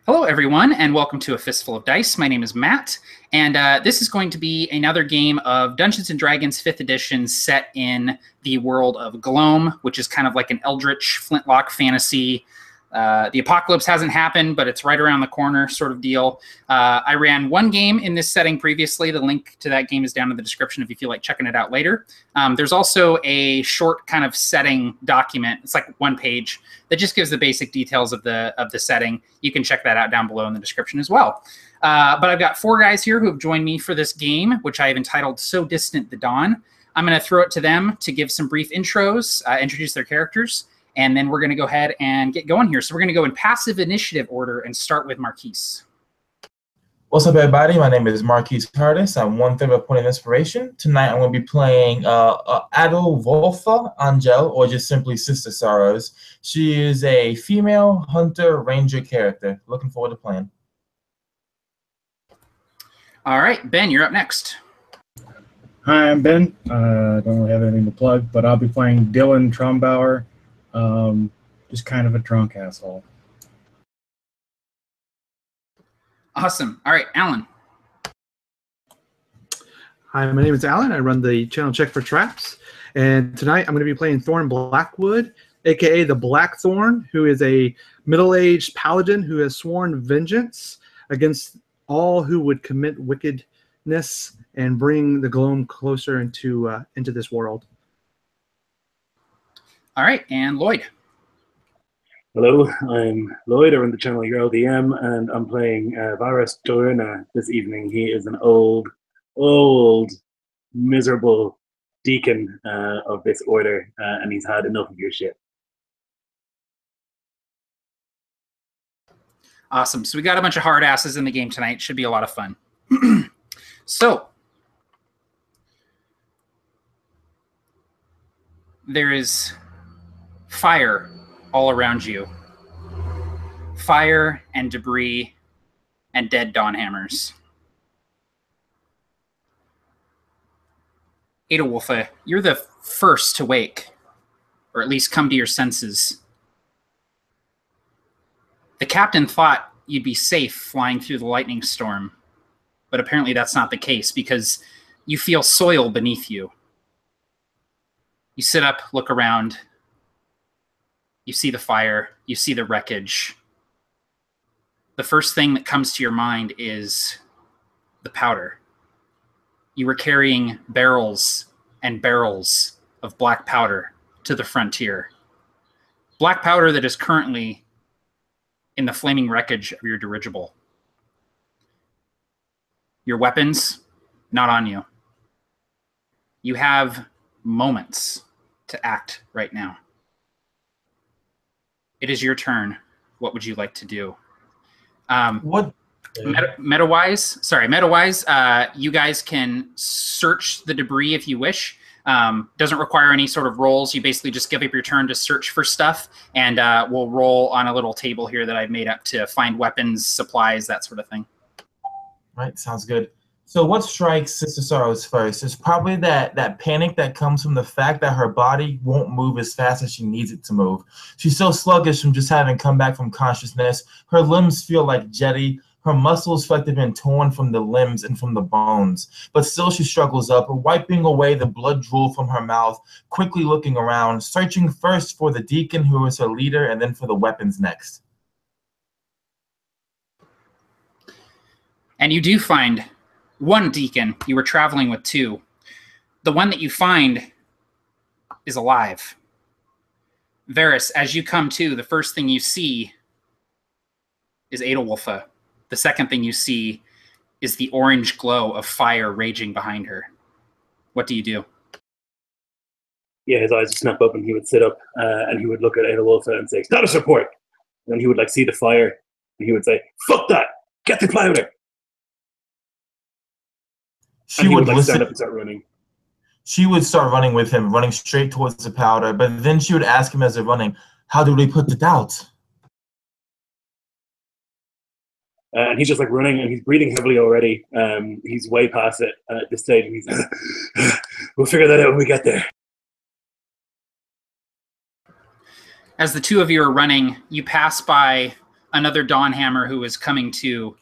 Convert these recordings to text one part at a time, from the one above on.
Hello, everyone, and welcome to A Fistful of Dice. My name is Matt, and this is going to be another game of Dungeons & Dragons 5th edition set in the world of Gloam, which is kind of like an eldritch flintlock fantasy. The apocalypse hasn't happened, but it's right around the corner sort of deal. I ran one game in this setting previously. The link to that game is down in the description if you feel like checking it out later. There's also a short kind of setting document. It's like one page that just gives the basic details of the setting. You can check that out down below in the description as well. But I've got four guys here who have joined me for this game, which I have entitled So Distant the Dawn. I'm going to throw it to them to give some brief intros, introduce their characters, and then we're going to go ahead and get going here. So we're going to go in passive initiative order and start with Marquise. What's up, everybody? My name is Marquise Curtis. I'm one-third of Point of Inspiration. Tonight, I'm going to be playing Adolvolfa Angel, or just simply Sister Sorrows. She is a female hunter ranger character. Looking forward to playing. All right, Ben, you're up next. Hi, I'm Ben. Don't really have anything to plug, but I'll be playing Dylan Trombauer. Just kind of a drunk asshole. Awesome. All right, Alan. Hi, my name is Alan. I run the channel Check for Traps. And tonight I'm going to be playing Thorn Blackwood, a.k.a. the Blackthorn, who is a middle-aged paladin who has sworn vengeance against all who would commit wickedness and bring the Gloam closer into this world. All right, and Lloyd. Hello, I'm Lloyd. I run the channel Euro DM, and I'm playing Varus Dorna this evening. He is an old, miserable deacon of this order, and he's had enough of your shit. Awesome. So we got a bunch of hard asses in the game tonight. Should be a lot of fun. So there is fire all around you. Fire and debris and dead Dawnhammers. Adolvolfa, you're the first to wake, or at least come to your senses. The captain thought you'd be safe flying through the lightning storm, but apparently that's not the case because you feel soil beneath you. You sit up, look around. You see the fire. You see the wreckage. The first thing that comes to your mind is the powder. You were carrying barrels and barrels of black powder to the frontier. Black powder that is currently in the flaming wreckage of your dirigible. Your weapons, not on you. You have moments to act right now. It is your turn. What would you like to do? Meta-wise, you guys can search the debris if you wish. Doesn't require any sort of rolls. You basically just give up your turn to search for stuff, and we'll roll on a little table here that I've made up to find weapons, supplies, that sort of thing. Right, sounds good. So what strikes Sister Sorrows first is probably that panic that comes from the fact that her body won't move as fast as she needs it to move. She's so sluggish from just having come back from consciousness. Her limbs feel like jetty. Her muscles feel like they've been torn from the limbs and from the bones. But still she struggles up, wiping away the blood drool from her mouth, quickly looking around, searching first for the deacon who is her leader and then for the weapons next. And you do find one deacon. You were traveling with two. The one that you find is alive. Varus, as you come to, the first thing you see is Adolvolfa. The second thing you see is the orange glow of fire raging behind her. What do you do? Yeah, his eyes would snap up, and he would sit up, and he would look at Adolvolfa and say, "Status report!" And then he would see the fire, and he would say, "Fuck that! Get the powder!" She would stand up and start running. She would start running with him, running straight towards the powder. But then she would ask him as they're running, "How do they put it out?" And he's just running, and he's breathing heavily already. He's way past it at this stage, and he's we'll figure that out when we get there. As the two of you are running, you pass by another Dawnhammer who is coming to,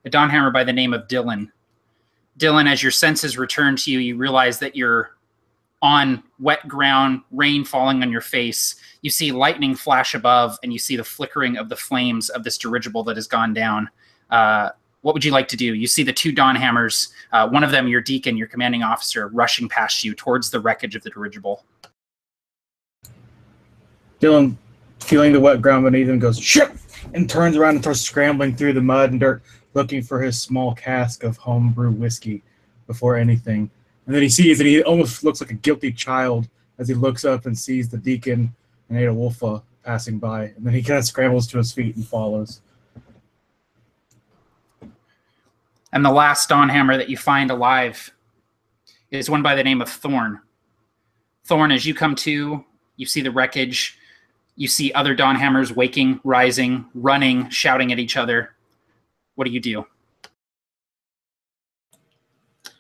a Dawnhammer by the name of Dylan. Dylan, as your senses return to you, you realize that you're on wet ground, rain falling on your face. You see lightning flash above, and you see the flickering of the flames of this dirigible that has gone down. What would you like to do? You see the two Dawnhammers, one of them your deacon, your commanding officer, rushing past you towards the wreckage of the dirigible. Dylan, feeling the wet ground beneath him, goes, "Shit!" and turns around and starts scrambling through the mud and dirt, looking for his small cask of homebrew whiskey before anything. And then he sees that he almost looks like a guilty child as he looks up and sees the deacon and Ada Wolfa passing by. And then he kind of scrambles to his feet and follows. And the last Dawnhammer that you find alive is one by the name of Thorn. Thorn, as you come to, you see the wreckage. You see other Dawnhammers waking, rising, running, shouting at each other. What do you do?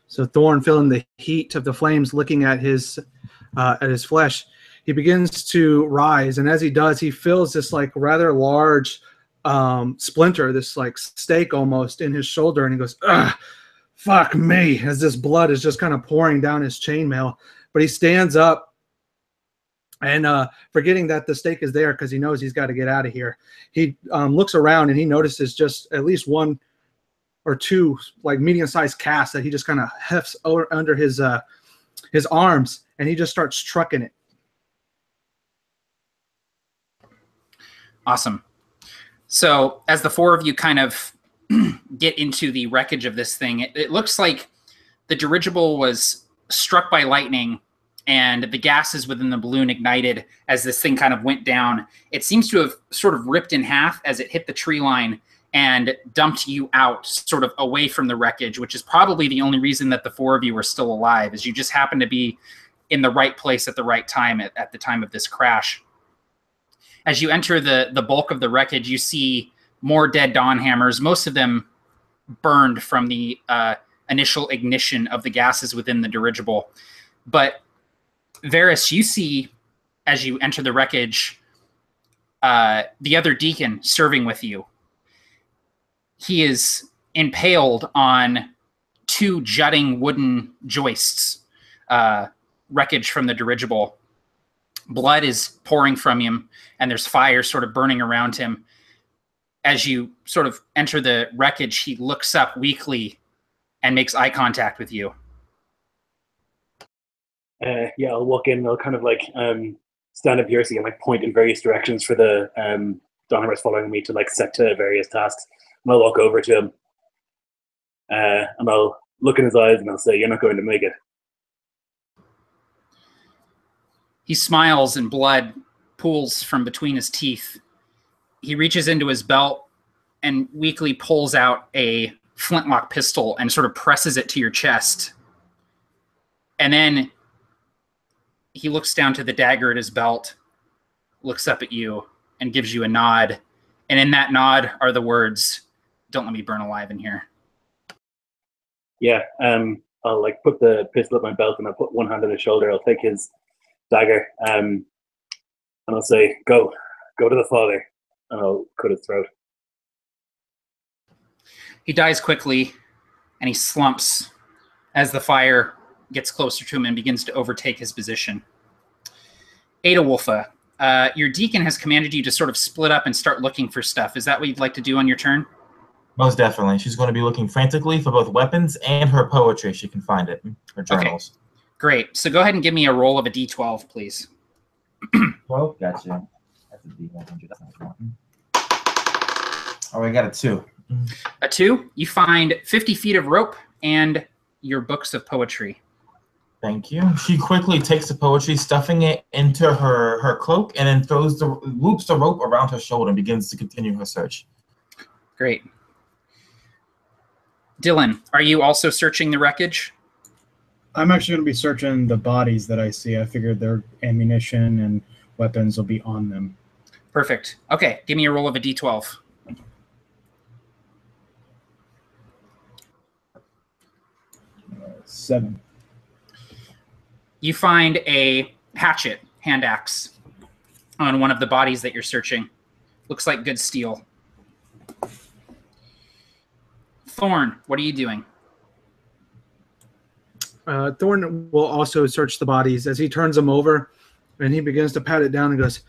So Thorn, feeling the heat of the flames licking at his flesh, he begins to rise. And as he does, he feels this like rather large splinter, this like stake almost in his shoulder. And he goes, "Ugh, fuck me," as this blood is just kind of pouring down his chainmail. But he stands up and forgetting that the stake is there because he knows he's got to get out of here. He looks around and he notices just at least one or two like medium-sized casts that he just kind of hefts under his arms, and he just starts trucking it. Awesome. So as the four of you kind of get into the wreckage of this thing, it looks like the dirigible was struck by lightning and the gases within the balloon ignited as this thing kind of went down. It seems to have sort of ripped in half as it hit the tree line and dumped you out sort of away from the wreckage, which is probably the only reason that the four of you are still alive, is you just happen to be in the right place at the right time at the time of this crash. As you enter the bulk of the wreckage, you see more dead Dawnhammers, most of them burned from the initial ignition of the gases within the dirigible. But Varys, you see, as you enter the wreckage, the other deacon serving with you. He is impaled on two jutting wooden joists, wreckage from the dirigible. Blood is pouring from him, and there's fire sort of burning around him. As you sort of enter the wreckage, he looks up weakly and makes eye contact with you. Yeah, I'll walk in and I'll kind of like stand up here so I can like point in various directions for the Dawnhammers following me to like set to various tasks. And I'll walk over to him and I'll look in his eyes and I'll say, "You're not going to make it." He smiles and blood pools from between his teeth. He reaches into his belt and weakly pulls out a flintlock pistol and sort of presses it to your chest. And then he looks down to the dagger at his belt, looks up at you, and gives you a nod. And in that nod are the words, "Don't let me burn alive in here." Yeah, I'll like put the pistol at my belt and I'll put one hand on his shoulder. I'll take his dagger and I'll say, go to the father," and I'll cut his throat. He dies quickly, and he slumps as the fire gets closer to him and begins to overtake his position. Ada Wolfa, your deacon has commanded you to sort of split up and start looking for stuff. Is that what you'd like to do on your turn? Most definitely. She's going to be looking frantically for both weapons and her poetry. She can find it, her journals. Okay. Great. So go ahead and give me a roll of a D12, please. 12? Gotcha. That's a D100. That's not important. Oh, I got a 2. A 2? You find 50 feet of rope and your books of poetry. Thank you. She quickly takes the poetry, stuffing it into her cloak, and then loops the rope around her shoulder and begins to continue her search. Great. Dylan, are you also searching the wreckage? I'm actually going to be searching the bodies that I see. I figured their ammunition and weapons will be on them. Perfect. Okay, give me a roll of a D12. 7. You find a hatchet, hand axe, on one of the bodies that you're searching. Looks like good steel. Thorn, what are you doing? Thorn will also search the bodies as he turns them over, and he begins to pat it down and goes,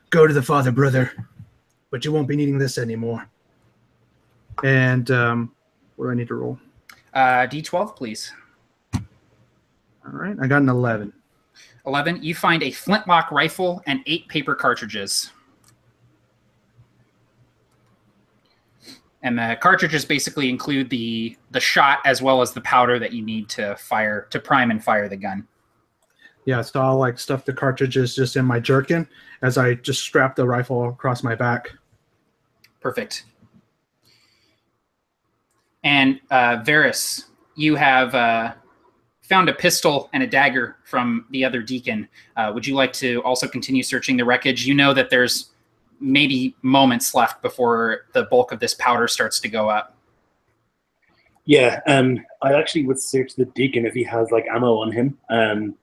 "Go to the father, brother, but you won't be needing this anymore." And what do I need to roll? D12, please. All right, I got an 11. 11, you find a flintlock rifle and 8 paper cartridges. And the cartridges basically include the shot as well as the powder that you need to prime and fire the gun. Yeah, so I'll like stuff the cartridges just in my jerkin as I just strap the rifle across my back. Perfect. And Varys, you have found a pistol and a dagger from the other deacon. Would you like to also continue searching the wreckage? You know that there's maybe moments left before the bulk of this powder starts to go up. Yeah, I actually would search the deacon if he has like ammo on him.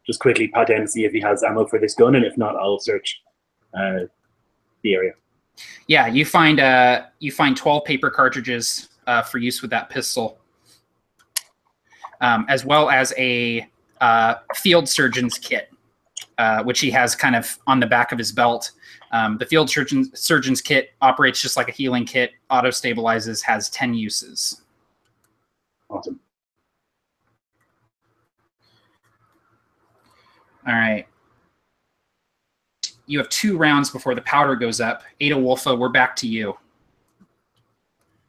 Just quickly pat down and see if he has ammo for this gun, and if not, I'll search the area. Yeah, you find 12 paper cartridges for use with that pistol, as well as a field surgeon's kit, which he has kind of on the back of his belt. The field surgeon's kit operates just like a healing kit, auto-stabilizes, has 10 uses. Awesome. All right. You have 2 rounds before the powder goes up. Ada Wolfa, we're back to you.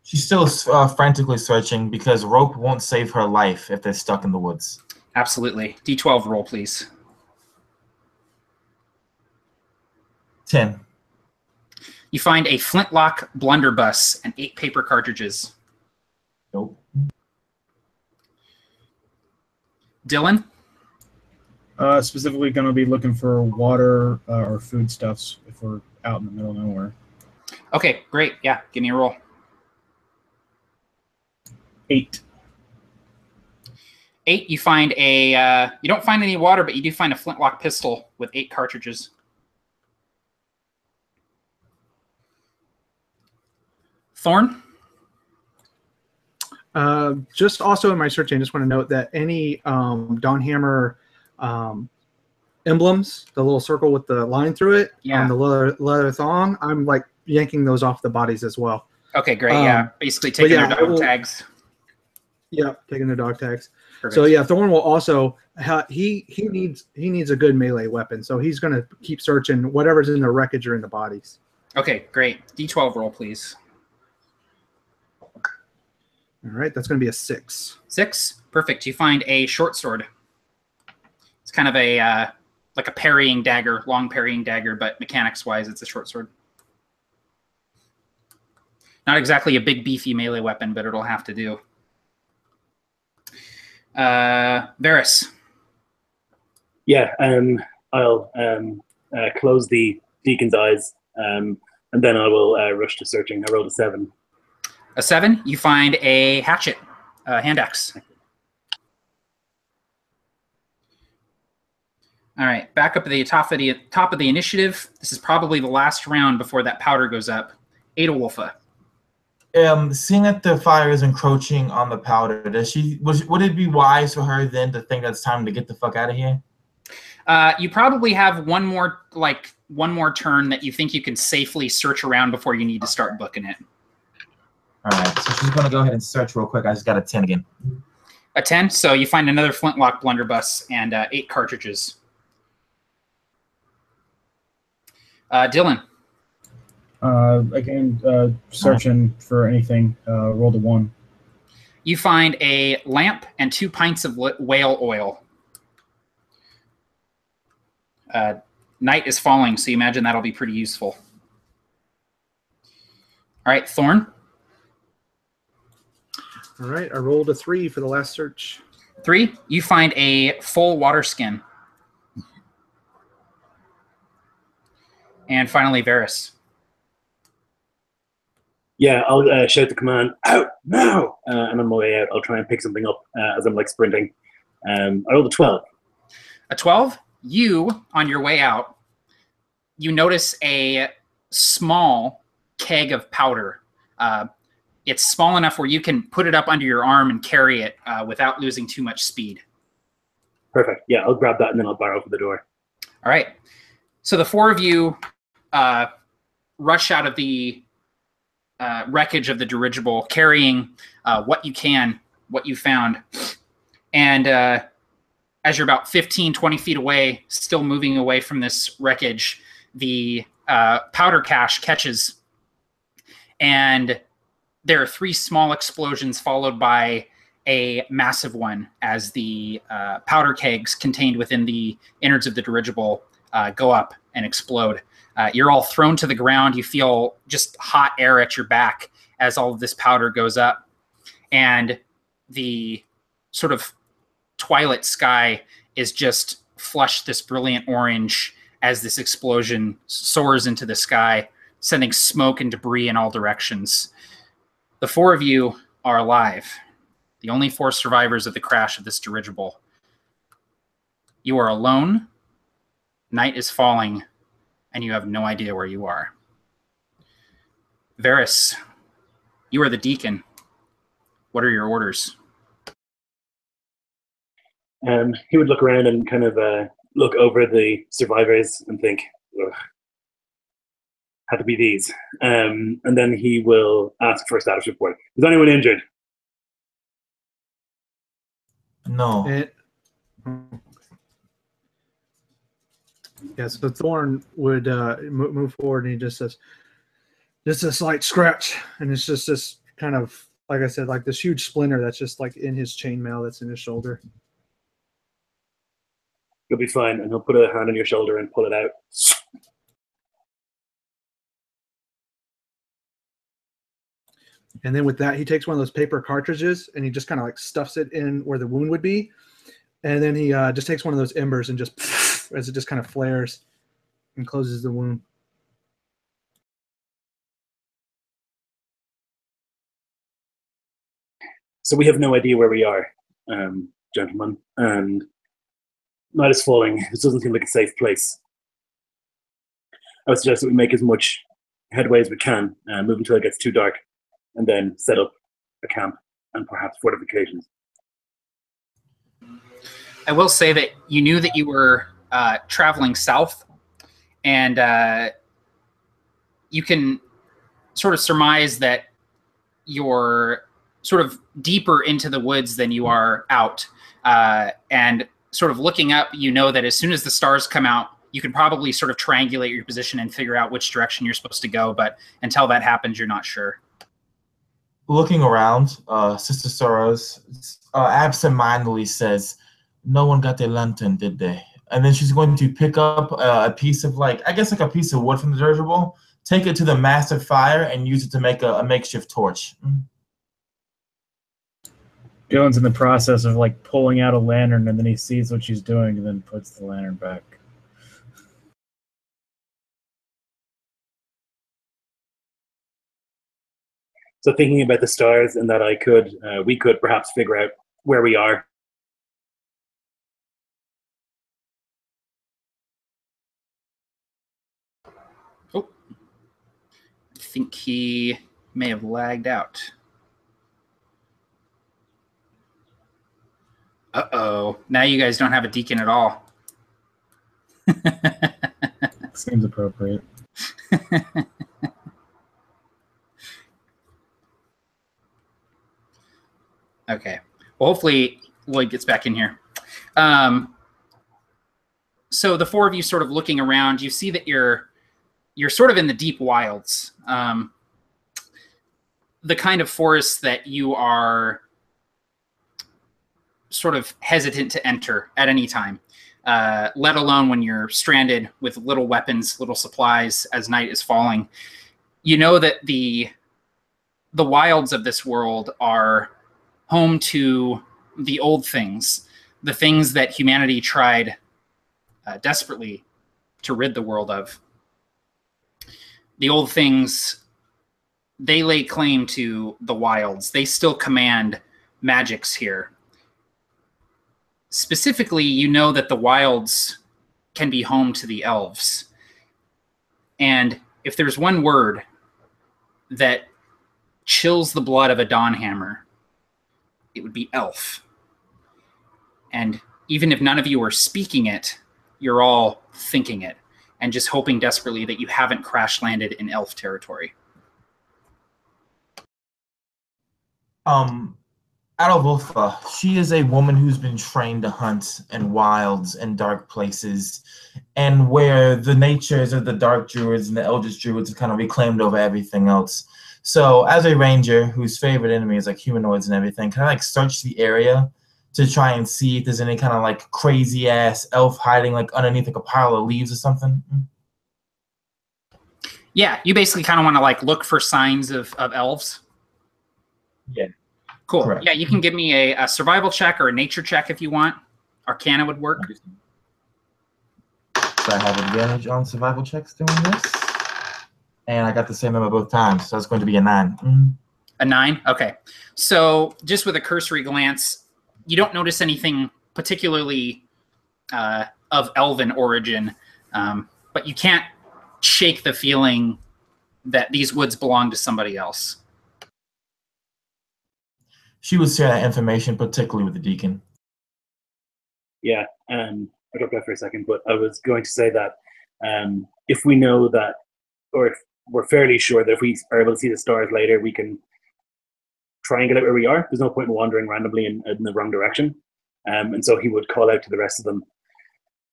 She's still frantically searching because rope won't save her life if they're stuck in the woods. Absolutely. D12 roll, please. 10. You find a flintlock blunderbuss and 8 paper cartridges. Nope. Dylan? Specifically going to be looking for water or foodstuffs if we're out in the middle of nowhere. Okay, great. Yeah, give me a roll. 8. 8, you find a... you don't find any water, but you do find a flintlock pistol with 8 cartridges. Thorn? Just also in my searching, I just want to note that any Dawnhammer emblems, the little circle with the line through it on the leather thong, I'm like yanking those off the bodies as well. Okay, great. Yeah, basically taking their dog tags. Yeah, taking their dog tags. Perfect. So yeah, Thorn will also he needs a good melee weapon, so he's going to keep searching whatever's in the wreckage or in the bodies. Okay, great. D12 roll, please. All right, that's going to be a 6. 6, perfect. You find a short sword. It's kind of a like a parrying dagger, long parrying dagger, but mechanics-wise, it's a short sword. Not exactly a big beefy melee weapon, but it'll have to do. Varys. Yeah, I'll close the deacon's eyes, and then I will rush to searching. I rolled a 7. A 7, you find a hatchet, a hand axe. All right, back up at the top of the initiative. This is probably the last round before that powder goes up. Ada Wolfa. Seeing that the fire is encroaching on the powder, would it be wise for her then to think that it's time to get the fuck out of here? You probably have one more turn that you think you can safely search around before you need to start booking it. All right, so she's going to go ahead and search real quick. I just got a 10 again. A 10, so you find another flintlock blunderbuss and 8 cartridges. Dylan. Again, searching for anything. Rolled a 1. You find a lamp and 2 pints of whale oil. Night is falling, so you imagine that'll be pretty useful. All right, Thorn. All right, I rolled a 3 for the last search. 3, you find a full water skin. And finally, Varys. Yeah, I'll shout the command, out, now! And on my way out, I'll try and pick something up as I'm like sprinting. I rolled a 12. A 12, you, on your way out, you notice a small keg of powder. it's small enough where you can put it up under your arm and carry it without losing too much speed. Perfect. Yeah, I'll grab that and then I'll barrel for the door. All right. So the four of you rush out of the wreckage of the dirigible, carrying what you can, what you found. And as you're about 15, 20 feet away, still moving away from this wreckage, the powder cache catches. And there are 3 small explosions followed by a massive one as the powder kegs contained within the innards of the dirigible go up and explode. You're all thrown to the ground. You feel just hot air at your back as all of this powder goes up. And the sort of twilight sky is just flushed this brilliant orange as this explosion soars into the sky, sending smoke and debris in all directions. The 4 of you are alive, the only 4 survivors of the crash of this dirigible. You are alone, night is falling, and you have no idea where you are. Varys, you are the deacon. What are your orders? He would look around and kind of look over the survivors and think, ugh, had to be these. And then he will ask for a status report. Is anyone injured? No. Yeah, so Thorn would move forward, and he just says, just a slight scratch, and it's just this kind of, like I said, like this huge splinter that's just like in his chainmail that's in his shoulder. You'll be fine. And he'll put a hand on your shoulder and pull it out. And then with that, he takes one of those paper cartridges and he just kind of like stuffs it in where the wound would be. And then he just takes one of those embers and just, as it just kind of flares and closes the wound. So we have no idea where we are, gentlemen. And night is falling. This doesn't seem like a safe place. I would suggest that we make as much headway as we can, move until it gets too dark, and then set up a camp and perhaps fortifications. I will say that you knew that you were traveling south, and you can sort of surmise that you're sort of deeper into the woods than you are out. And sort of looking up, you know that as soon as the stars come out, you can probably sort of triangulate your position and figure out which direction you're supposed to go. But until that happens, you're not sure. Looking around, Sister Sorrows absentmindedly says, "No one got their lantern, did they?" And then she's going to pick up a piece of, like, I guess like a piece of wood from the dirigible, take it to the massive fire, and use it to make a makeshift torch. Dylan's in the process of like pulling out a lantern, and then he sees what she's doing and then puts the lantern back. So thinking about the stars and that we could perhaps figure out where we are. Oh, I think he may have lagged out. Uh-oh. Now you guys don't have a deacon at all. Seems appropriate. Okay. Well, hopefully Lloyd gets back in here. So the 4 of you sort of looking around, you see that you're sort of in the deep wilds. The kind of forest that you are sort of hesitant to enter at any time, let alone when you're stranded with little weapons, little supplies as night is falling. You know that the wilds of this world are home to the old things, the things that humanity tried desperately to rid the world of. The old things, they lay claim to the wilds. They still command magics here. Specifically, you know that the wilds can be home to the elves. And if there's one word that chills the blood of a Dawnhammer, it would be elf. And even if none of you are speaking it, you're all thinking it and just hoping desperately that you haven't crash landed in elf territory. Adolwolfa, she is a woman who's been trained to hunt in wilds and dark places, and where the natures of the dark druids and the eldritch druids have kind of reclaimed over everything else. So as a ranger whose favorite enemy is like humanoids and everything, can I like search the area to try and see if there's any kind of like crazy ass elf hiding like underneath like a pile of leaves or something? Yeah, you basically kind of want to like look for signs of elves. Yeah. Cool. Correct. Yeah, you can give me a survival check or a nature check if you want. Arcana would work. So I have advantage on survival checks doing this. And I got the same number both times, so it's going to be a 9. A 9? Okay. So just with a cursory glance, you don't notice anything particularly of elven origin, but you can't shake the feeling that these woods belong to somebody else. She would share that information, particularly with the deacon. Yeah, I dropped out for a second, but I was going to say that if we know that, or if we're fairly sure that if we are able to see the stars later, we can triangulate where we are. There's no point in wandering randomly in the wrong direction. And so he would call out to the rest of them,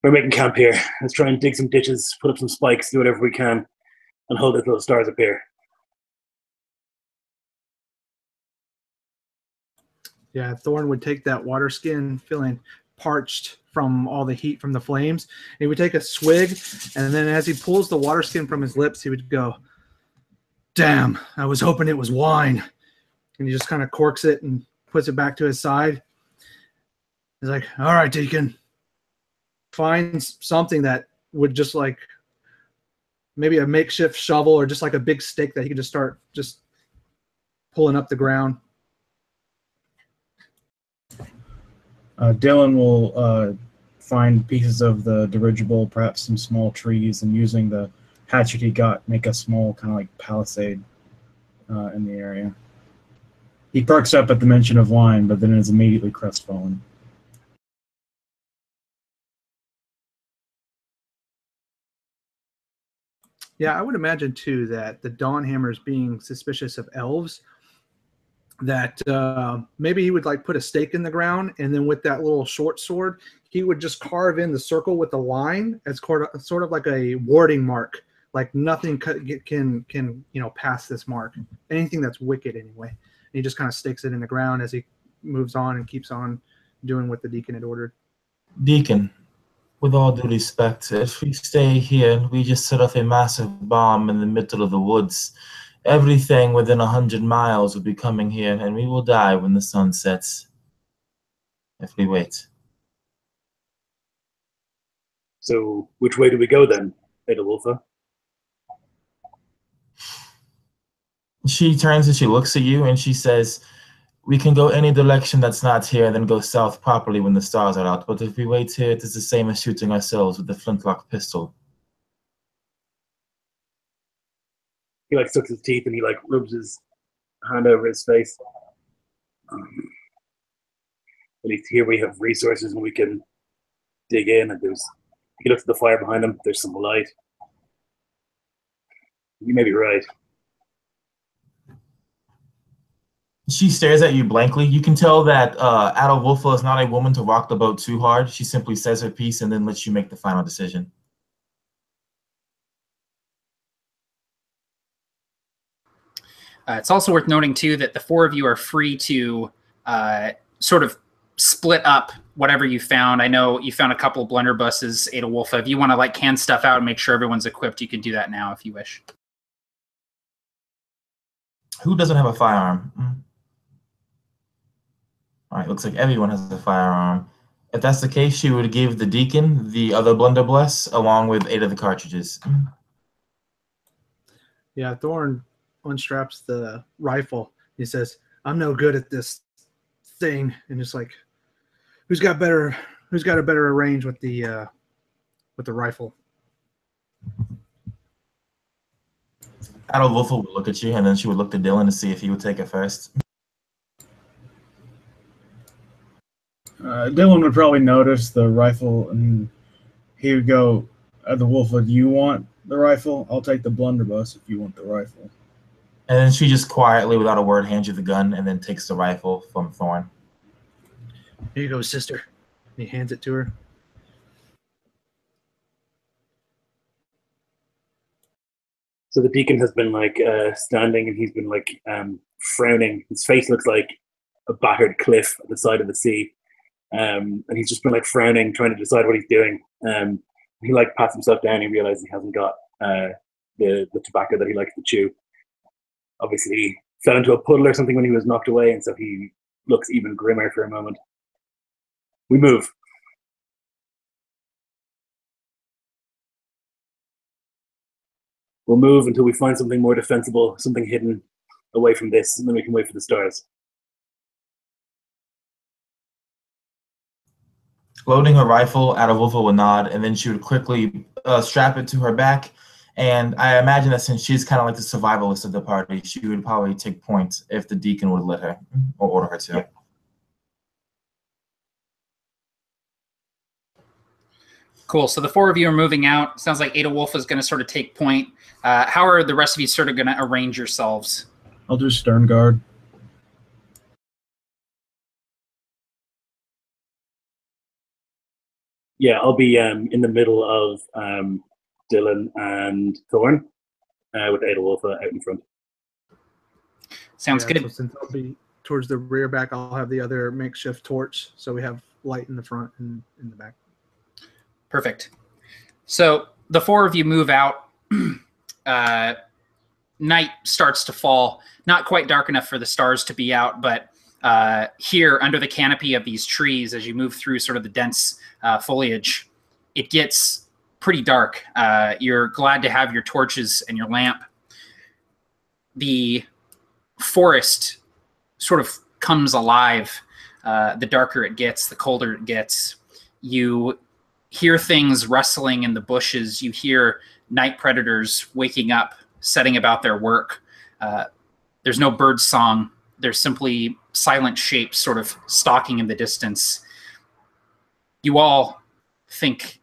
we're making camp here. Let's try and dig some ditches, put up some spikes, do whatever we can, and hold those little stars up here. Yeah, Thorn would take that water skin, feeling parched from all the heat from the flames. He would take a swig, and then as he pulls the water skin from his lips, he would go, "Damn, I was hoping it was wine." And he just kind of corks it and puts it back to his side. He's like, "All right, Deacon, find something that would just like maybe a makeshift shovel or just like a big stick that he could just start just pulling up the ground." Dylan will find pieces of the dirigible, perhaps some small trees, and using the hatchet he got, make a small kind of like palisade in the area. He perks up at the mention of wine, but then is immediately crestfallen. Yeah, I would imagine too that the Dawnhammers being suspicious of elves, that maybe he would like put a stake in the ground, and then with that little short sword, he would just carve in the circle with the line as sort of like a warding mark. Like nothing can pass this mark. Anything that's wicked anyway. And he just kind of stakes it in the ground as he moves on and keeps on doing what the deacon had ordered. Deacon, with all due respect, if we stay here, we just set off a massive bomb in the middle of the woods. Everything within 100 miles will be coming here, and we will die when the sun sets. If we wait. So which way do we go then, Adolwolfa? She turns and she looks at you and she says, "We can go any direction that's not here and then go south properly when the stars are out. But if we wait here, it is the same as shooting ourselves with the flintlock pistol." He like sucks his teeth and he like rubs his hand over his face. At least here we have resources and we can dig in, and he looks at the fire behind him, there's some light. You may be right. She stares at you blankly. You can tell that Adolwolfa is not a woman to rock the boat too hard. She simply says her piece and then lets you make the final decision. It's also worth noting, too, that the four of you are free to sort of split up whatever you found. I know you found a couple of blunderbusses, Adolwolfa. If you want to like can stuff out and make sure everyone's equipped, you can do that now if you wish. Who doesn't have a firearm? All right, looks like everyone has a firearm. If that's the case, she would give the deacon the other blunderbuss along with 8 of the cartridges. Yeah, Thorn unstraps the rifle. He says, "I'm no good at this thing," and it's like, who's got a better range with the rifle? Adolfo would look at you, and then she would look to Dylan to see if he would take it first. Dylan would probably notice the rifle, and he would go, the wolf, do you want the rifle? I'll take the blunderbuss if you want the rifle. And then she just quietly, without a word, hands you the gun and then takes the rifle from Thorn. Here you go, sister. And he hands it to her. So the deacon has been like standing, and he's been like frowning. His face looks like a battered cliff at the side of the sea, and he's just been like frowning, trying to decide what he's doing. He like pats himself down. He realizes he hasn't got the tobacco that he likes to chew. Obviously, he fell into a puddle or something when he was knocked away, and so he looks even grimmer for a moment. We move. We'll move until we find something more defensible, something hidden away from this, and then we can wait for the stars. Loading her rifle, Adolfo would nod, and then she would quickly strap it to her back. And I imagine that since she's kind of like the survivalist of the party, she would probably take point if the deacon would let her or order her to. Yeah. Cool. So the four of you are moving out. Sounds like Adolfo is going to sort of take point. How are the rest of you sort of going to arrange yourselves? I'll do stern guard. Yeah, I'll be in the middle of Dylan and Thorn, with Adolfo out in front. Sounds good. So since I'll be towards the rear back, I'll have the other makeshift torch, so we have light in the front and in the back. Perfect. So the four of you move out. Night starts to fall. Not quite dark enough for the stars to be out, but here under the canopy of these trees, as you move through sort of the dense foliage, it gets pretty dark. You're glad to have your torches and your lamp. The forest sort of comes alive. The darker it gets, the colder it gets. You hear things rustling in the bushes. You hear night predators waking up, setting about their work. There's no bird song. There's simply silent shapes sort of stalking in the distance. You all think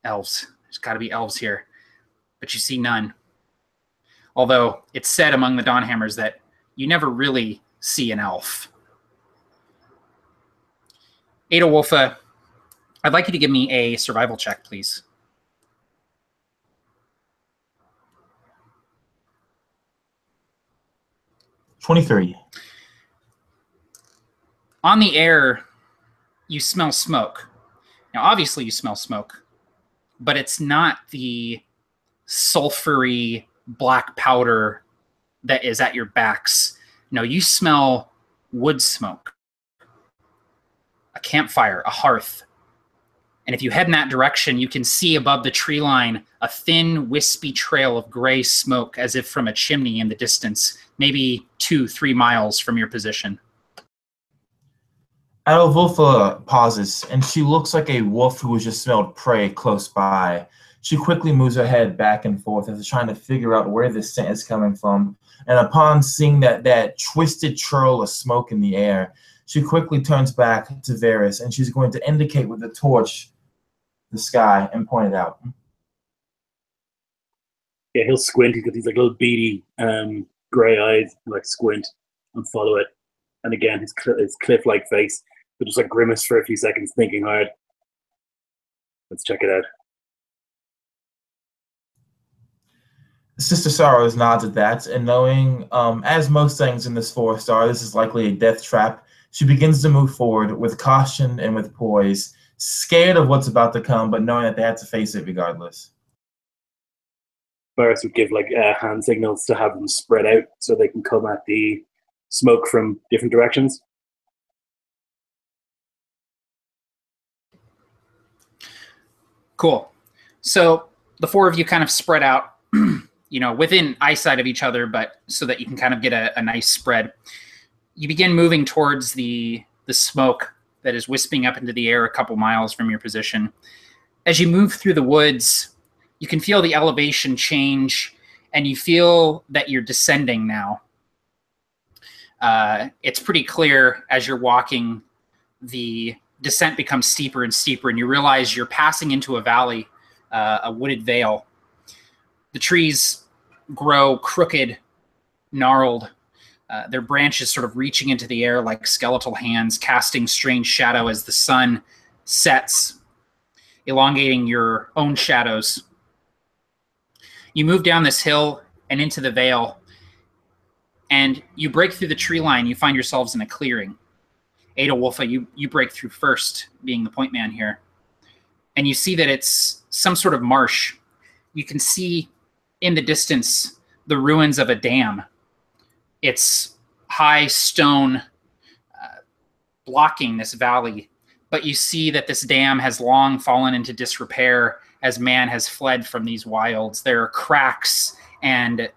elves. There's got to be elves here, but you see none. Although it's said among the Dawnhammers that you never really see an elf. Adolfo, I'd like you to give me a survival check, please. $23. On the air, you smell smoke. Now, obviously you smell smoke, but it's not the sulfury black powder that is at your backs. No, you smell wood smoke, a campfire, a hearth. And if you head in that direction, you can see above the tree line a thin, wispy trail of gray smoke as if from a chimney in the distance, maybe 2-3 miles from your position. Adolfo pauses, and she looks like a wolf who has just smelled prey close by. She quickly moves her head back and forth as if trying to figure out where this scent is coming from. And upon seeing that twisted trail of smoke in the air, she quickly turns back to Varys, and she's going to indicate with the torch the sky and point it out. Yeah, he'll squint. He's got these like little beady grey eyes, like squint and follow it. And again, his cliff-like face, but just like grimace for a few seconds, thinking hard. Let's check it out. Sister Sorrows nods at that, and knowing, as most things in this forest are, this is likely a death trap, she begins to move forward with caution and with poise, scared of what's about to come, but knowing that they have to face it regardless. Varys would give like hand signals to have them spread out so they can come at the smoke from different directions. Cool. So the four of you kind of spread out, within eyesight of each other, but so that you can kind of get a nice spread. You begin moving towards the smoke that is wisping up into the air a couple miles from your position. As you move through the woods, you can feel the elevation change, and you feel that you're descending now. It's pretty clear as you're walking, the descent becomes steeper and steeper, and you realize you're passing into a valley, a wooded vale. The trees grow crooked, gnarled, their branches sort of reaching into the air like skeletal hands, casting strange shadow as the sun sets, elongating your own shadows. You move down this hill and into the vale, and you break through the tree line. You find yourselves in a clearing. Ada Wolfa, you break through first, being the point man here. And you see that it's some sort of marsh. You can see in the distance the ruins of a dam. It's high stone blocking this valley, but you see that this dam has long fallen into disrepair as man has fled from these wilds. There are cracks and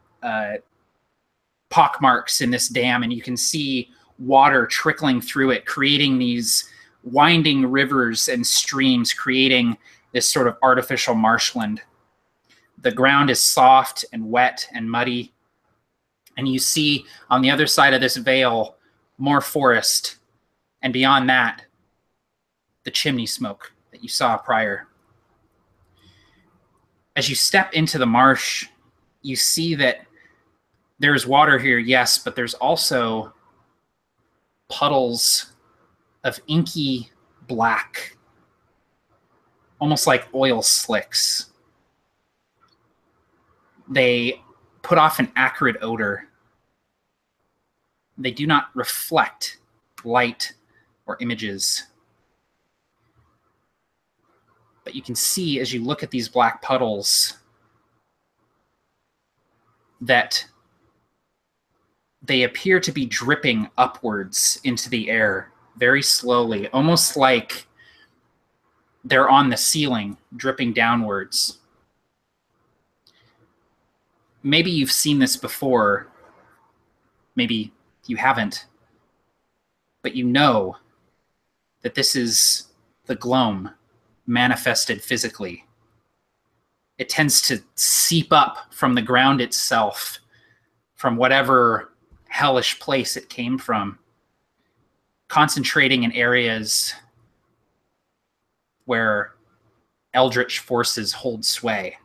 pockmarks in this dam, and you can see water trickling through it, creating these winding rivers and streams, creating this sort of artificial marshland. The ground is soft and wet and muddy, and you see on the other side of this vale more forest, and beyond that, the chimney smoke that you saw prior. As you step into the marsh, you see that there's water here, yes, but there's also puddles of inky black, almost like oil slicks. They put off an acrid odor. They do not reflect light or images. But you can see as you look at these black puddles that they appear to be dripping upwards into the air very slowly, almost like they're on the ceiling, dripping downwards. Maybe you've seen this before. Maybe you haven't. But you know that this is the Gloam manifested physically. It tends to seep up from the ground itself, from whatever hellish place it came from, concentrating in areas where eldritch forces hold sway.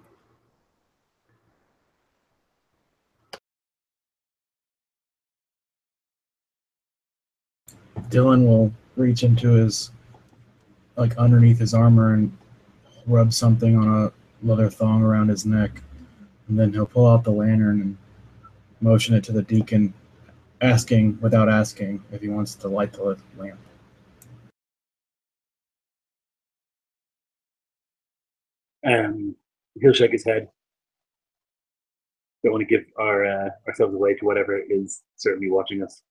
Dylan will reach into his, like, underneath his armor and rub something on a leather thong around his neck. And then he'll pull out the lantern and motion it to the deacon, asking, without asking, if he wants to light the lamp. He'll shake his head. Don't want to give ourselves away to whatever is certainly watching us.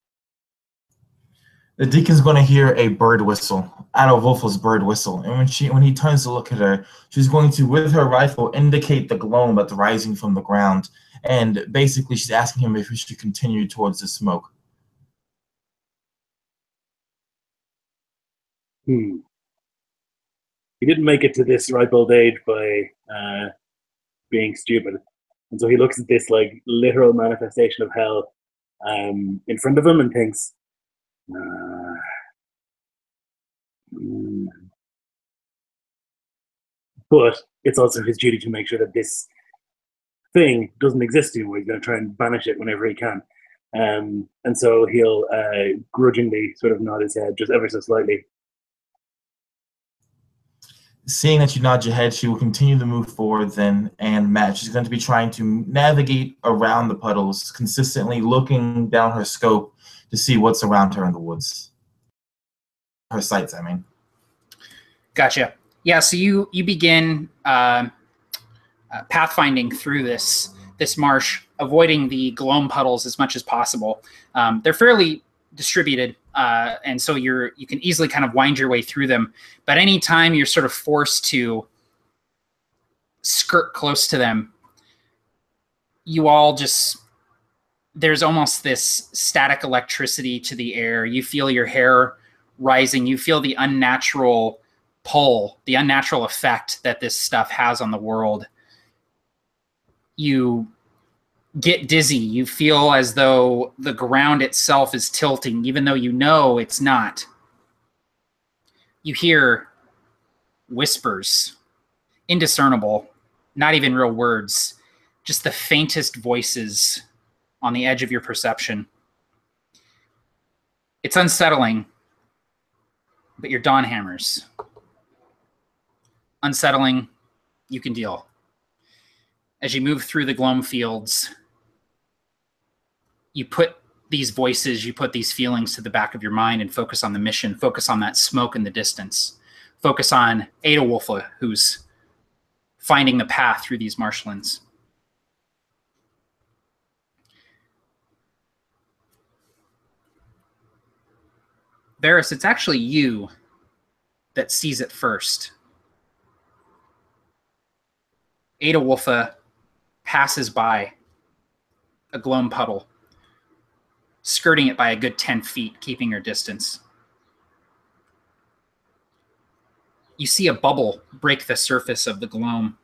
The deacon's going to hear a bird whistle, Ada Wolfa's bird whistle, and when he turns to look at her, she's going to, with her rifle, indicate the gloam that's rising from the ground, and basically she's asking him if he should continue towards the smoke. He didn't make it to this ripe old age by being stupid, and so he looks at this like literal manifestation of hell in front of him and thinks, but it's also his duty to make sure that this thing doesn't exist anymore. He's going to try and banish it whenever he can. And so he'll grudgingly sort of nod his head just ever so slightly. Seeing that you nod your head, she will continue to move forward then, and Matt, she's going to be trying to navigate around the puddles, consistently looking down her scope to see what's around her in the woods. Her sights, I mean. Gotcha. Yeah, so you begin pathfinding through this marsh, avoiding the gloam puddles as much as possible. They're fairly distributed, and so you can easily kind of wind your way through them. But anytime you're sort of forced to skirt close to them, you all just, there's almost this static electricity to the air. You feel your hair rising. You feel the unnatural pull, the unnatural effect that this stuff has on the world. You get dizzy. You feel as though the ground itself is tilting, even though you know it's not. You hear whispers, indiscernible, not even real words, just the faintest voices on the edge of your perception. It's unsettling, but you're Dawnhammers. Unsettling, you can deal. As you move through the Gloam fields, you put these voices, you put these feelings to the back of your mind and focus on the mission, focus on that smoke in the distance, focus on Adawulfa, who's finding the path through these marshlands. Varys, it's actually you that sees it first. Adawulfa passes by a Gloam puddle, skirting it by a good 10 feet, keeping her distance. You see a bubble break the surface of the Gloam,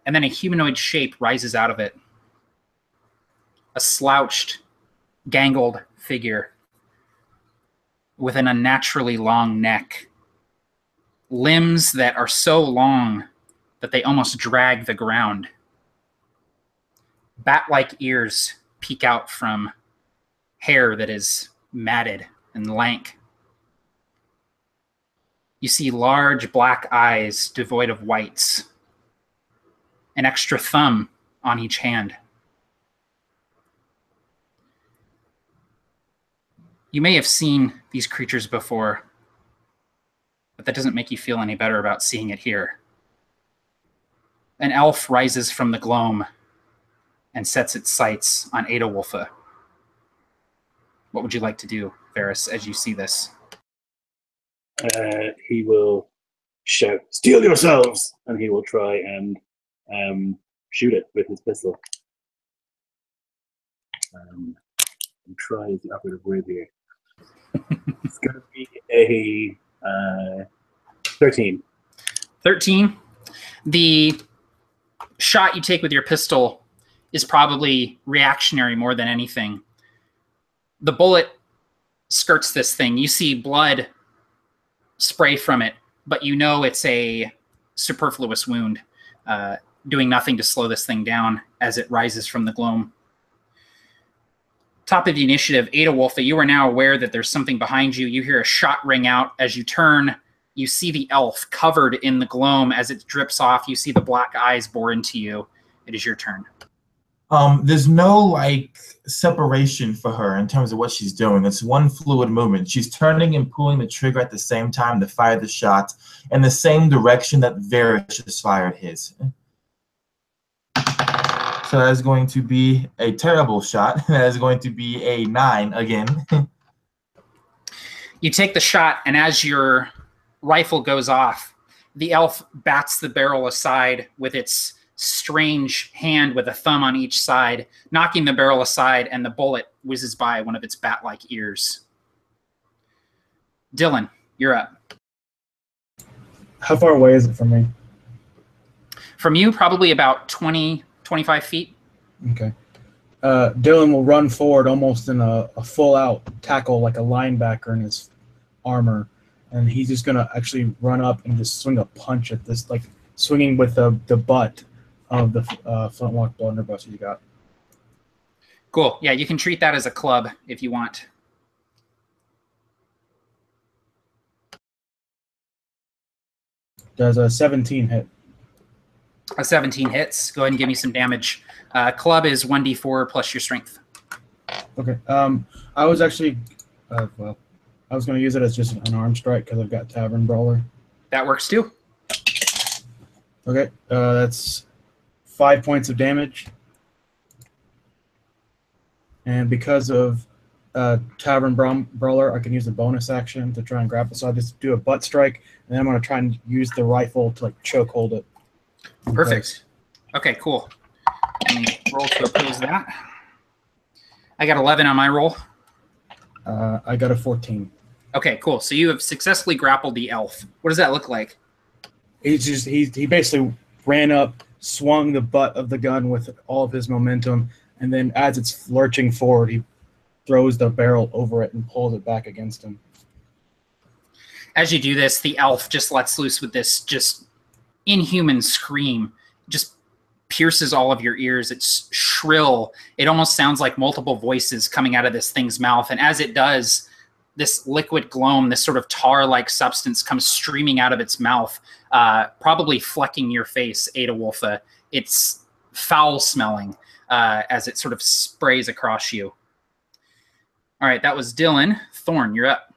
and then a humanoid shape rises out of it. A slouched, gangled figure with an unnaturally long neck, limbs that are so long that they almost drag the ground. Bat-like ears peek out from hair that is matted and lank. You see large black eyes devoid of whites, an extra thumb on each hand. You may have seen these creatures before, but that doesn't make you feel any better about seeing it here. An elf rises from the Gloam and sets its sights on Adawulfa. What would you like to do, Varys, as you see this? He will shout, "Steel yourselves!" and he will try and shoot it with his pistol. Try is the operative word here. It's going to be a 13. 13. The shot you take with your pistol is probably reactionary more than anything. The bullet skirts this thing. You see blood spray from it, but you know it's a superfluous wound, doing nothing to slow this thing down as it rises from the Gloam. Top of the initiative, Adawulfa, you are now aware that there's something behind you. You hear a shot ring out. As you turn, you see the elf covered in the Gloam. As it drips off, you see the black eyes bore into you. It is your turn. There's no separation for her in terms of what she's doing. It's one fluid movement. She's turning and pulling the trigger at the same time to fire the shot in the same direction that Varys just fired his. So that is going to be a terrible shot. That is going to be a 9 again. You take the shot, and as your rifle goes off, the elf bats the barrel aside with its strange hand with a thumb on each side, knocking the barrel aside, and the bullet whizzes by one of its bat-like ears. Dylan, you're up. How far away is it from me? From you, probably about 20, 25 feet. Okay. Dylan will run forward almost in a full-out tackle like a linebacker in his armor, and he's just going to actually run up and just swing a punch at this, swinging with the butt of the flintlock blunderbuss you got. Cool. Yeah, you can treat that as a club if you want. Does a 17 hit? A 17 hits. Go ahead and give me some damage. Club is 1d4 plus your strength. Okay. I was actually, I was going to use it as just an unarmed strike because I've got Tavern Brawler. That works too. Okay. That's 5 points of damage. And because of Tavern Brawler, I can use a bonus action to try and grapple. So I just do a butt strike, and then I'm going to try and use the rifle to choke hold it. Perfect. Okay, cool. Let me roll to oppose that. I got 11 on my roll. I got a 14. Okay, cool. So you have successfully grappled the elf. What does that look like? He basically ran up swung the butt of the gun with all of his momentum, and then as it's lurching forward, he throws the barrel over it and pulls it back against him. As you do this, the elf just lets loose with this just inhuman scream, just pierces all of your ears. It's shrill. It almost sounds like multiple voices coming out of this thing's mouth. And as it does, this liquid gloam, this sort of tar-like substance, comes streaming out of its mouth, probably flecking your face, Ada Wolfa. It's foul-smelling as it sort of sprays across you. All right, that was Dylan. Thorn, you're up.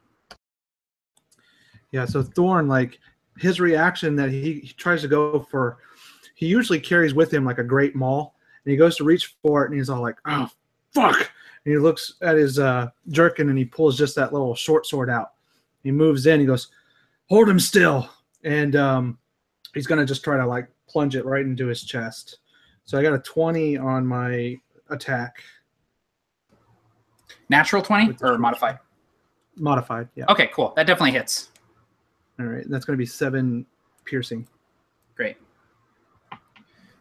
Yeah, so Thorn, like, his reaction that he tries to go for, he usually carries with him like a great maul, and he goes to reach for it, and he's all like, oh, fuck. And he looks at his jerkin, and he pulls just that little short sword out. He moves in, he goes, hold him still. And he's going to just try to, like, plunge it right into his chest. So I got a 20 on my attack. Natural 20 or modified? Modified, yeah. Okay, cool. That definitely hits. All right, that's going to be 7 piercing. Great.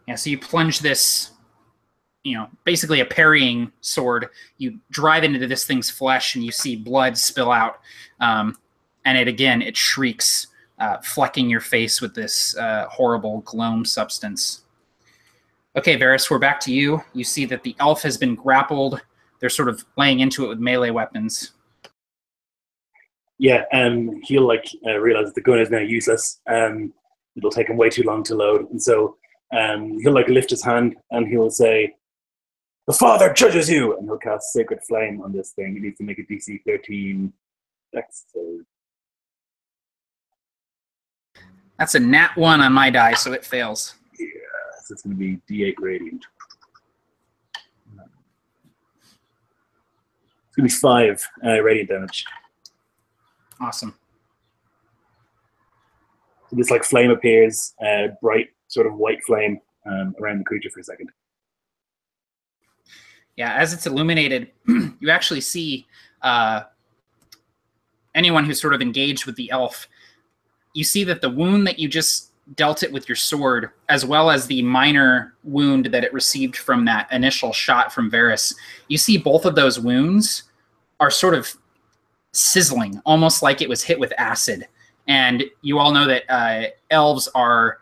Yeah, so you plunge this, basically a parrying sword. You drive into this thing's flesh, and you see blood spill out. And it shrieks, flecking your face with this horrible gloam substance. Okay, Varys, we're back to you. You see that the elf has been grappled. They're sort of laying into it with melee weapons. Yeah, he'll realize the gun is now useless. It'll take him way too long to load, and so he'll lift his hand and he'll say, "The Father judges you!" And he'll cast Sacred Flame on this thing. He needs to make a DC 13 Dex save. That's a nat 1 on my die, so it fails. Yeah, so it's going to be D8 radiant. It's going to be 5 radiant damage. Awesome. So this flame appears, bright sort of white flame around the creature for a second. Yeah, as it's illuminated, you actually see anyone who's sort of engaged with the elf. You see that the wound that you just dealt it with your sword, as well as the minor wound that it received from that initial shot from Varys, you see both of those wounds are sort of sizzling, almost like it was hit with acid. And you all know that elves are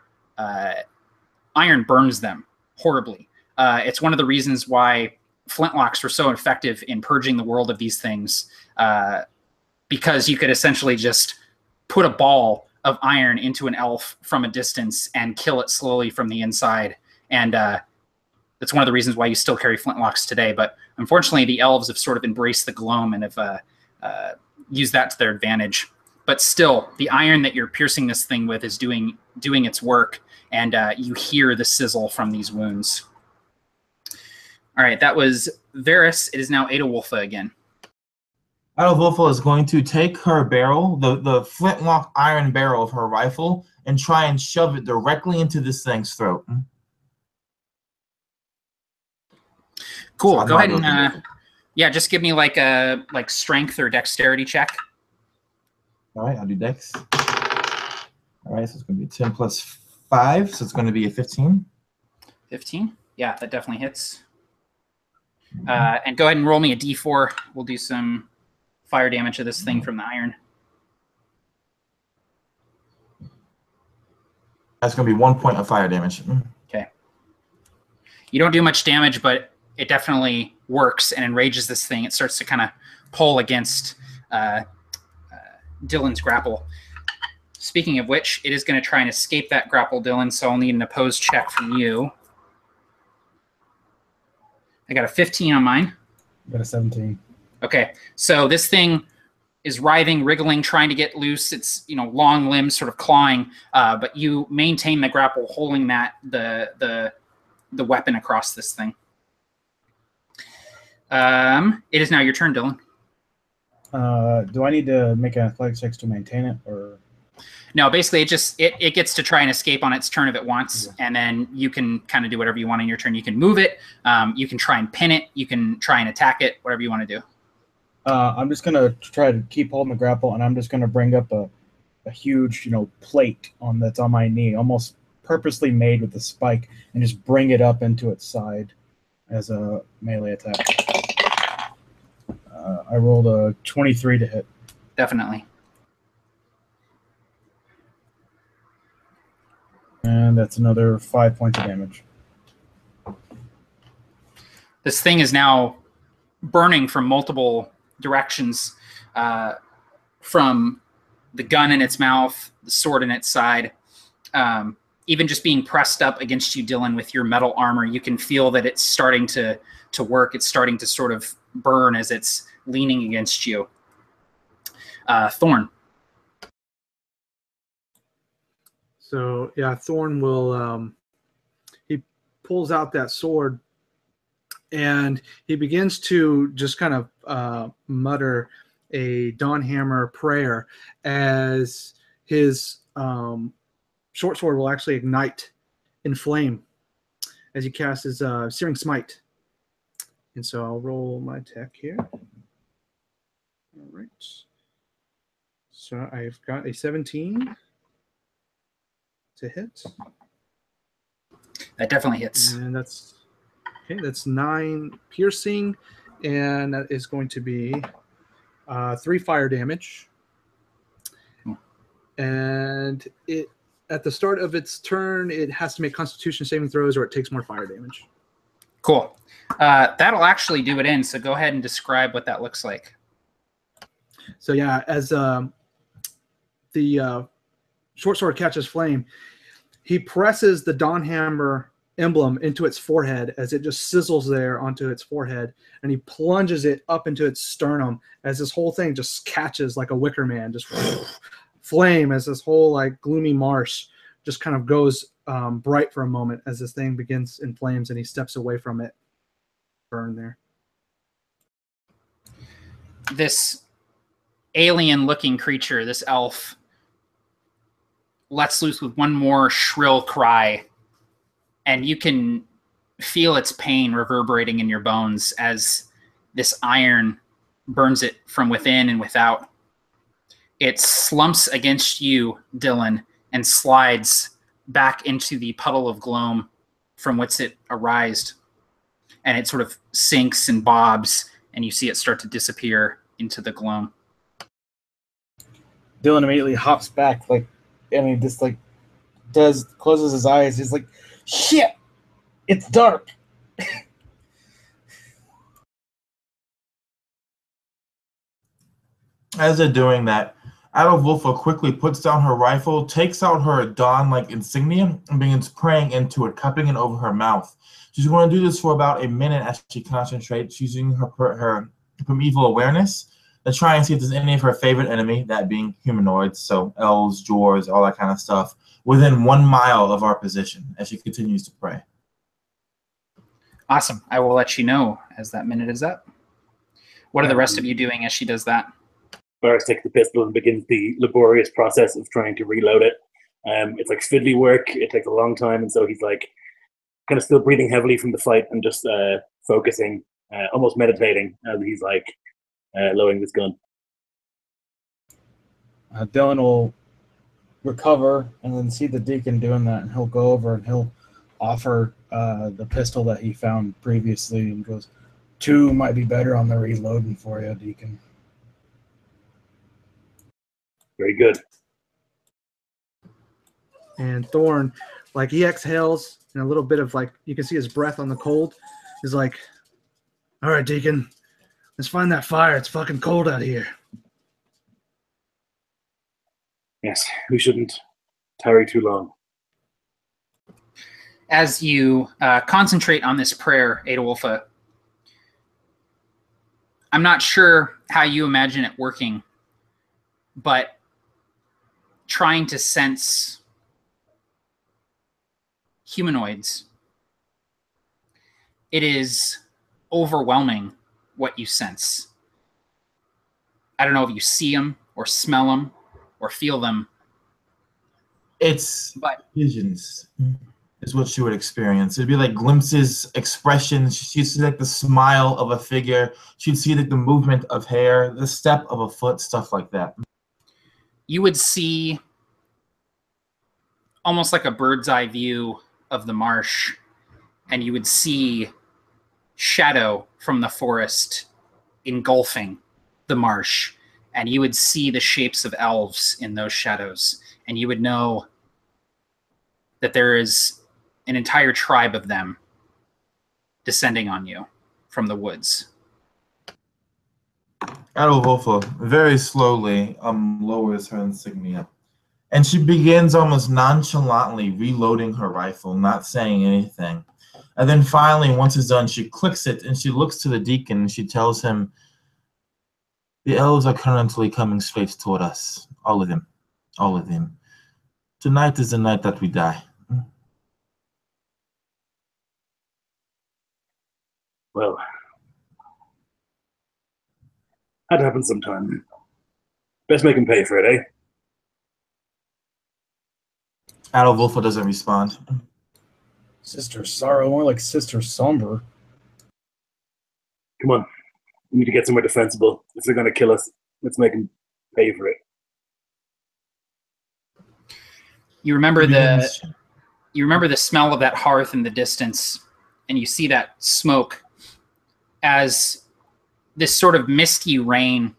iron burns them horribly. It's one of the reasons why flintlocks were so effective in purging the world of these things, because you could essentially just put a ball of iron into an elf from a distance and kill it slowly from the inside. And that's one of the reasons why you still carry flintlocks today. But unfortunately, the elves have sort of embraced the gloam and have used that to their advantage. But still, the iron that you're piercing this thing with is doing its work, and you hear the sizzle from these wounds. All right, that was Varys. It is now Ada Wolfa again. Ada Wolfa is going to take her barrel, the flintlock iron barrel of her rifle, and try and shove it directly into this thing's throat. Cool. Go ahead and just give me a strength or dexterity check. All right, I'll do dex. All right, so it's going to be 10 plus 5, so it's going to be a 15. 15? Yeah, that definitely hits. And go ahead and roll me a d4. We'll do some fire damage to this thing from the iron. That's going to be 1 point of fire damage. Okay. You don't do much damage, but it definitely works and enrages this thing. It starts to kind of pull against Dylan's grapple. Speaking of which, it is going to try and escape that grapple, Dylan, so I'll need an opposed check from you. I got a 15 on mine. Got a 17. Okay, so this thing is writhing, wriggling, trying to get loose. It's long limbs, sort of clawing, but you maintain the grapple, holding the weapon across this thing. It is now your turn, Dylan. Do I need to make an athletics check to maintain it, or? No, basically it gets to try and escape on its turn if it wants, and then you can kind of do whatever you want on your turn. You can move it, you can try and pin it, you can try and attack it, whatever you want to do. I'm just gonna try to keep holding the grapple, and I'm just gonna bring up a huge, plate that's on my knee, almost purposely made with the spike and just bring it up into its side as a melee attack. I rolled a 23 to hit. Definitely. And that's another 5 points of damage. This thing is now burning from multiple directions, from the gun in its mouth, the sword in its side. Even just being pressed up against you, Dylan, with your metal armor, you can feel that it's starting to work. It's starting to sort of burn as it's leaning against you. Thorn. So yeah, Thorn will he pulls out that sword and he begins to just kind of mutter a Dawnhammer prayer as his short sword will actually ignite in flame as he casts his Searing Smite. And so I'll roll my attack here. All right. So I've got a 17 to hit. That definitely hits. And that's okay. That's 9 piercing, and that is going to be 3 fire damage. And it at the start of its turn, it has to make Constitution saving throws, or it takes more fire damage. Cool. That'll actually do it in. So go ahead and describe what that looks like. So yeah, as the short sword catches flame, he presses the Dawnhammer emblem into its forehead as it just sizzles there onto its forehead, and he plunges it up into its sternum as this whole thing just catches like a wicker man, just flame as this whole like gloomy marsh just kind of goes bright for a moment as this thing begins in flames, and he steps away from it. Burn there. This alien-looking creature, this elf, lets loose with one more shrill cry, and you can feel its pain reverberating in your bones as this iron burns it from within and without. It slumps against you, Dylan, and slides back into the puddle of gloam from whence it arised. And it sort of sinks and bobs, and you see it start to disappear into the gloam. Dylan immediately hops back, just closes his eyes. He's like, shit, it's dark. As they're doing that, Adolfo quickly puts down her rifle, takes out her Dawn-like insignia, and begins praying into it, cupping it over her mouth. She's going to do this for about a minute as she concentrates, using her primeval awareness to try and see if there's any of her favorite enemy, that being humanoids, so elves, dwarves, all that kind of stuff, within 1 mile of our position as she continues to pray. Awesome. I will let you know as that minute is up. What are the rest of you doing as she does that? Barris takes the pistol and begins the laborious process of trying to reload it. It's like fiddly work. It takes a long time, and so he's like kind of still breathing heavily from the fight and just focusing, almost meditating as he's like loading this gun. Dylan will recover and then see the deacon doing that, and he'll go over and he'll offer the pistol that he found previously and goes, 2 might be better on the reloading for you, deacon. Very good. And Thorn, like, he exhales, and a little bit of, like, you can see his breath on the cold. He's like, all right, Deacon, let's find that fire. It's fucking cold out here. Yes, we shouldn't tarry too long. As you concentrate on this prayer, Adolfa, I'm not sure how you imagine it working, but trying to sense humanoids, it is overwhelming what you sense. I don't know if you see them or smell them or feel them. It's visions is what she would experience. It'd be like glimpses, expressions. She'd see like the smile of a figure. She'd see like the movement of hair, the step of a foot, stuff like that. You would see almost like a bird's eye view of the marsh, and you would see shadow from the forest engulfing the marsh, and you would see the shapes of elves in those shadows, and you would know that there is an entire tribe of them descending on you from the woods. Adolfo very slowly lowers her insignia, and she begins almost nonchalantly reloading her rifle, not saying anything. And then finally, once it's done, she clicks it and she looks to the deacon and she tells him, "The elves are currently coming straight toward us. All of them. All of them. Tonight is the night that we die." Well, that happens sometime. Best make him pay for it, eh? Adolfo doesn't respond. Sister Sorrow, more like Sister Somber. Come on. We need to get somewhere defensible. If they're going to kill us, let's make them pay for it. You remember the smell of that hearth in the distance, and you see that smoke as this sort of misty rain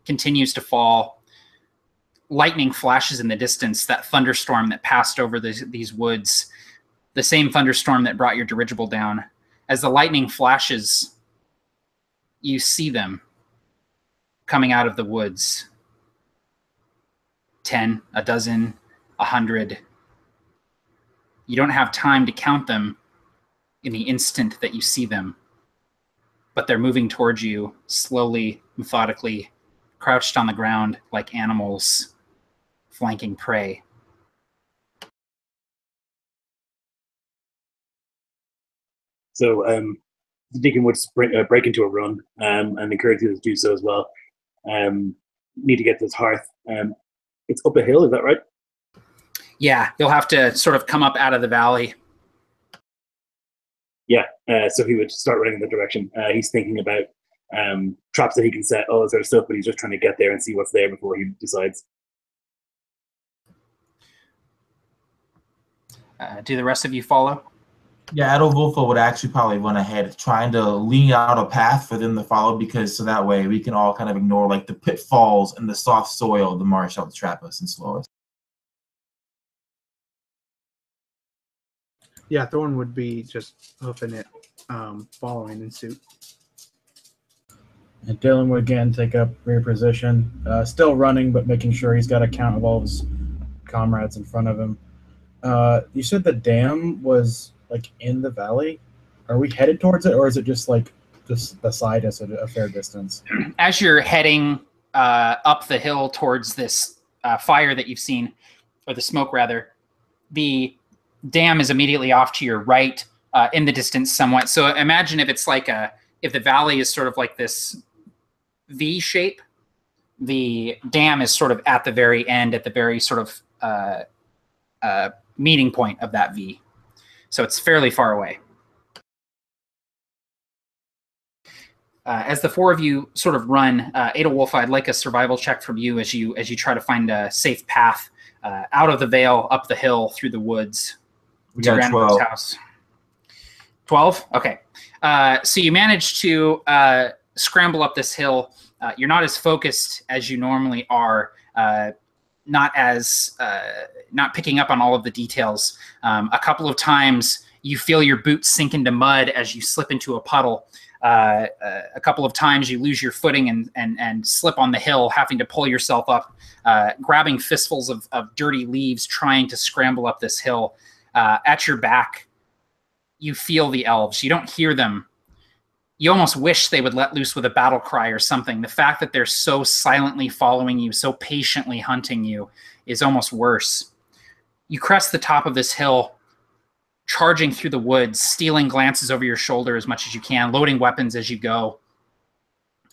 continues to fall. Lightning flashes in the distance, that thunderstorm that passed over these woods, the same thunderstorm that brought your dirigible down. As the lightning flashes, you see them coming out of the woods. 10, a dozen, 100. You don't have time to count them in the instant that you see them, but they're moving towards you slowly, methodically, crouched on the ground like animals flanking prey. So the deacon would break into a run and encourage you to do so as well. Need to get this hearth. It's up a hill, is that right? Yeah, you'll have to sort of come up out of the valley. Yeah, so he would start running in the direction. He's thinking about traps that he can set, all this sort of stuff, but he's just trying to get there and see what's there before he decides. Do the rest of you follow? Yeah, Adolfo would actually probably run ahead, trying to lean out a path for them to follow, because so that way we can all kind of ignore like the pitfalls and the soft soil of the marsh that will trap us and slow us. Yeah, Thorn would be just hoofing it, following in suit. And Dylan would again take up rear position, still running, but making sure he's got a count of all of his comrades in front of him. You said the dam was like in the valley. Are we headed towards it, or is it just like just beside us at a fair distance? As you're heading up the hill towards this fire that you've seen, or the smoke rather, the dam is immediately off to your right, in the distance somewhat. So imagine if it's like if the valley is sort of like this V shape, the dam is sort of at the very end, at the very sort of meeting point of that V. So it's fairly far away. As the four of you sort of run, Adolwolf, I'd like a survival check from you as you try to find a safe path out of the vale, up the hill, through the woods. We got 12. House. 12? Okay. So you manage to scramble up this hill. You're not as focused as you normally are, not picking up on all of the details. A couple of times you feel your boots sink into mud as you slip into a puddle. A couple of times you lose your footing and slip on the hill, having to pull yourself up, grabbing fistfuls of dirty leaves, trying to scramble up this hill. At your back, you feel the elves. You don't hear them. You almost wish they would let loose with a battle cry or something. The fact that they're so silently following you, so patiently hunting you, is almost worse. You crest the top of this hill, charging through the woods, stealing glances over your shoulder as much as you can, loading weapons as you go.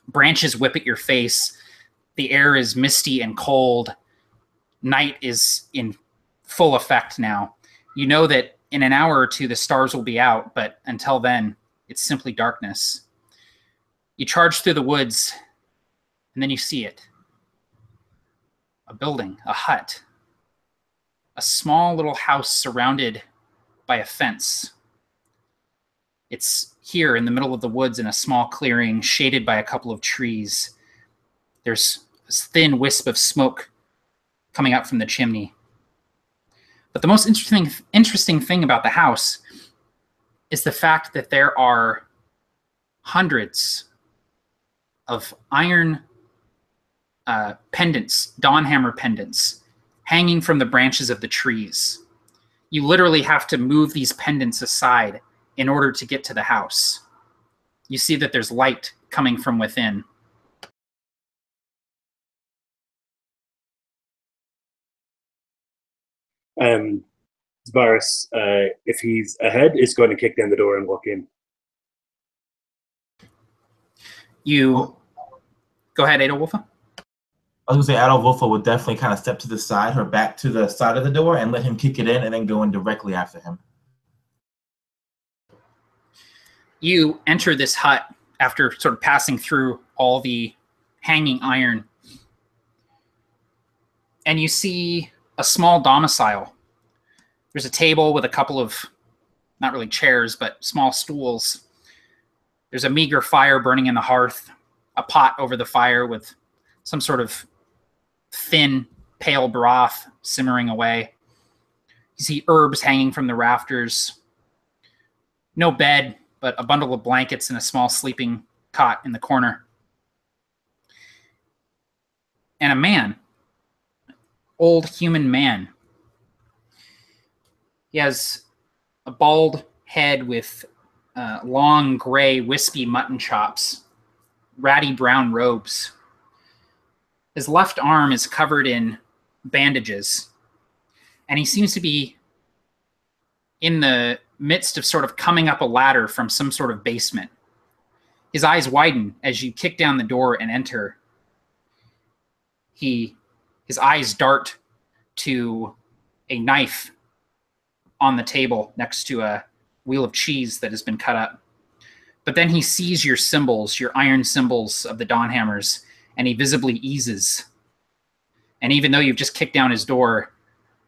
Branches whip at your face. The air is misty and cold. Night is in full effect now. You know that in an hour or two the stars will be out, but until then, it's simply darkness. You charge through the woods, and then you see it. A building, a hut. a small little house surrounded by a fence. It's here in the middle of the woods in a small clearing, shaded by a couple of trees. There's this thin wisp of smoke coming up from the chimney. But the most interesting thing about the house is the fact that there are hundreds of iron pendants, Dawnhammer pendants, hanging from the branches of the trees. You literally have to move these pendants aside in order to get to the house. You see that there's light coming from within. Varus, if he's ahead, is going to kick down the door and walk in. You go ahead, Adolwolfa. I was going to say Adolwolfa would definitely kind of step to the side, her back to the side of the door, and let him kick it in and then go in directly after him. You enter this hut after sort of passing through all the hanging iron, and you see a small domicile. There's a table with a couple of, not really chairs, but small stools. There's a meager fire burning in the hearth, a pot over the fire with some sort of thin, pale broth simmering away. You see herbs hanging from the rafters. No bed, but a bundle of blankets and a small sleeping cot in the corner. And a man, old human man. He has a bald head with long, gray, wispy mutton chops, ratty brown robes. His left arm is covered in bandages, and he seems to be in the midst of sort of coming up a ladder from some sort of basement. His eyes widen as you kick down the door and enter. His eyes dart to a knife on the table next to a wheel of cheese that has been cut up. But then he sees your symbols, your iron symbols of the Dawnhammers, and he visibly eases. And even though you've just kicked down his door,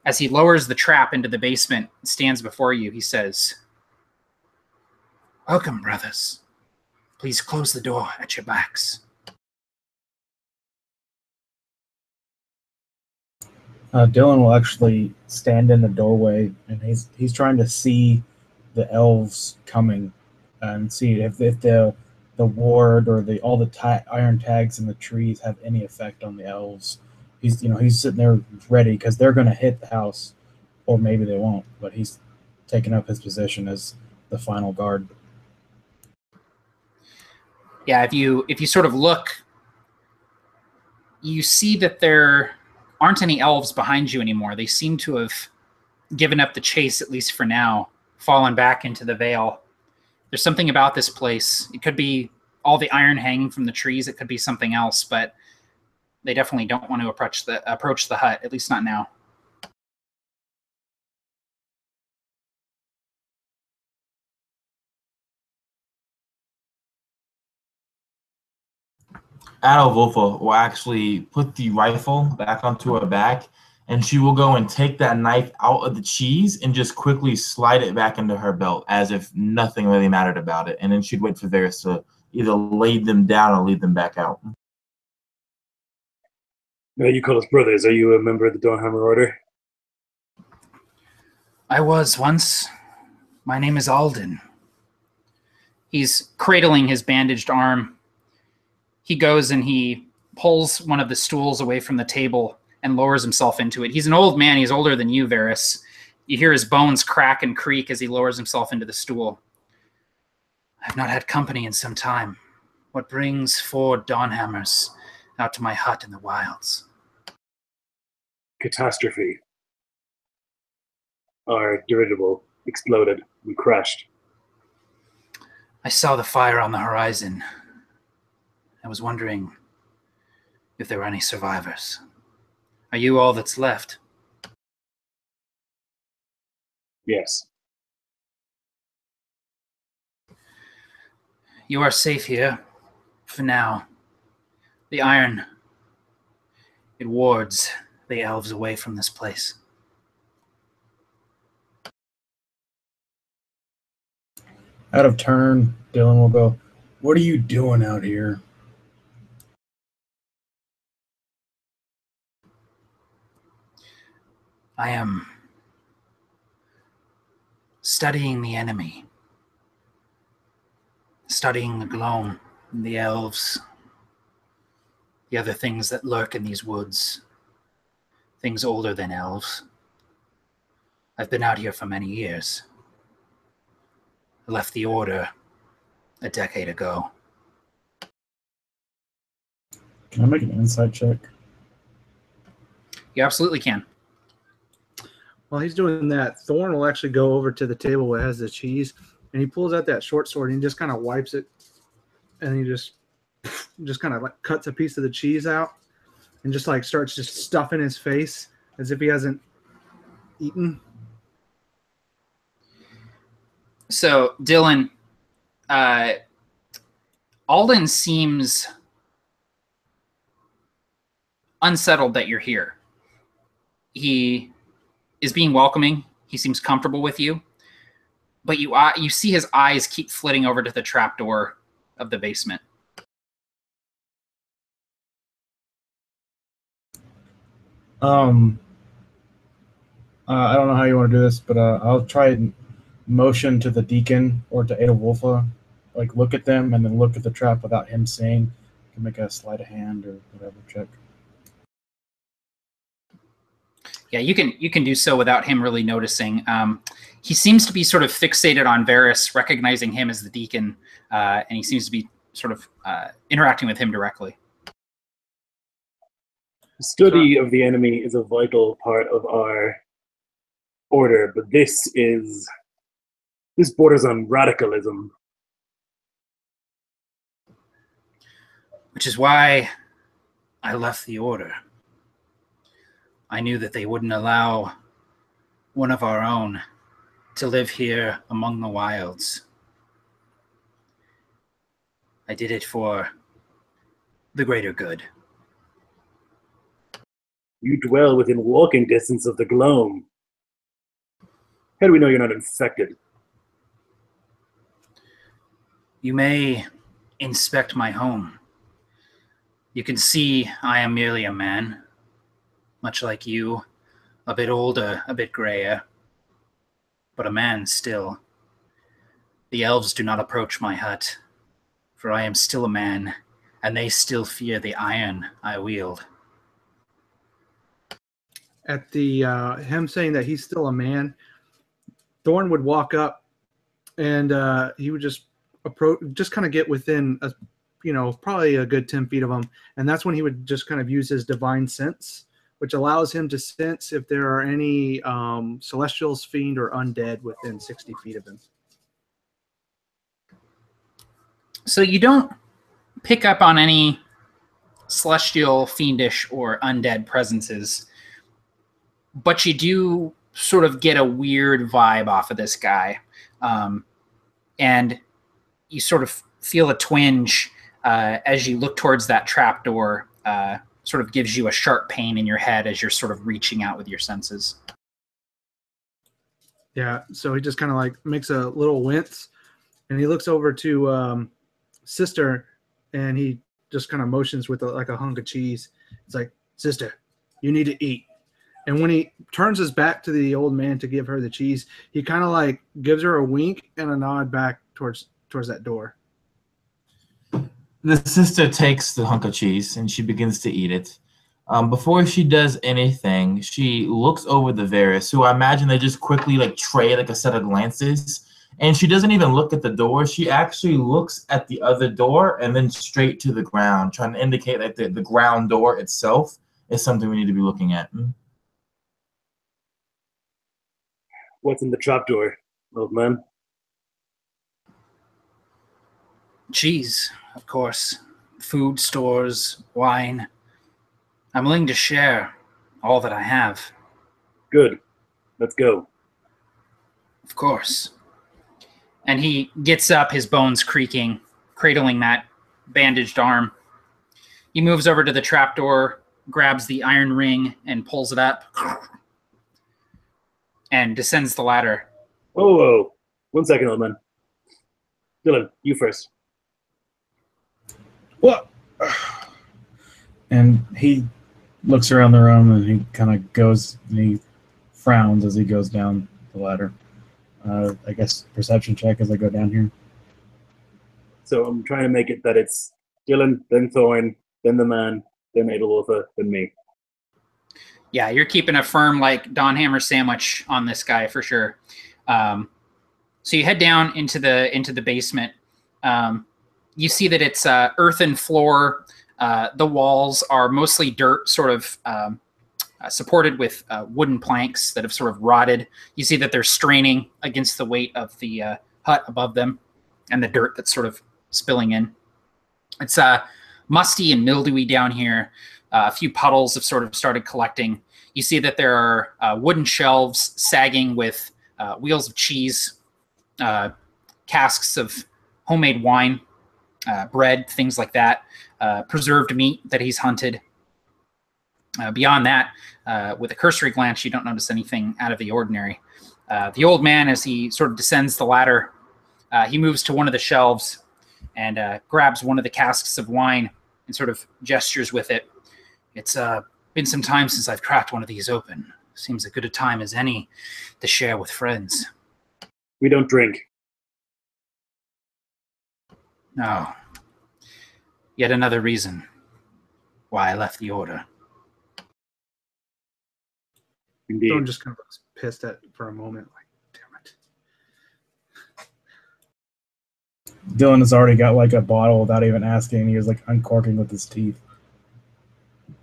as he lowers the trap into the basement and stands before you, he says, "Welcome, brothers. Please close the door at your backs." Dylan will actually stand in the doorway, and he's trying to see the elves coming and see if the ward or all the iron tags in the trees have any effect on the elves. He's sitting there ready because they're going to hit the house, or maybe they won't. But he's taking up his position as the final guard. Yeah, if you sort of look, you see that there aren't any elves behind you anymore. They seem to have given up the chase, at least for now, fallen back into the Vale. There's something about this place. It could be all the iron hanging from the trees. It could be something else, but they definitely don't want to approach the hut, at least not now. Adolwolfa will actually put the rifle back onto her back, and she will go and take that knife out of the cheese and just quickly slide it back into her belt as if nothing really mattered about it. And then she'd wait for Varys to either lay them down or lead them back out. Now, you call us brothers. Are you a member of the Dawnhammer Order? I was once. My name is Alden. He's cradling his bandaged arm. He goes and he pulls one of the stools away from the table and lowers himself into it. He's an old man. He's older than you, Varys. You hear his bones crack and creak as he lowers himself into the stool. I've not had company in some time. What brings 4 Dawnhammers out to my hut in the wilds? Catastrophe. Our dirigible exploded. We crashed. I saw the fire on the horizon. I was wondering if there were any survivors. Are you all that's left? Yes. You are safe here, for now. The iron, it wards the elves away from this place. Out of turn, Dylan will go, "What are you doing out here?" I am studying the enemy. Studying the Gloam, the Elves, the other things that lurk in these woods. Things older than elves. I've been out here for many years. I left the Order a decade ago. Can I make an insight check? You absolutely can. While he's doing that, Thorn will actually go over to the table where it has the cheese, and he pulls out that short sword and he just kind of wipes it, and he just kind of like cuts a piece of the cheese out and just like starts just stuffing his face as if he hasn't eaten. So, Dylan, Alden seems unsettled that you're here. He is being welcoming. He seems comfortable with you. But you see his eyes keep flitting over to the trapdoor of the basement. I don't know how you want to do this, but I'll try and motion to the deacon or to Ada Wolfa, like look at them and then look at the trap without him saying. You can make a sleight of hand or whatever check. Yeah, you can do so without him really noticing. He seems to be sort of fixated on Varys, recognizing him as the deacon, and he seems to be sort of interacting with him directly. The study of the enemy is a vital part of our order, but this borders on radicalism. Which is why I left the Order. I knew that they wouldn't allow one of our own to live here among the wilds. I did it for the greater good. You dwell within walking distance of the Gloam. How do we know you're not infected? You may inspect my home. You can see I am merely a man, much like you, a bit older, a bit grayer, but a man still. The elves do not approach my hut, for I am still a man, and they still fear the iron I wield. At the him saying that he's still a man, Thorn would walk up and he would just approach, just kind of get within probably a good 10 feet of him, and that's when he would just kind of use his divine sense, which allows him to sense if there are any celestials, fiend, or undead within 60 feet of him. So you don't pick up on any celestial, fiendish, or undead presences, but you do sort of get a weird vibe off of this guy. And you sort of feel a twinge as you look towards that trapdoor, sort of gives you a sharp pain in your head as you're sort of reaching out with your senses. Yeah, so he just kind of like makes a little wince, and he looks over to Sister, and he just kind of motions with like a hunk of cheese. It's like, "Sister, you need to eat." And when he turns his back to the old man to give her the cheese, he kind of like gives her a wink and a nod back towards that door. The sister takes the hunk of cheese and she begins to eat it. Before she does anything, she looks over the Varys, who I imagine they just quickly like trade like a set of glances. And she doesn't even look at the door. She actually looks at the other door and then straight to the ground, trying to indicate that the ground door itself is something we need to be looking at. What's in the trapdoor, old man? Cheese, of course. Food, stores, wine. I'm willing to share all that I have. Good. Let's go. Of course. And he gets up, his bones creaking, cradling that bandaged arm. He moves over to the trapdoor, grabs the iron ring, and pulls it up, and descends the ladder. Whoa. 1 second, old man. Dylan, you first. What? And he looks around the room and he kind of goes and he frowns as he goes down the ladder. I guess perception check as I go down here. So I'm trying to make it that it's Dylan, then Thorn, then the man, then Edelwolfa, then me. Yeah, you're keeping a firm like Dawnhammer sandwich on this guy for sure. So you head down into the basement. You see that it's earthen floor. The walls are mostly dirt, sort of supported with wooden planks that have sort of rotted. You see that they're straining against the weight of the hut above them and the dirt that's sort of spilling in. It's musty and mildewy down here. A few puddles have sort of started collecting. You see that there are wooden shelves sagging with wheels of cheese, casks of homemade wine, bread, things like that, preserved meat that he's hunted. Beyond that, with a cursory glance, you don't notice anything out of the ordinary. The old man, as he sort of descends the ladder, he moves to one of the shelves and grabs one of the casks of wine and sort of gestures with it. It's been some time since I've cracked one of these open. Seems as good a time as any to share with friends. We don't drink. No. Yet another reason why I left the order. Indeed. Dawn just kind of looks pissed at for a moment, like, damn it. Dylan has already got like a bottle without even asking. He was like uncorking with his teeth.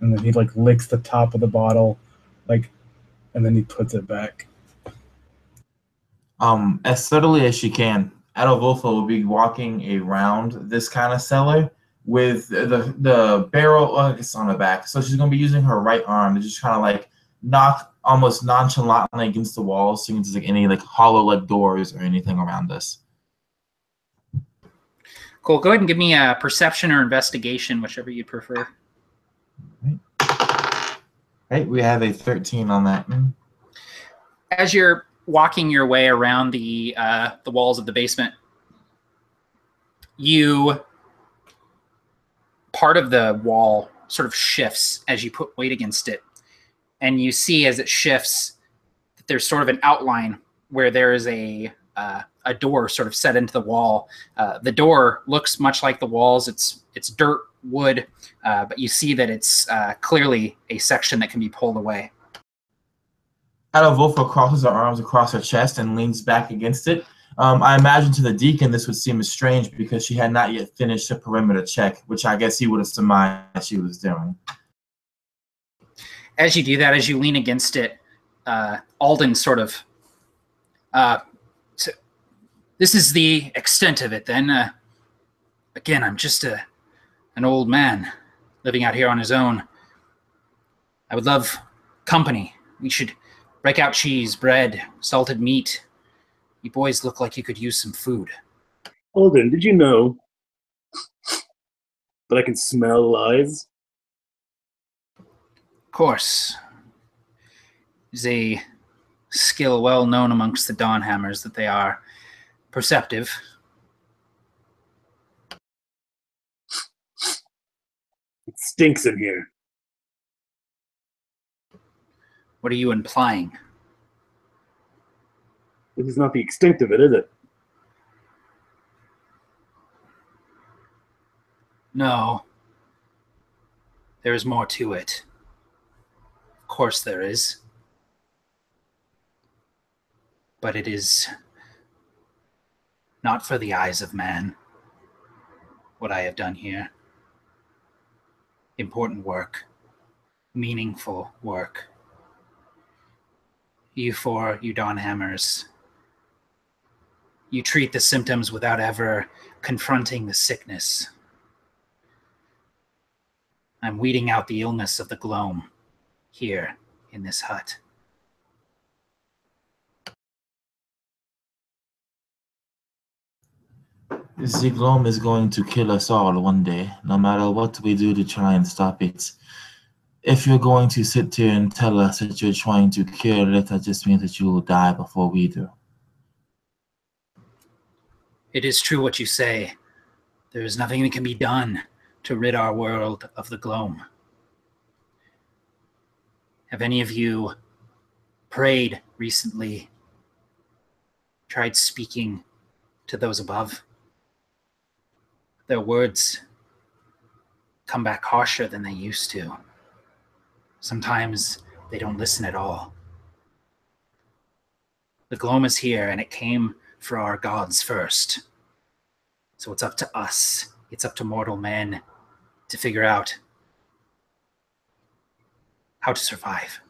And then he like licks the top of the bottle, like, and then he puts it back. As subtly as she can, Adolfo will be walking around this kind of cellar with the barrel, I guess, on the back. So she's going to be using her right arm to just kind of like knock almost nonchalantly against the walls, seeing there's like any like hollow like doors or anything around us. Cool. Go ahead and give me a perception or investigation, whichever you prefer. Right, we have a 13 on that. As you're walking your way around the walls of the basement, part of the wall sort of shifts as you put weight against it, and you see as it shifts that there's sort of an outline where there is a door sort of set into the wall. The door looks much like the walls. It's dirt, wood, but you see that it's clearly a section that can be pulled away. Adolfo crosses her arms across her chest and leans back against it. I imagine to the deacon this would seem as strange because she had not yet finished a perimeter check, which I guess he would have surmised she was doing. As you do that, as you lean against it, Alden sort of, this is the extent of it then. Again, I'm just an old man living out here on his own. I would love company. We should break out cheese, bread, salted meat. You boys look like you could use some food. Alden, did you know that I can smell lies? Of course. It's a skill well known amongst the Dawnhammers that they are perceptive. It stinks in here. What are you implying? This is not the extent of it, is it? No. There is more to it. Of course there is. But it is not for the eyes of man, what I have done here. Important work. Meaningful work. You Dawnhammers, you treat the symptoms without ever confronting the sickness. I'm weeding out the illness of the Gloam here in this hut. The Gloam is going to kill us all one day, no matter what we do to try and stop it. If you're going to sit here and tell us that you're trying to kill it, that just means that you will die before we do. It is true what you say. There is nothing that can be done to rid our world of the Gloam. Have any of you prayed recently? Tried speaking to those above? Their words come back harsher than they used to. Sometimes they don't listen at all. The Gloam is here, and it came for our gods first. So it's up to us. It's up to mortal men to figure out how to survive.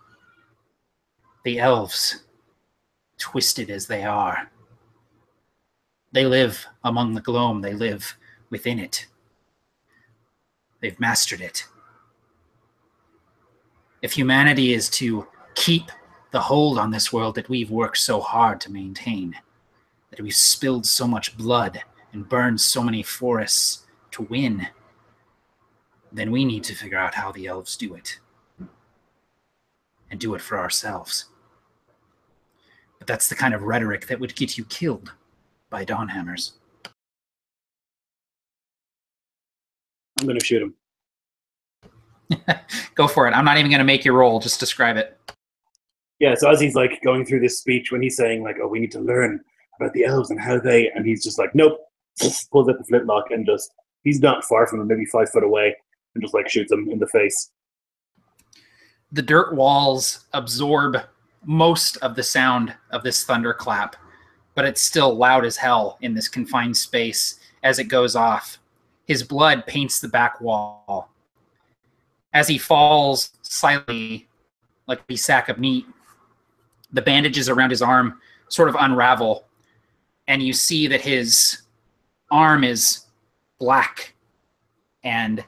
The elves, twisted as they are, they live among the Gloam. They live within it. They've mastered it. If humanity is to keep the hold on this world that we've worked so hard to maintain, that we've spilled so much blood and burned so many forests to win, then we need to figure out how the elves do it. And do it for ourselves. But that's the kind of rhetoric that would get you killed by Dawnhammers. I'm going to shoot him. Go for it. I'm not even going to make you roll. Just describe it. Yeah, so as he's like going through this speech, when he's saying like, oh, we need to learn about the elves and how they, and he's just like, nope, just pulls out the flintlock and just, he's not far from him, maybe 5 foot away, and just like shoots him in the face. The dirt walls absorb most of the sound of this thunderclap, but it's still loud as hell in this confined space as it goes off. His blood paints the back wall. As he falls slightly like a sack of meat, the bandages around his arm sort of unravel, and you see that his arm is black and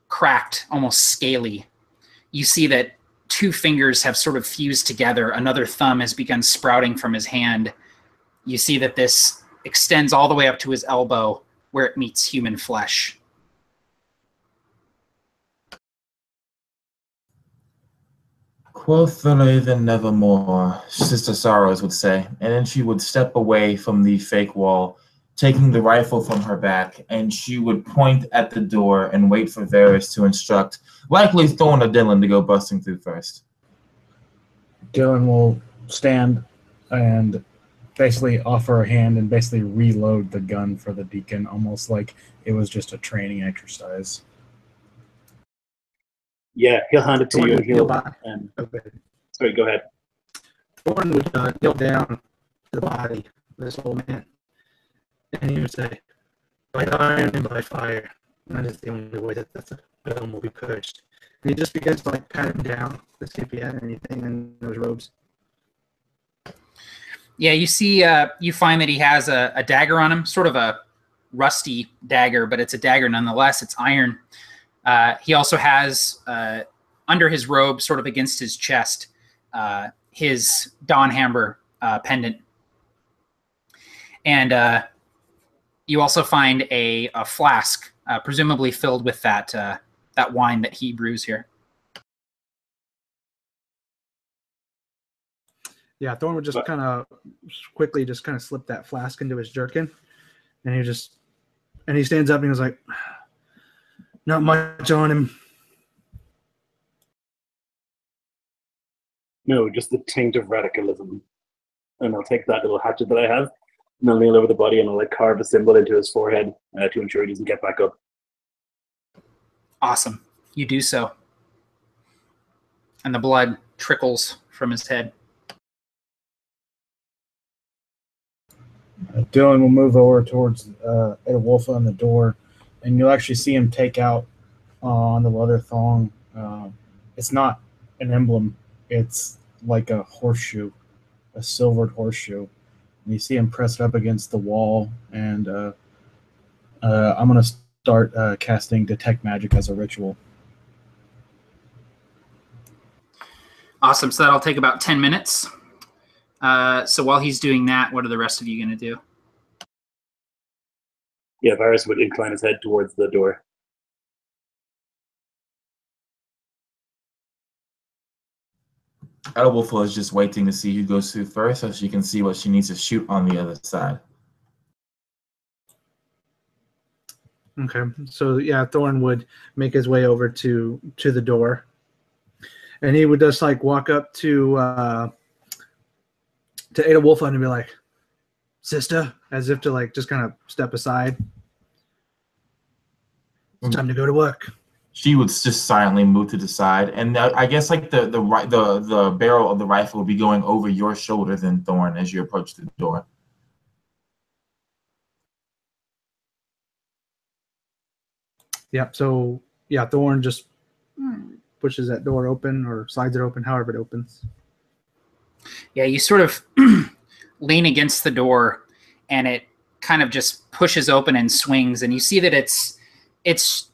cracked, almost scaly. You see that 2 fingers have sort of fused together. Another thumb has begun sprouting from his hand. You see that this extends all the way up to his elbow where it meets human flesh. Quoth the raven nevermore, Sister Sorrows would say, and then she would step away from the fake wall, taking the rifle from her back, and she would point at the door and wait for Varys to instruct, likely Thorn or Dylan to go busting through first. Dylan will stand and basically offer a hand and basically reload the gun for the deacon, almost like it was just a training exercise. Yeah, he'll hand it to you and he'll... Okay. Sorry, go ahead. Thorn would kneel down to the body of this old man, and he would say, by iron and by fire, that is the only way that the film will be purged. And he just begins to like pat him down to see if he had anything in those robes. Yeah, you see, you find that he has a dagger on him, sort of a rusty dagger, but it's a dagger nonetheless. It's iron. He also has, under his robe, sort of against his chest, his Dawnhammer pendant. And you also find a flask, presumably filled with that wine that he brews here. Yeah, Thorn would just kind of quickly just kind of slip that flask into his jerkin, and he stands up and he was like, not much on him. No, just the taint of radicalism. And I'll take that little hatchet that I have, and I'll kneel over the body and I'll like carve a symbol into his forehead to ensure he doesn't get back up. Awesome. You do so. And the blood trickles from his head. Dylan will move over towards Edwulfa on the door, and you'll actually see him take out on the leather thong. It's not an emblem. It's like a horseshoe, a silvered horseshoe. And you see him press it up against the wall, and I'm going to start casting Detect Magic as a ritual. Awesome. So that'll take about 10 minutes. So while he's doing that, what are the rest of you going to do? Yeah, Varys would incline his head towards the door. Elwolfa is just waiting to see who goes through first so she can see what she needs to shoot on the other side. Okay, so yeah, Thorn would make his way over to the door, and he would just like walk up to Ada Wolfund and be like, "Sister," as if to like just kind of step aside. It's time to go to work. She would just silently move to the side, and I guess like the barrel of the rifle would be going over your shoulder, then Thorn, as you approach the door. Yep. So yeah, Thorn just pushes that door open or slides it open, however it opens. Yeah, you sort of lean against the door, and it kind of just pushes open and swings, and you see that it's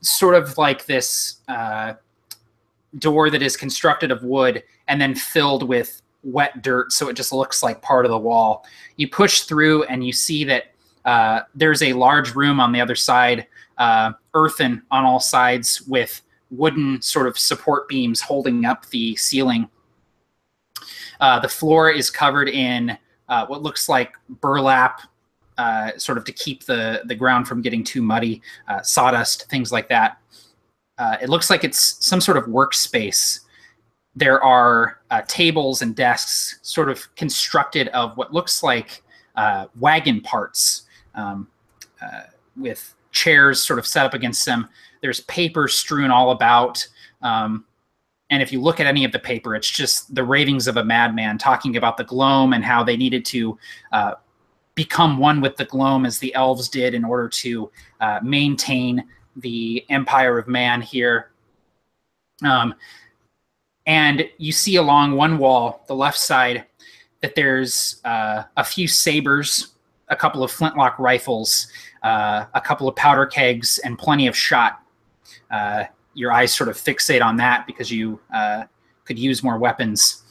sort of like this door that is constructed of wood and then filled with wet dirt, so it just looks like part of the wall. You push through, and you see that there's a large room on the other side, earthen on all sides, with wooden sort of support beams holding up the ceiling. The floor is covered in what looks like burlap, sort of to keep the ground from getting too muddy, sawdust, things like that. It looks like it's some sort of workspace. There are tables and desks sort of constructed of what looks like wagon parts, with chairs sort of set up against them. There's paper strewn all about. And if you look at any of the paper, it's just the ravings of a madman talking about the Gloam and how they needed to become one with the Gloam as the Elves did in order to maintain the empire of man here. And you see along one wall, the left side, that there's a few sabers, a couple of flintlock rifles, a couple of powder kegs, and plenty of shot. Your eyes sort of fixate on that because you could use more weapons.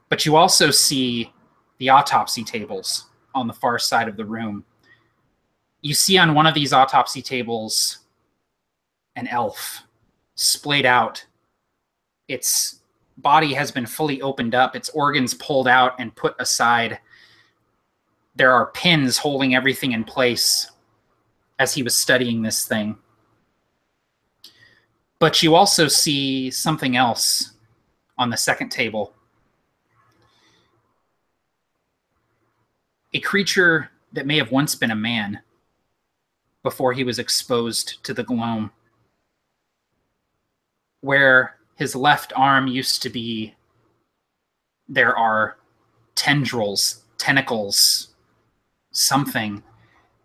But you also see the autopsy tables on the far side of the room. You see on one of these autopsy tables an elf splayed out. Its body has been fully opened up, its organs pulled out and put aside. There are pins holding everything in place as he was studying this thing. But you also see something else on the second table. A creature that may have once been a man before he was exposed to the Gloam. Where his left arm used to be, there are tendrils, tentacles, something.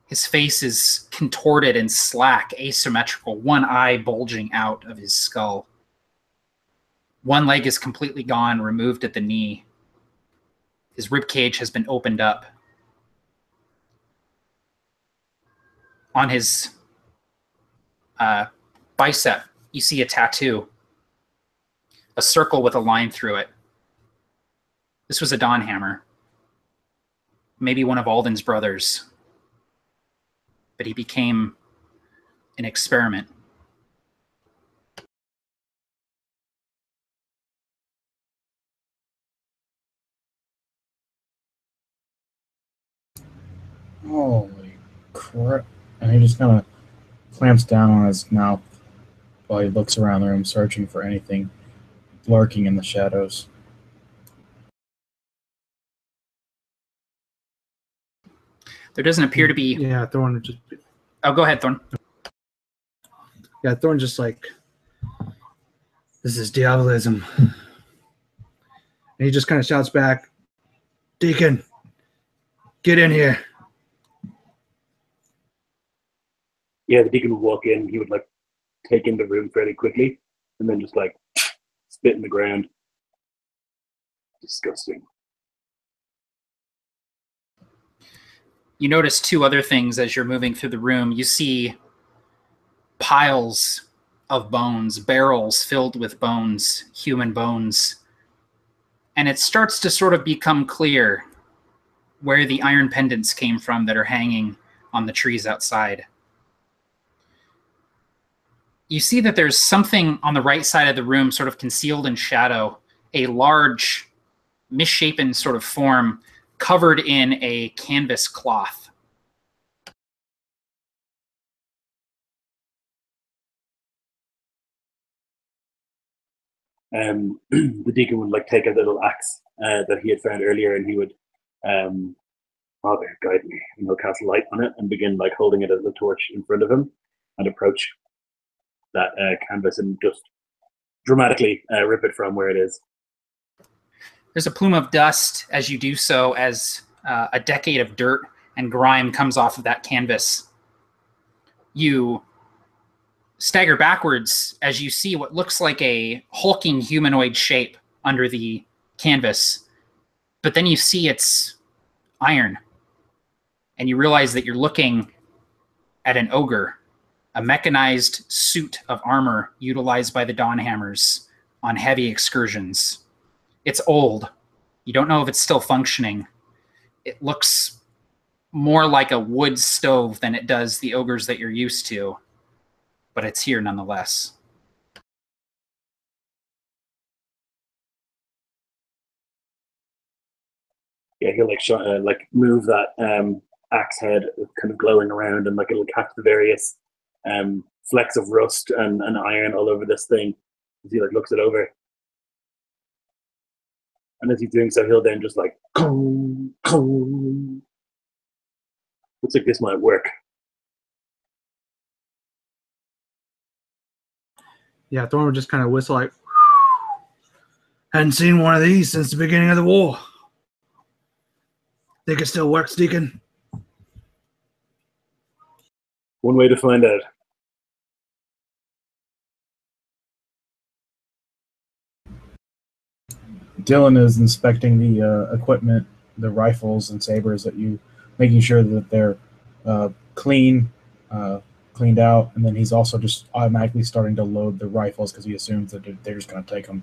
His face is contorted and slack, asymmetrical, one eye bulging out of his skull. One leg is completely gone, removed at the knee. His rib cage has been opened up. On his bicep, you see a tattoo, a circle with a line through it. This was a Dawnhammer, maybe one of Alden's brothers. But he became an experiment. Holy crap. And he just kind of clamps down on his mouth while he looks around the room, searching for anything lurking in the shadows. There doesn't appear to be... Yeah, Thorn just... Oh, go ahead, Thorn. Yeah, Thorn just like, this is diabolism. And he just kind of shouts back, Deacon, get in here. Yeah, the deacon would walk in. He would like take in the room fairly quickly, and then just like spit in the ground. Disgusting. You notice two other things as you're moving through the room. You see piles of bones, barrels filled with bones, human bones. And it starts to sort of become clear where the iron pendants came from that are hanging on the trees outside. You see that there's something on the right side of the room sort of concealed in shadow, a large, misshapen sort of form covered in a canvas cloth. the deacon would like take a little axe that he had found earlier, and he would, Father, guide me, and he'll cast light on it and begin like holding it as a torch in front of him, and approach that canvas and just dramatically rip it from where it is. There's a plume of dust as you do so, as a decade of dirt and grime comes off of that canvas. You stagger backwards as you see what looks like a hulking humanoid shape under the canvas, but then you see it's iron, and you realize that you're looking at an ogre, a mechanized suit of armor utilized by the Dawnhammers on heavy excursions. It's old. You don't know if it's still functioning. It looks more like a wood stove than it does the ogres that you're used to, but it's here nonetheless. Yeah, he'll like move that axe head kind of glowing around, and like it'll catch the various flecks of rust and iron all over this thing as he like looks it over. And as he's doing so, he'll then just like, looks like this might work. Yeah, Thorn would just kind of whistle like, hadn't seen one of these since the beginning of the war. Think it still works, Deacon? One way to find out. Dylan is inspecting the equipment, the rifles and sabers that you, making sure that they're cleaned out, and then he's also just automatically starting to load the rifles because he assumes that they're just going to take them.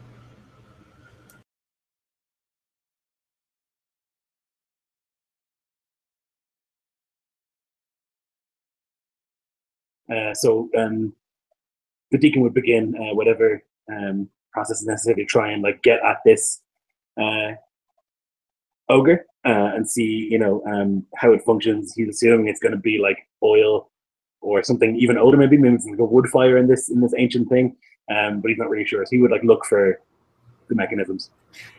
So the deacon would begin whatever process is necessary to try and like get at this ogre and see, how it functions. He's assuming it's going to be like oil or something even older, maybe it's like a wood fire in this ancient thing, but he's not really sure. So he would like look for the mechanisms.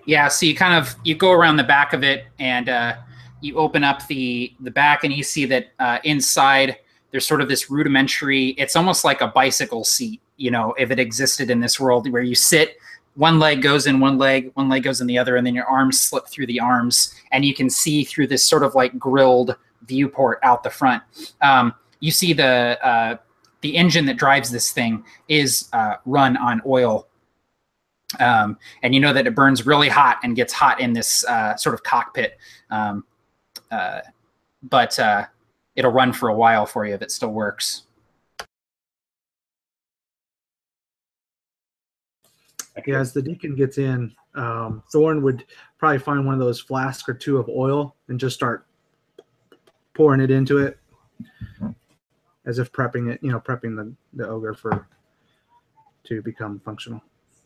Yeah, so you go around the back of it, and you open up the back, and you see that inside there's sort of this rudimentary, it's almost like a bicycle seat, if it existed in this world, where you sit, one leg goes in one leg goes in the other, and then your arms slip through the arms, and you can see through this sort of like grilled viewport out the front. You see the engine that drives this thing is run on oil. And you know that it burns really hot and gets hot in this sort of cockpit. But it'll run for a while for you if it still works. Yeah, as the deacon gets in, Thorn would probably find one of those flasks or two of oil and just start pouring it into it, as if prepping it, prepping the ogre to become functional.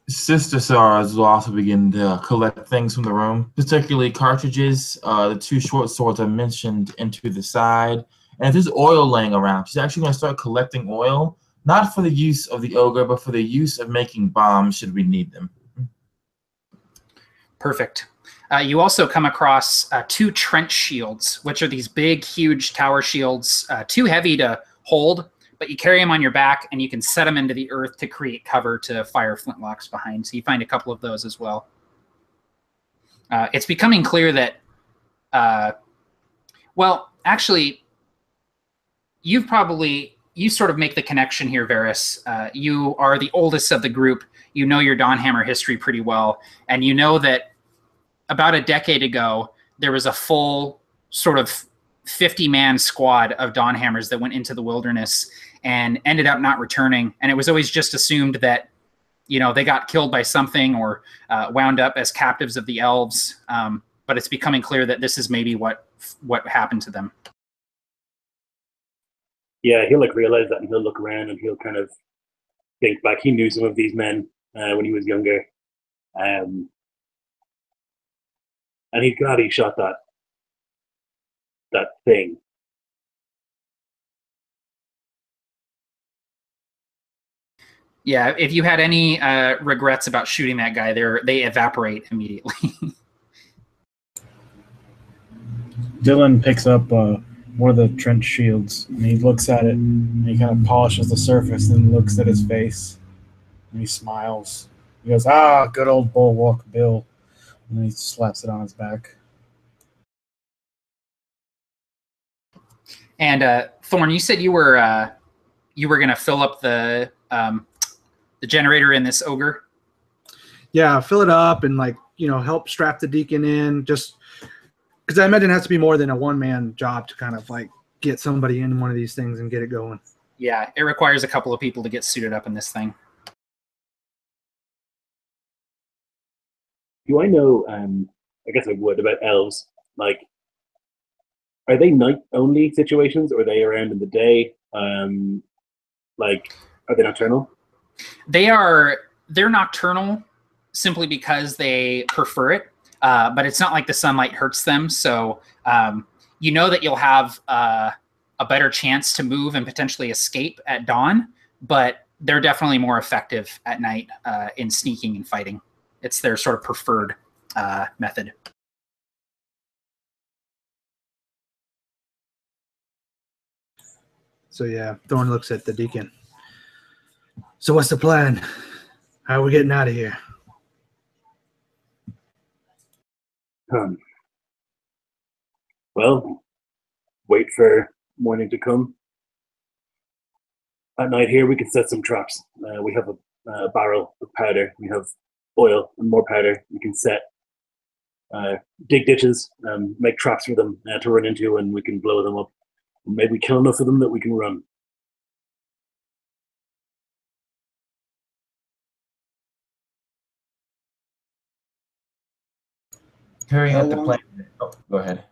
Sister Sarahs will also begin to collect things from the room, particularly cartridges, the two short swords I mentioned into the side. And if there's oil laying around, she's actually going to start collecting oil, not for the use of the ogre, but for the use of making bombs should we need them. Perfect. You also come across two trench shields, which are these big, huge tower shields, too heavy to hold, but you carry them on your back, and you can set them into the earth to create cover to fire flintlocks behind. So you find a couple of those as well. It's becoming clear that, well, actually, you sort of make the connection here, Varys. You are the oldest of the group. You know your Dawnhammer history pretty well, and you know that about a decade ago, there was a full sort of 50-man squad of Dawnhammers that went into the wilderness and ended up not returning. And it was always just assumed that, they got killed by something or wound up as captives of the Elves. But it's becoming clear that this is maybe what happened to them. Yeah, he'll like realize that, and he'll look around, and he'll kind of think back. He knew some of these men when he was younger. And he's glad he shot that thing. Yeah, if you had any regrets about shooting that guy, they evaporate immediately. Dylan picks up one of the trench shields and he looks at it and he kind of polishes the surface and looks at his face and he smiles. He goes, "Ah, good old Bulwark Bill," and then he slaps it on his back. And Thorn, you said you were going to fill up the generator in this ogre. Yeah, fill it up and help strap the deacon in. Just because I imagine it has to be more than a one-man job to kind of get somebody in one of these things and get it going. Yeah, it requires a couple of people to get suited up in this thing. Do I know, I guess I would, about elves? Like, are they night-only situations, or are they around in the day? Like, are they nocturnal? They're nocturnal simply because they prefer it, but it's not like the sunlight hurts them. So you know that you'll have a better chance to move and potentially escape at dawn, but they're definitely more effective at night in sneaking and fighting. It's their sort of preferred method. So yeah, Thorn looks at the deacon. So what's the plan? How are we getting out of here? Well, wait for morning to come. At night here, we can set some traps. We have a barrel of powder. We have oil and more powder. We can set, dig ditches, make traps for them to run into, and we can blow them up. Maybe kill enough of them that we can run. Carrying out the plan. Oh, go ahead.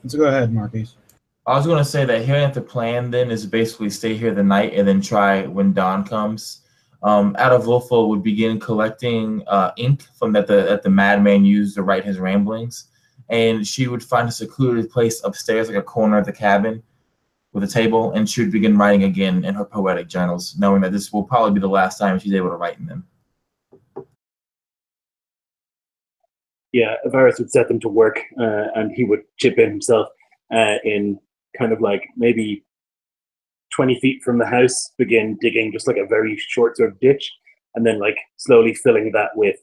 So go ahead, Marquise. I was going to say that hearing out the plan then is basically stay here the night and then try when dawn comes. Adolfo would begin collecting ink from that the madman used to write his ramblings, and she would find a secluded place upstairs, like a corner of the cabin, with a table, and she would begin writing again in her poetic journals, knowing that this will probably be the last time she's able to write in them. Yeah, Varys would set them to work, and he would chip in himself in kind of like maybe 20 feet from the house, begin digging just like a very short sort of ditch, and then like slowly filling that with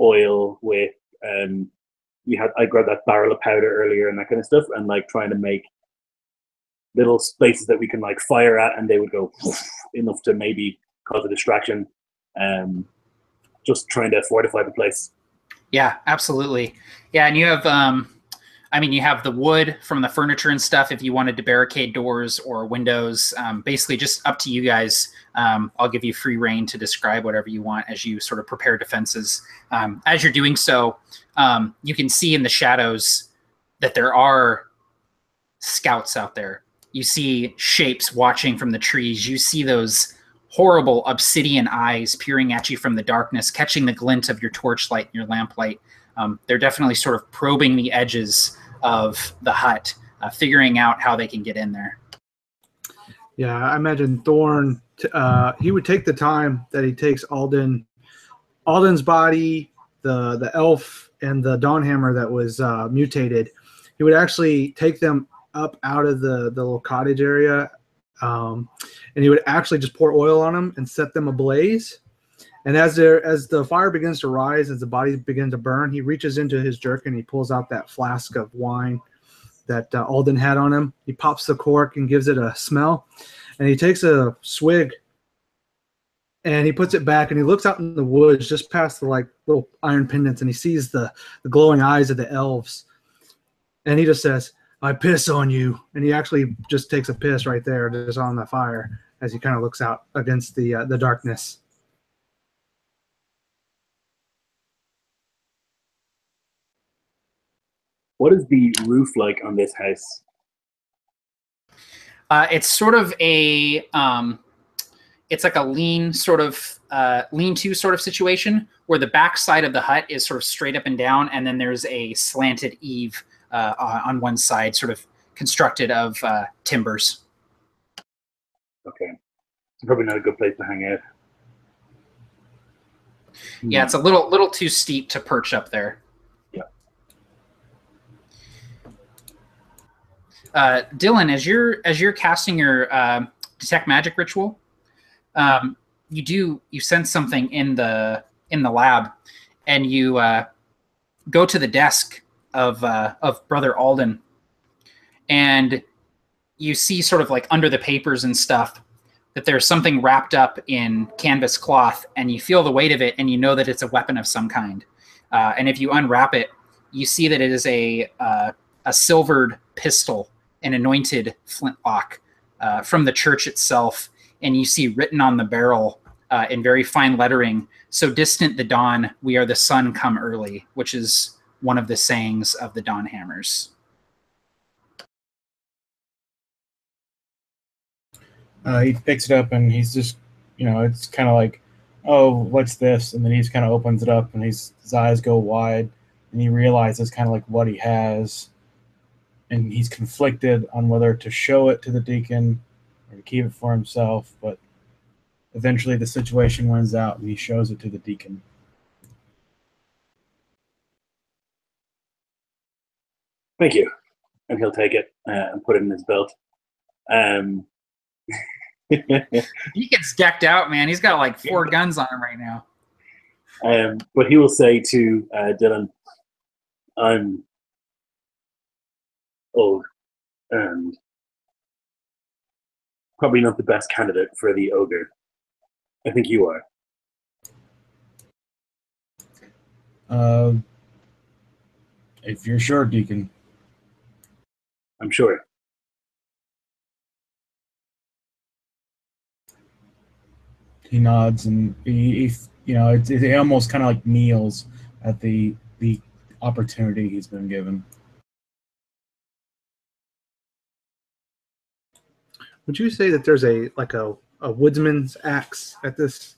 oil, with I grabbed that barrel of powder earlier and that kind of stuff, and like trying to make little spaces that we can like fire at, and they would go enough to maybe cause a distraction. Just trying to fortify the place. Yeah, absolutely. Yeah, and you have, you have the wood from the furniture and stuff if you wanted to barricade doors or windows. Basically, just up to you guys. I'll give you free reign to describe whatever you want as you sort of prepare defenses. As you're doing so, you can see in the shadows that there are scouts out there. You see shapes watching from the trees. You see those horrible obsidian eyes peering at you from the darkness, catching the glint of your torchlight and your lamplight. They're definitely sort of probing the edges of the hut, figuring out how they can get in there. Yeah, I imagine Thorn, he would take the time that he takes Alden's body, the elf, and the Dawnhammer that was mutated. He would actually take them up out of the little cottage area, and he would actually just pour oil on them and set them ablaze. And as the fire begins to rise, as the bodies begin to burn, he reaches into his jerkin, he pulls out that flask of wine that Alden had on him. He pops the cork and gives it a smell, and he takes a swig and he puts it back, and he looks out in the woods just past the little iron pendants, and he sees the glowing eyes of the elves, and he just says, "I piss on you," and he actually just takes a piss right there, just on the fire, as he kind of looks out against the darkness. What is the roof like on this house? It's sort of a, it's like a lean-to sort of situation where the back side of the hut is sort of straight up and down, and then there's a slanted eave on one side, sort of constructed of timbers. Okay. It's probably not a good place to hang out. Yeah, it's a little too steep to perch up there. Yeah. Dylan, as you're casting your detect magic ritual, you sense something in the lab, and you go to the desk of Brother Alden, and you see sort of like under the papers and stuff that there's something wrapped up in canvas cloth, and you feel the weight of it, and you know that it's a weapon of some kind. And if you unwrap it, you see that it is a silvered pistol, an anointed flintlock from the church itself. And you see written on the barrel in very fine lettering, "So distant the dawn, we are the sun come early," which is one of the sayings of the Dawnhammers. He picks it up and he's just, it's kind of like, oh, what's this? And then he just kind of opens it up and his eyes go wide and he realizes kind of like what he has. And he's conflicted on whether to show it to the deacon or to keep it for himself. But eventually the situation wins out and he shows it to the deacon. Thank you. And he'll take it and put it in his belt. Deacon's decked out, man. He's got like 4 guns on him right now. But he will say to Dylan, "I'm old and probably not the best candidate for the ogre. I think you are." If you're sure, Deacon. I'm sure. He nods and he almost kind of like kneels at the opportunity he's been given. Would you say that there's a woodsman's axe at this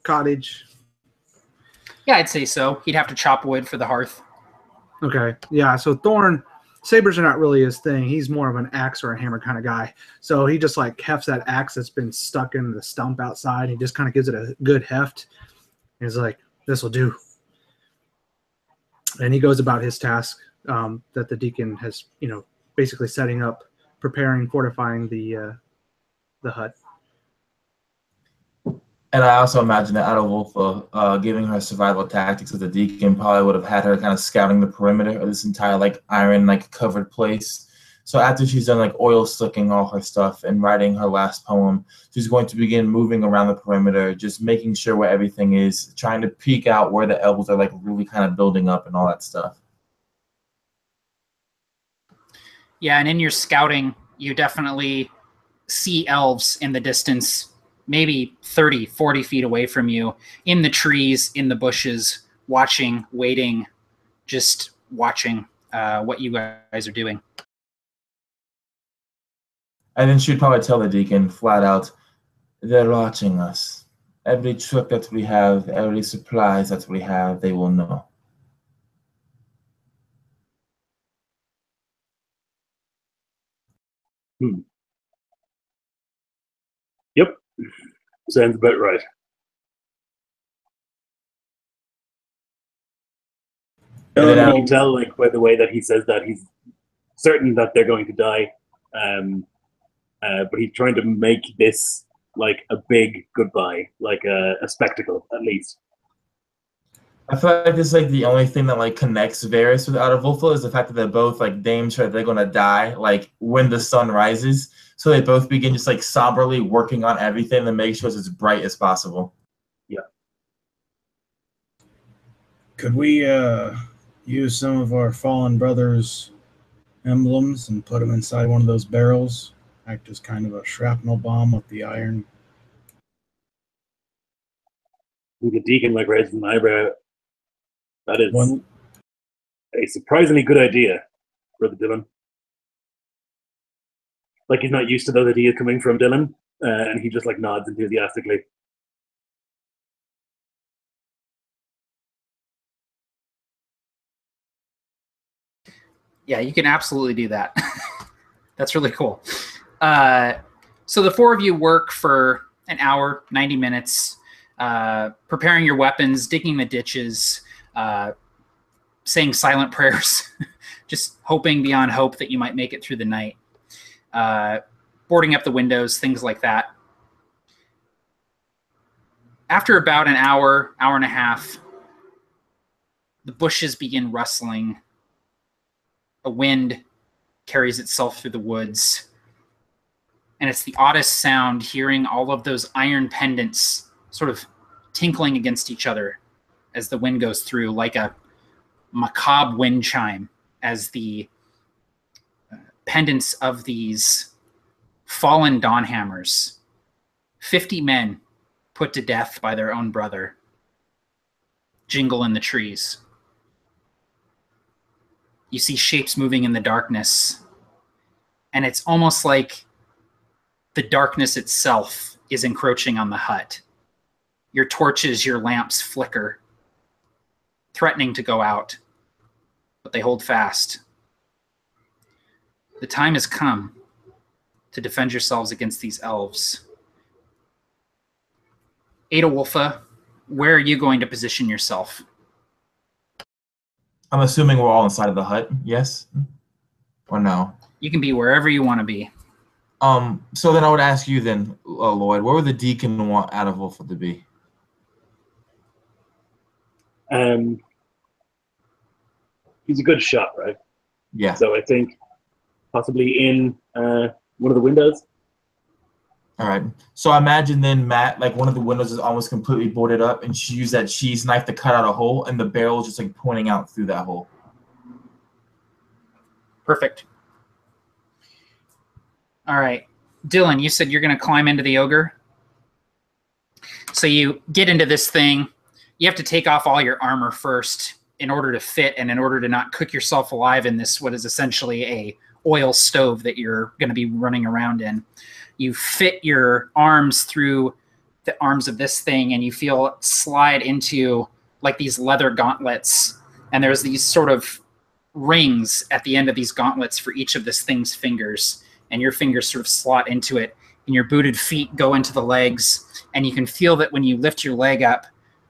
cottage? Yeah, I'd say so. He'd have to chop wood for the hearth. Okay, yeah. So Thorn, sabers are not really his thing. He's more of an axe or a hammer kind of guy. So he just like hefts that axe that's been stuck in the stump outside. He just kind of gives it a good heft. And he's like, "This will do." And he goes about his task that the deacon has, basically setting up, preparing, fortifying the hut. And I also imagine that Adolfo, giving her survival tactics as a deacon, probably would have had her kind of scouting the perimeter of this entire iron covered place. So after she's done oil slicking all her stuff and writing her last poem, she's going to begin moving around the perimeter, just making sure where everything is, trying to peek out where the elves are really kind of building up and all that stuff. Yeah, and in your scouting, you definitely see elves in the distance, maybe 30, 40 feet away from you, in the trees, in the bushes, watching, waiting, just watching what you guys are doing. And then she'd probably tell the deacon flat out, "They're watching us. Every trick that we have, every supplies that we have, they will know." Yep. Sounds about right. And then you can tell, by the way that he says that, he's certain that they're going to die. But he's trying to make this a big goodbye, a spectacle, at least. I feel like this is the only thing that connects Varys with Adolfo is the fact that they're both damn sure they're gonna die when the sun rises. So they both begin just somberly working on everything to make sure it's as bright as possible. Yeah. Could we use some of our fallen brothers' emblems and put them inside one of those barrels? Act as kind of a shrapnel bomb with the iron. The deacon raises an eyebrow. That is a surprisingly good idea, Brother Dylan. He's not used to those ideas coming from Dylan, and he just nods enthusiastically. Yeah, you can absolutely do that. That's really cool. So the four of you work for an hour, 90 minutes, preparing your weapons, digging the ditches, saying silent prayers, just hoping beyond hope that you might make it through the night, boarding up the windows, things like that. After about an hour, hour and a half, the bushes begin rustling. A wind carries itself through the woods. And it's the oddest sound, hearing all of those iron pendants sort of tinkling against each other as the wind goes through, like a macabre wind chime, as the pendants of these fallen Dawnhammers, 50 men put to death by their own brother, jingle in the trees. You see shapes moving in the darkness, and it's almost like the darkness itself is encroaching on the hut. Your torches, your lamps flicker, threatening to go out, but they hold fast. The time has come to defend yourselves against these elves. Adolwolfa, where are you going to position yourself? I'm assuming we're all inside of the hut, yes? Or no? You can be wherever you want to be. So then I would ask you then, Lloyd, where would the deacon want Adolwolfa to be? He's a good shot, right? Yeah. So I think possibly in one of the windows. All right. So I imagine then, Matt, like one of the windows is almost completely boarded up, and she used that cheese knife to cut out a hole, and the barrel is just like pointing out through that hole. Perfect. All right. Dylan, you said you're going to climb into the ogre. So you get into this thing. You have to take off all your armor first in order to fit and in order to not cook yourself alive in this, what is essentially a oil stove that you're going to be running around in. You fit your arms through the arms of this thing, and you feel it slide into like these leather gauntlets. And there's these sort of rings at the end of these gauntlets for each of this thing's fingers. And your fingers sort of slot into it, and your booted feet go into the legs. And you can feel that when you lift your leg up,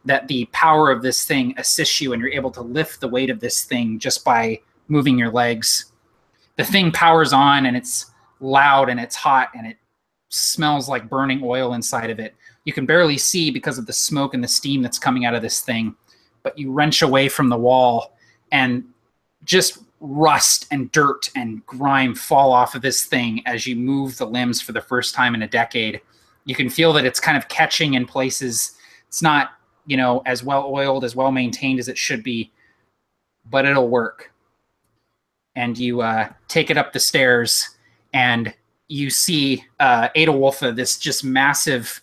that the power of this thing assists you, and you're able to lift the weight of this thing just by moving your legs. The thing powers on, and it's loud, and it's hot, and it smells like burning oil inside of it. You can barely see because of the smoke and the steam that's coming out of this thing, but you wrench away from the wall, and just rust and dirt and grime fall off of this thing as you move the limbs for the first time in a decade. You can feel that it's kind of catching in places. It's not, you know, as well oiled, as well maintained as it should be, but it'll work. And you take it up the stairs, and you see Adolwolfa, this just massive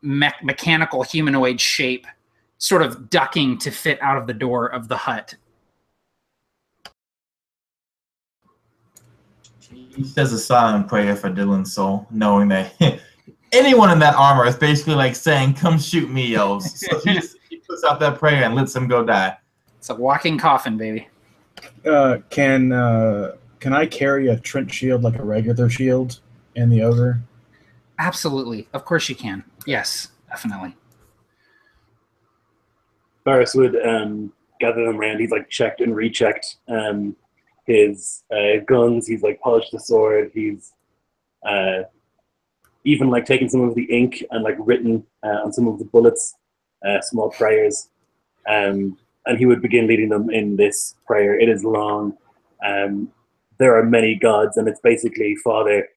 mechanical humanoid shape, sort of ducking to fit out of the door of the hut. He says a silent prayer for Dylan's soul, knowing that anyone in that armor is basically like saying, "Come shoot me, elves." So he puts out that prayer and lets them go die. It's a walking coffin, baby. Can I carry a trench shield like a regular shield in the ogre? Absolutely. Of course you can. Yes, definitely. Varus would gather them around. He's like checked and rechecked his guns. He's like polished the sword. He's even like taken some of the ink and like written on some of the bullets small prayers. And he would begin leading them in this prayer. It is long. There are many gods, and it's basically, Father,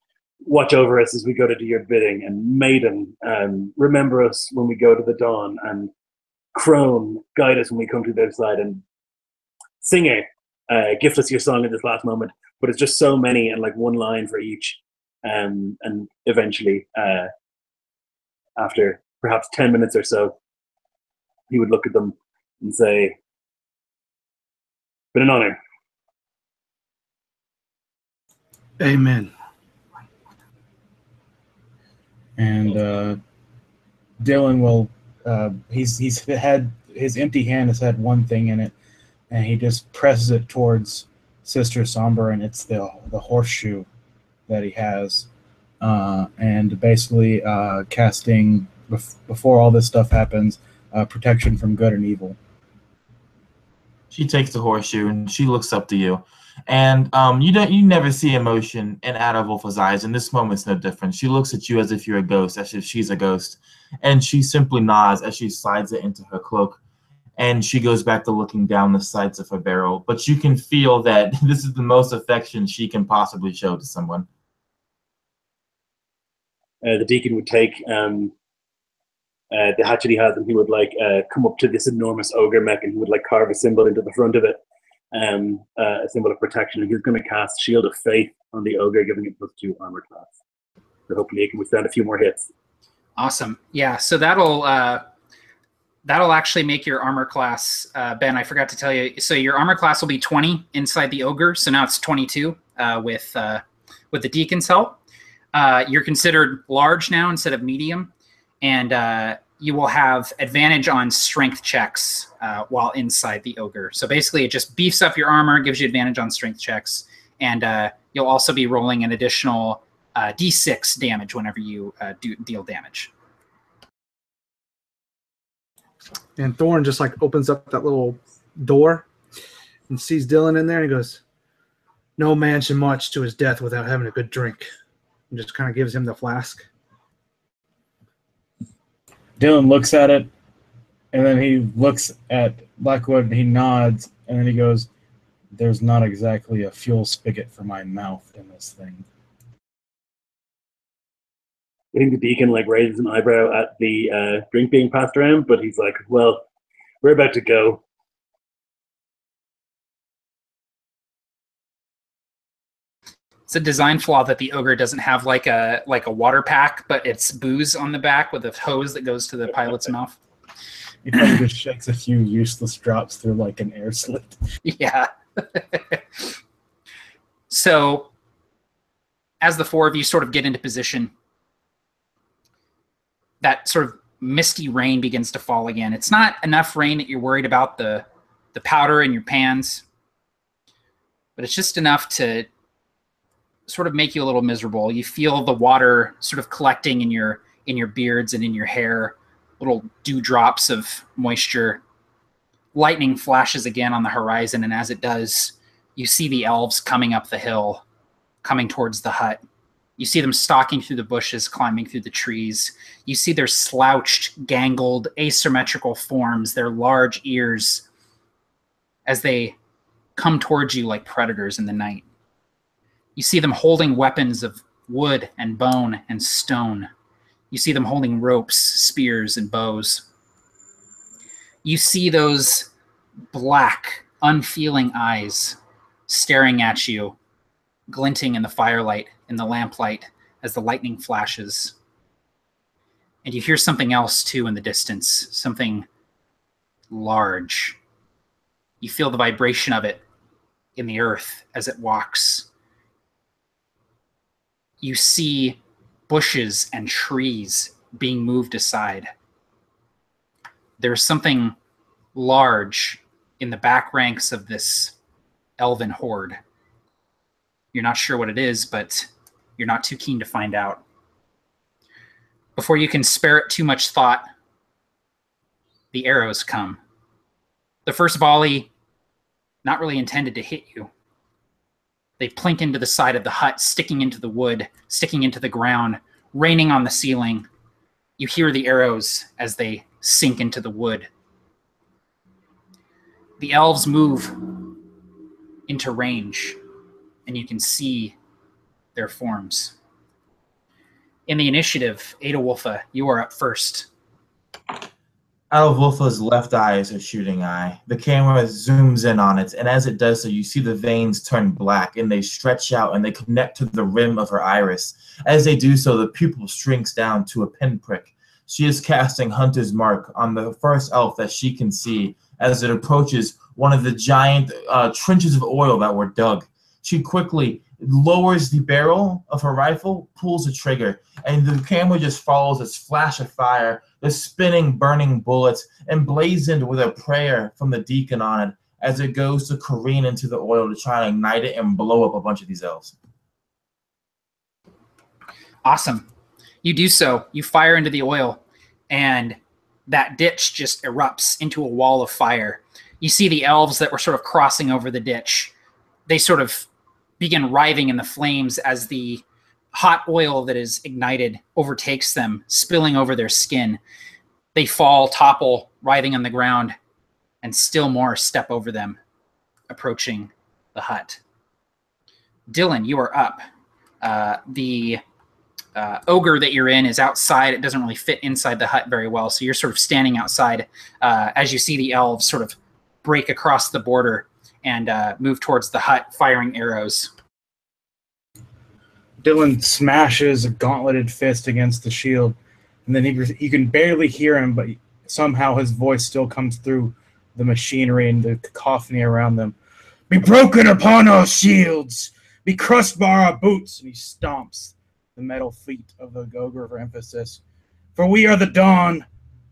watch over us as we go to do your bidding, and Maiden, remember us when we go to the dawn, and Crone, guide us when we come to the other side, and Singer, gift us your song at this last moment. But it's just so many, and like one line for each. And eventually, after perhaps 10 minutes or so, he would look at them and say, "Been an honor." Amen. And Dylan will, he's had, his empty hand has had one thing in it, and he just presses it towards Sister Somber, and it's the horseshoe that he has. and basically casting, before all this stuff happens, protection from good and evil. She takes the horseshoe and she looks up to you, and you never see emotion in Adolfo's eyes. And this moment's no different. She looks at you as if you're a ghost, as if she's a ghost, and she simply nods as she slides it into her cloak, and she goes back to looking down the sides of her barrel. But you can feel that this is the most affection she can possibly show to someone. The deacon would take the hatchet he has, and he would come up to this enormous ogre mech, and he would carve a symbol into the front of it, a symbol of protection. And he's going to cast Shield of Faith on the ogre, giving it +2 armor class. So hopefully he can withstand a few more hits. Awesome. Yeah. So that'll actually make your armor class, Ben. I forgot to tell you. So your armor class will be 20 inside the ogre. So now it's 22 with the deacon's help. You're considered large now instead of medium. And you will have advantage on strength checks while inside the ogre. So basically, it just beefs up your armor, gives you advantage on strength checks, and you'll also be rolling an additional D6 damage whenever you deal damage. And Thorn just opens up that little door and sees Dylan in there, and he goes, "No man should march to his death without having a good drink," and just kind of gives him the flask. Dylan looks at it, and then he looks at Blackwood, and he nods, and then he goes, "There's not exactly a fuel spigot for my mouth in this thing." I think the deacon raises an eyebrow at the drink being passed around, but he's like, "Well, we're about to go." It's a design flaw that the ogre doesn't have like a water pack, but it's booze on the back with a hose that goes to the pilot's mouth. He probably just shakes a few useless drops through an air slit. Yeah. So as the four of you sort of get into position, that sort of misty rain begins to fall again. It's not enough rain that you're worried about the powder in your pans, but it's just enough to sort of make you a little miserable. You feel the water sort of collecting in your beards and in your hair, little dewdrops of moisture. Lightning flashes again on the horizon, and as it does, you see the elves coming up the hill, coming towards the hut. You see them stalking through the bushes, climbing through the trees. You see their slouched, gangled, asymmetrical forms, their large ears, as they come towards you like predators in the night. You see them holding weapons of wood and bone and stone. You see them holding ropes, spears, and bows. You see those black, unfeeling eyes staring at you, glinting in the firelight, in the lamplight, as the lightning flashes. And you hear something else, too, in the distance, something large. You feel the vibration of it in the earth as it walks. You see bushes and trees being moved aside. There's something large in the back ranks of this elven horde. You're not sure what it is, but you're not too keen to find out. Before you can spare it too much thought, the arrows come. The first volley, not really intended to hit you. They plink into the side of the hut, sticking into the wood, sticking into the ground, raining on the ceiling. You hear the arrows as they sink into the wood. The elves move into range, and you can see their forms. In the initiative, Adolwulfa, you are up first. Adolwulfa's left eye is her shooting eye. The camera zooms in on it, and as it does so, you see the veins turn black, and they stretch out, and they connect to the rim of her iris. As they do so, the pupil shrinks down to a pinprick. She is casting Hunter's Mark on the first elf that she can see as it approaches one of the giant trenches of oil that were dug. She quickly lowers the barrel of her rifle, pulls the trigger, and the camera just follows this flash of fire, the spinning, burning bullets, emblazoned with a prayer from the deacon on it as it goes to careen into the oil to try to ignite it and blow up a bunch of these elves. Awesome. You do so. You fire into the oil, and that ditch just erupts into a wall of fire. You see the elves that were sort of crossing over the ditch. They sort of begin writhing in the flames as the hot oil that is ignited overtakes them, spilling over their skin. They fall, topple, writhing on the ground, and still more step over them, approaching the hut. Dylan, you are up. The ogre that you're in is outside. It doesn't really fit inside the hut very well, so you're sort of standing outside as you see the elves sort of break across the border and move towards the hut, firing arrows. Dylan smashes a gauntleted fist against the shield, and then you can barely hear him, but somehow his voice still comes through the machinery and the cacophony around them. Be broken upon our shields! Be crushed by our boots! And he stomps the metal feet of the ogre for emphasis. For we are the Dawn!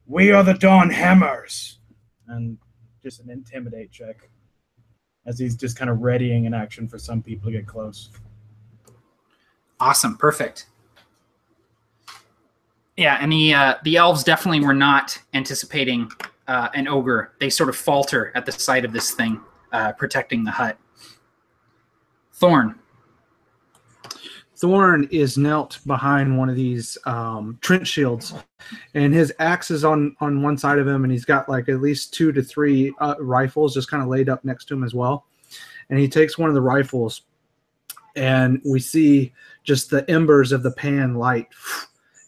We are the Dawnhammers! And just an intimidate check, as he's just kind of readying an action for some people to get close. Awesome, perfect. Yeah, and the elves definitely were not anticipating an ogre. They sort of falter at the sight of this thing protecting the hut. Thorn. Thorn is knelt behind one of these trench shields, and his axe is on one side of him, and he's got like at least 2 to 3 rifles just kind of laid up next to him as well. And he takes one of the rifles, and we see just the embers of the pan light,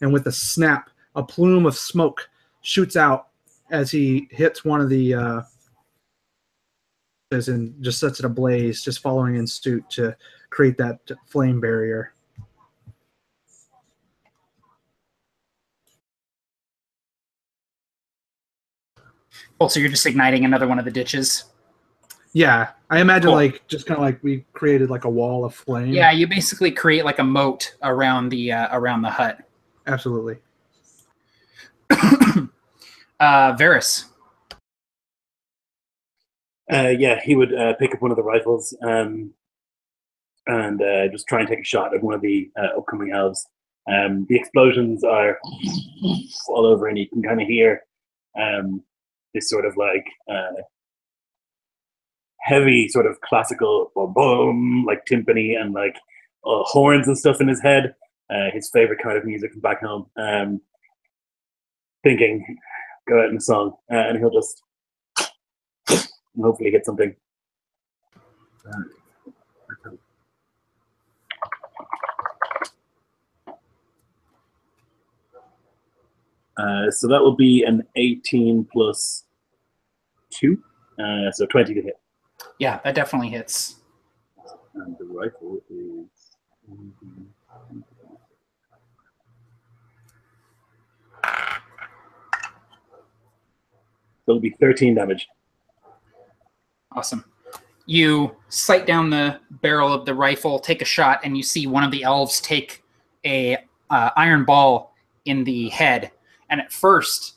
and with a snap, a plume of smoke shoots out as he hits one of the and just sets it ablaze, just following in suit to create that flame barrier. Oh, so you're just igniting another one of the ditches? Yeah, I imagine Cool. like just kind of like we created like a wall of flame. Yeah, you basically create like a moat around the hut. Absolutely. Varys. Yeah, he would pick up one of the rifles and just try and take a shot at one of the upcoming elves. The explosions are all over, and you can kind of hear this sort of like heavy sort of classical boom, like timpani and like horns and stuff in his head. His favorite kind of music from back home. Thinking, go out in a song, and he'll just hopefully hit something. So that will be an 18 plus 2, so 20 to hit. Yeah, that definitely hits. And the rifle is... It'll be 13 damage. Awesome. You sight down the barrel of the rifle, take a shot, and you see one of the elves take a iron ball in the head. And at first,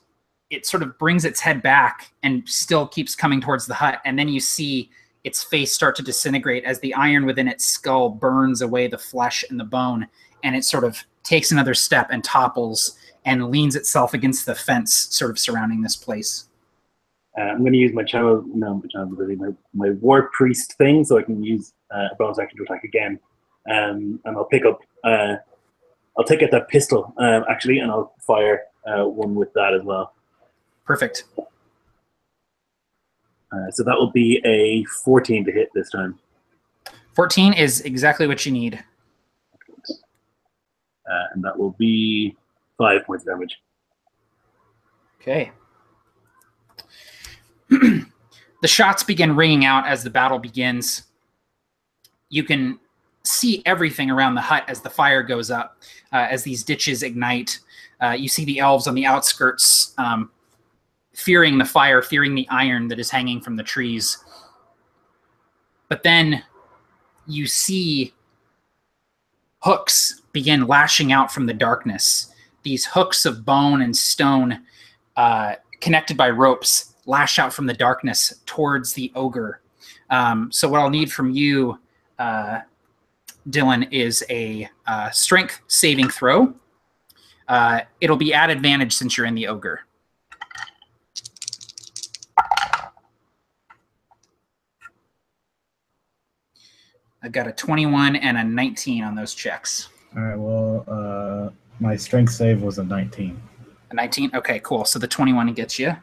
it sort of brings its head back and still keeps coming towards the hut. And then you see its face start to disintegrate as the iron within its skull burns away the flesh and the bone. And it sort of takes another step and topples and leans itself against the fence sort of surrounding this place. I'm going to use my my war priest thing, so I can use a bonus action to attack again. And I'll pick up, I'll take out that pistol, actually, and I'll fire one with that as well. Perfect. So that will be a 14 to hit this time. 14 is exactly what you need. And that will be 5 points of damage. Okay. The shots begin ringing out as the battle begins. You can see everything around the hut as the fire goes up, as these ditches ignite. You see the elves on the outskirts fearing the fire, fearing the iron that is hanging from the trees. But then you see hooks begin lashing out from the darkness. These hooks of bone and stone connected by ropes lash out from the darkness towards the ogre. So what I'll need from you, Dylan is a strength saving throw. It'll be at advantage since you're in the ogre. I got a 21 and a 19 on those checks. All right, well, my strength save was a 19. A 19? Okay, cool. So the 21 gets you.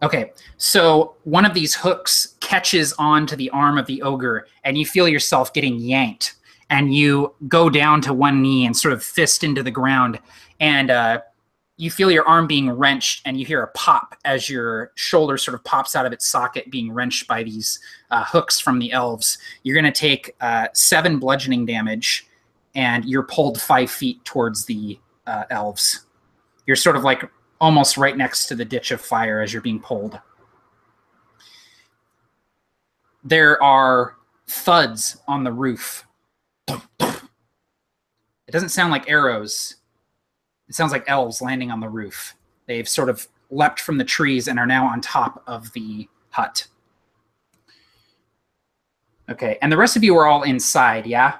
Okay, so one of these hooks catches onto the arm of the ogre, and you feel yourself getting yanked, and you go down to one knee and sort of fist into the ground, and you feel your arm being wrenched, and you hear a pop as your shoulder sort of pops out of its socket, being wrenched by these hooks from the elves. You're going to take 7 bludgeoning damage, and you're pulled 5 feet towards the elves. You're sort of like almost right next to the ditch of fire as you're being pulled. There are thuds on the roof. It doesn't sound like arrows. It sounds like elves landing on the roof. They've sort of leapt from the trees and are now on top of the hut. Okay, and the rest of you are all inside, yeah?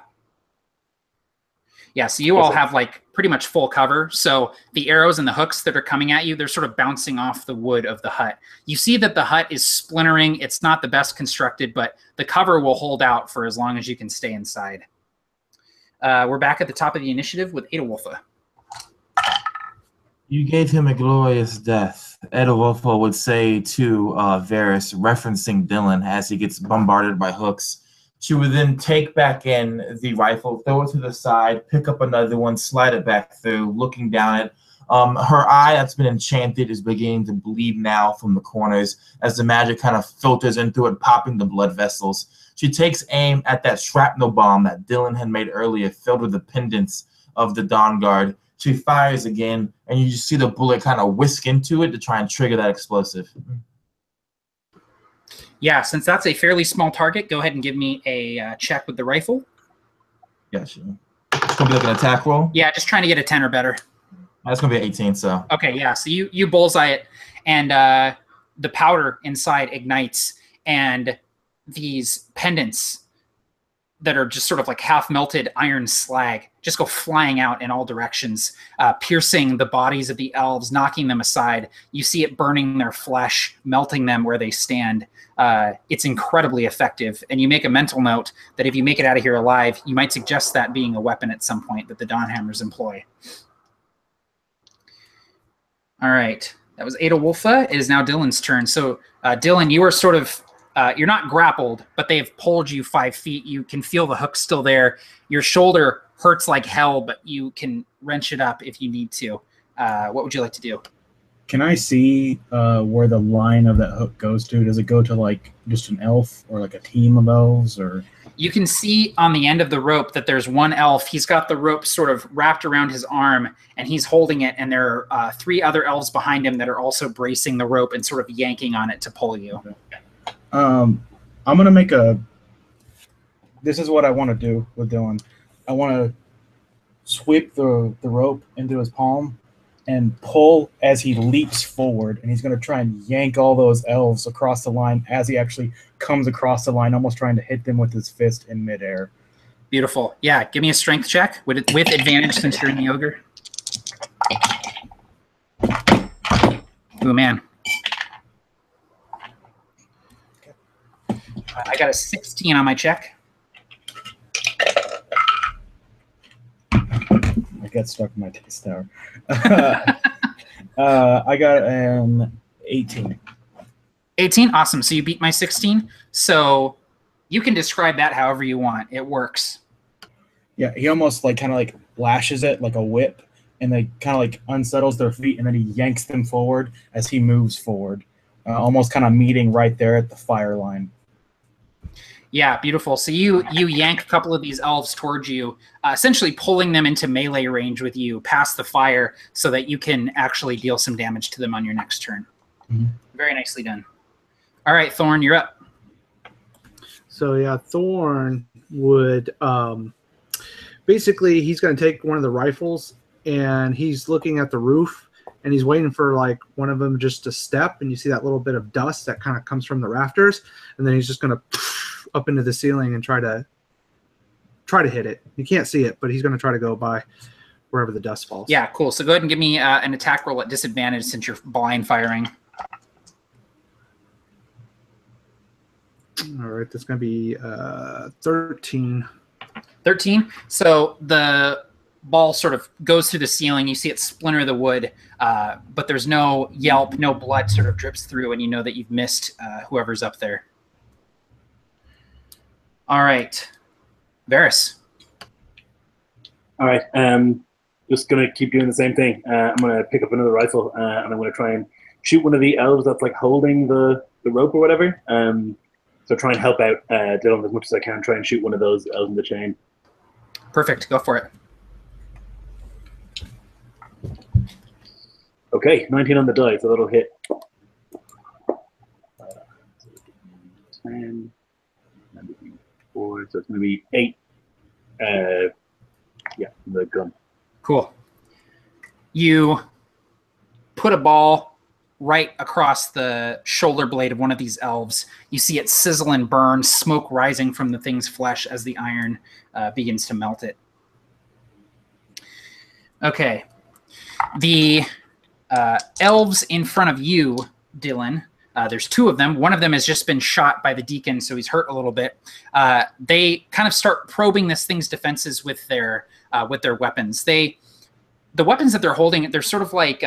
Yeah, so you all have like pretty much full cover. So the arrows and the hooks that are coming at you, they're sort of bouncing off the wood of the hut. You see that the hut is splintering. It's not the best constructed, but the cover will hold out for as long as you can stay inside. We're back at the top of the initiative with Adolwolfa. You gave him a glorious death, Adolwolfa would say to Varys, referencing Dylan as he gets bombarded by hooks. She would then take back in the rifle, throw it to the side, pick up another one, slide it back through, looking down it. Her eye that's been enchanted is beginning to bleed now from the corners as the magic kind of filters in through it, popping the blood vessels. She takes aim at that shrapnel bomb that Dylan had made earlier, filled with the pendants of the Dawn Guard. She fires again, and you just see the bullet kind of whisk into it to try and trigger that explosive. Yeah, since that's a fairly small target, go ahead and give me a check with the rifle. Gotcha. It's going to be like an attack roll? Yeah, just trying to get a 10 or better. That's going to be 18, so. Okay, yeah, so you bullseye it, and the powder inside ignites, and these pendants that are just sort of like half-melted iron slag just go flying out in all directions, piercing the bodies of the elves, knocking them aside. You see it burning their flesh, melting them where they stand. It's incredibly effective, and you make a mental note that if you make it out of here alive, you might suggest that being a weapon at some point that the Dawnhammers employ. All right, that was Adolwolfa. It is now Dylan's turn. So, Dylan, you are sort of you're not grappled, but they have pulled you 5 feet. You can feel the hook still there. Your shoulder hurts like hell, but you can wrench it up if you need to. What would you like to do? Can I see where the line of that hook goes to? Does it go to like just an elf or like a team of elves? Or you can see on the end of the rope that there's one elf. He's got the rope sort of wrapped around his arm, and he's holding it, and there are 3 other elves behind him that are also bracing the rope and sort of yanking on it to pull you. Okay. I'm gonna make a. This is what I want to do with Dylan. I want to sweep the rope into his palm and pull as he leaps forward, and he's going to try and yank all those elves across the line as he actually comes across the line, almost trying to hit them with his fist in midair. Beautiful. Yeah, give me a strength check with advantage since you're in the ogre. Ooh, man. I got a 16 on my check. I got stuck in my taste tower. I got an 18. 18? Awesome. So you beat my 16. So you can describe that however you want. It works. Yeah, he almost like kind of like lashes it like a whip, and they kind of like unsettles their feet, and then he yanks them forward as he moves forward, almost kind of meeting right there at the fire line. Yeah, beautiful. So you yank a couple of these elves towards you, essentially pulling them into melee range with you past the fire so that you can actually deal some damage to them on your next turn. Mm-hmm. Very nicely done. All right, Thorn, you're up. So yeah, Thorn would basically he's going to take one of the rifles and he's looking at the roof and he's waiting for like one of them just to step, and you see that little bit of dust that kind of comes from the rafters, and then he's just going to up into the ceiling and try to hit it. You can't see it, but he's going to try to go by wherever the dust falls. Yeah, cool. So go ahead and give me an attack roll at disadvantage since you're blind firing. All right, that's going to be 13. 13. So the ball sort of goes through the ceiling. You see it splinter the wood, but there's no yelp, no blood sort of drips through, and you know that you've missed whoever's up there. All right. Varys. All right. Just going to keep doing the same thing. I'm going to pick up another rifle, and I'm going to try and shoot one of the elves that's like holding the rope or whatever. So try and help out Dylan as much as I can. Try and shoot one of those elves in the chain. Perfect. Go for it. Okay, 19 on the die, so that'll hit. 10, 4, so it's going to be 8. Yeah, the gun. Cool. You put a ball right across the shoulder blade of one of these elves. You see it sizzle and burn, smoke rising from the thing's flesh as the iron begins to melt it. Okay. The elves in front of you, Dylan, there's 2 of them. One of them has just been shot by the deacon, so he's hurt a little bit. They kind of start probing this thing's defenses with their weapons. The weapons that they're holding, they're sort of like,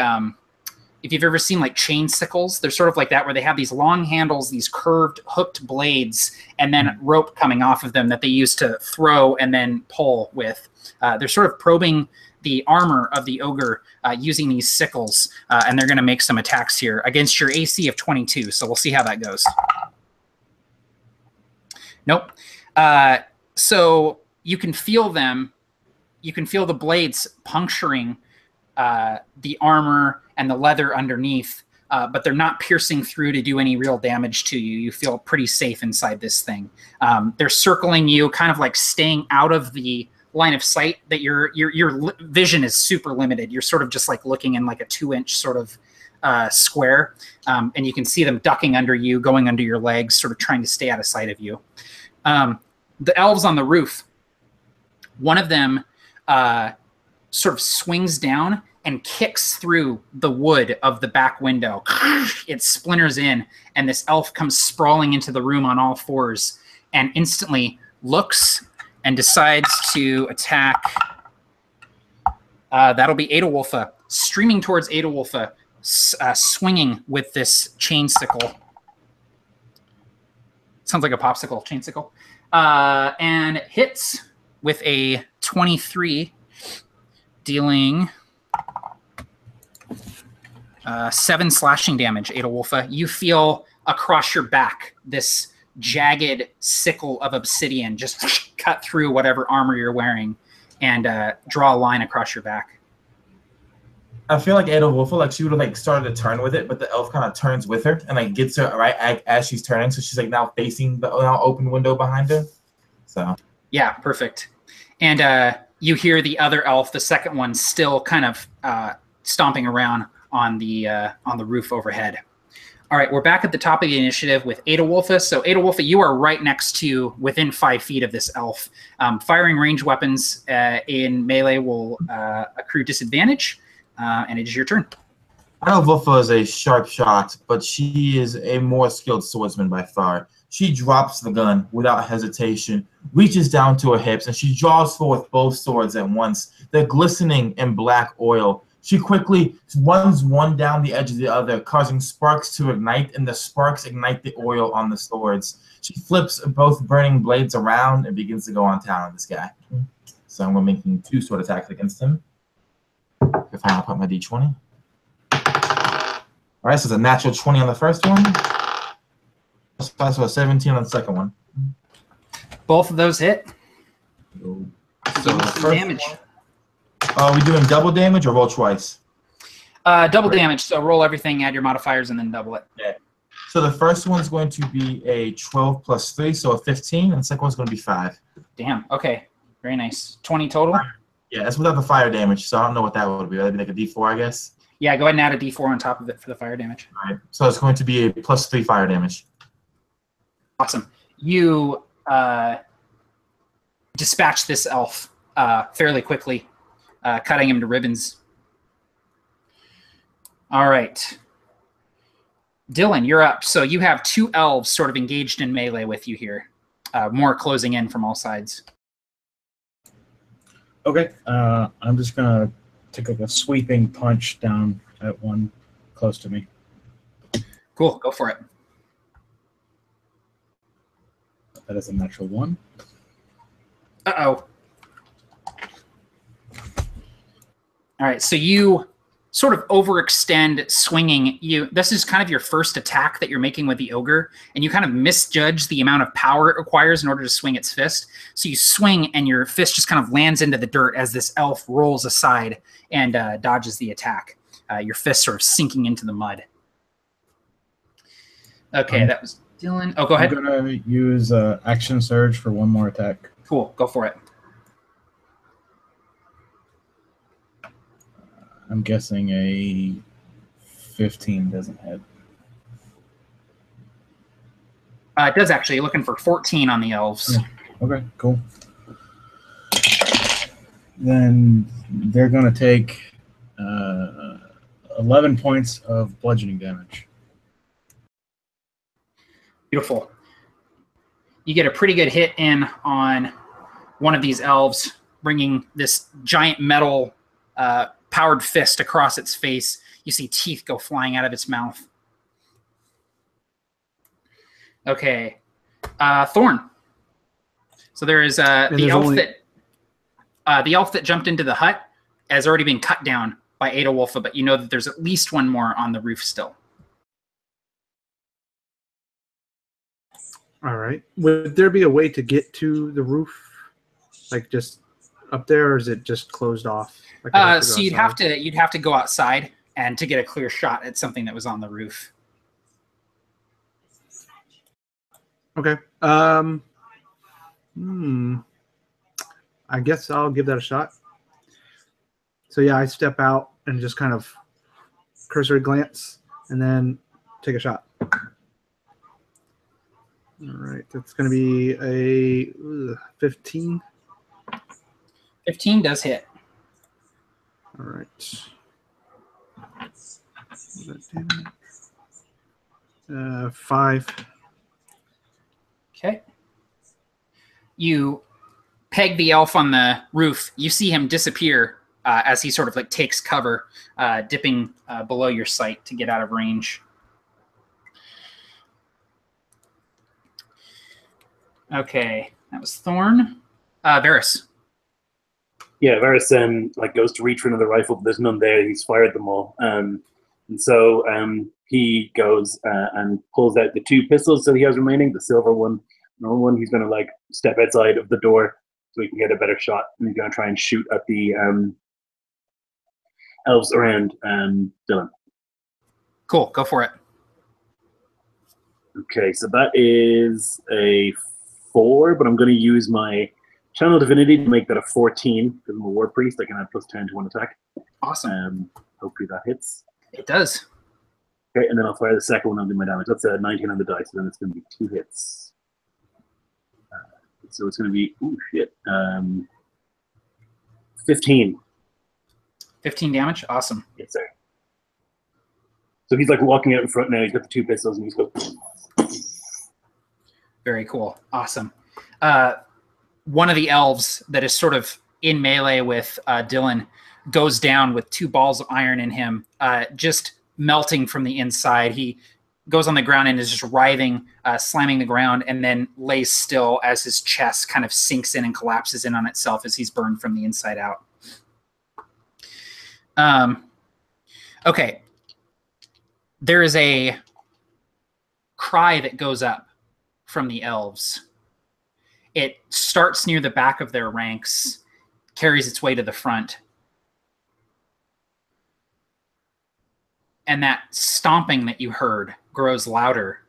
if you've ever seen like chain sickles, they're sort of like that, where they have these long handles, these curved hooked blades, and then rope coming off of them that they use to throw and then pull with. They're sort of probing the armor of the ogre using these sickles, and they're going to make some attacks here against your AC of 22, so we'll see how that goes. Nope. So you can feel them. You can feel the blades puncturing the armor and the leather underneath, but they're not piercing through to do any real damage to you. You feel pretty safe inside this thing. They're circling you, kind of like staying out of the line of sight. That your vision is super limited. You're sort of just like looking in like a 2-inch sort of square, and you can see them ducking under you, going under your legs, sort of trying to stay out of sight of you. The elves on the roof, one of them sort of swings down and kicks through the wood of the back window. It splinters in, and this elf comes sprawling into the room on all 4s and instantly looks and decides to attack. That'll be Adolwulfa, streaming towards Adolwulfa, swinging with this chain sickle. Sounds like a popsicle, chain sickle. And hits with a 23, dealing 7 slashing damage, Adolwulfa. You feel across your back this jagged sickle of obsidian just cut through whatever armor you're wearing and draw a line across your back. I feel like Adolwulfa, like she would have like started to turn with it, but the elf kind of turns with her and like gets her right as she's turning, so she's like now facing the now open window behind her. So yeah, perfect. And you hear the other elf, the second one, still kind of stomping around on the roof overhead. All right, we're back at the top of the initiative with Adolwulfa. So Adolwulfa, you are right next to, within 5 feet of this elf. Firing range weapons in melee will accrue disadvantage, and it is your turn. Adolwulfa is a sharp shot, but she is a more skilled swordsman by far. She drops the gun without hesitation, reaches down to her hips, and she draws forth both swords at once. They're glistening in black oil. She quickly runs one down the edge of the other, causing sparks to ignite, and the sparks ignite the oil on the swords. She flips both burning blades around and begins to go on town on this guy. So I'm making 2 sword attacks against him. If I'll put my d20. All right, so it's a natural 20 on the first one. So a 17 on the second one. Both of those hit. So Damage. Are we doing double damage or roll twice? Double damage. So roll everything, add your modifiers, and then double it. Okay. So the first one's going to be a 12 plus 3, so a 15, and the second one's going to be 5. Damn. Okay. Very nice. 20 total? Yeah, that's without the fire damage, so I don't know what that would be. That'd be like a d4, I guess. Yeah, go ahead and add a d4 on top of it for the fire damage. All right. So it's going to be a plus 3 fire damage. Awesome. You dispatch this elf fairly quickly, cutting him to ribbons. All right. Dylan, you're up. So you have 2 elves sort of engaged in melee with you here. More closing in from all sides. Okay. I'm just going to take like a sweeping punch down at one close to me. Cool. Go for it. That is a natural 1. Uh-oh. All right, so you sort of overextend swinging. This is kind of your first attack that you're making with the ogre, and you kind of misjudge the amount of power it requires in order to swing its fist. So you swing, and your fist just kind of lands into the dirt as this elf rolls aside and dodges the attack. Your fist sort of sinking into the mud. Okay, that was Dylan. Oh, go ahead. I'm going to use Action Surge for one more attack. Cool, go for it. I'm guessing a 15 doesn't hit. It does actually. You're looking for 14 on the elves. Yeah. Okay, cool. Then they're going to take 11 points of bludgeoning damage. Beautiful. You get a pretty good hit in on one of these elves, bringing this giant metal powered fist across its face. You see teeth go flying out of its mouth. Okay. Thorn. So there is the elf that jumped into the hut has already been cut down by Adolwolfa, but you know that there's at least one more on the roof still. All right. Would there be a way to get to the roof, like just up there, or is it just closed off? Like so you'd have to go outside and to get a clear shot at something that was on the roof. Okay. I guess I'll give that a shot. So yeah, I step out and just kind of cursory glance and then take a shot. All right, that's going to be a 15. 15 does hit. All right. 5. Okay. You peg the elf on the roof. You see him disappear as he sort of like takes cover, dipping below your sight to get out of range. Okay, that was Thorn. Varys. Yeah, Varys like goes to reach for another rifle, but there's none there. He's fired them all, and so he goes and pulls out the 2 pistols that he has remaining, the silver one, normal one. He's going to like step outside of the door so he can get a better shot, and he's going to try and shoot at the elves around Dylan. Cool, go for it. Okay, so that is a 4, but I'm going to use my Channel Divinity to make that a 14 because I'm a War Priest. I can add +10 to one attack. Awesome. Hopefully that hits. It does. Okay, and then I'll fire the second one and do my damage. That's a 19 on the dice, so then it's going to be 2 hits. So it's going to be, 15. 15 damage? Awesome. Yes, sir. So he's like walking out in front now. He's got the 2 pistols and he's going. Very cool. Awesome. One of the elves that is sort of in melee with Dylan goes down with 2 balls of iron in him, just melting from the inside. He goes on the ground and is just writhing, slamming the ground, and then lays still as his chest kind of sinks in and collapses in on itself as he's burned from the inside out. Okay. There is a cry that goes up from the elves. It starts near the back of their ranks, carries its way to the front. And that stomping that you heard grows louder.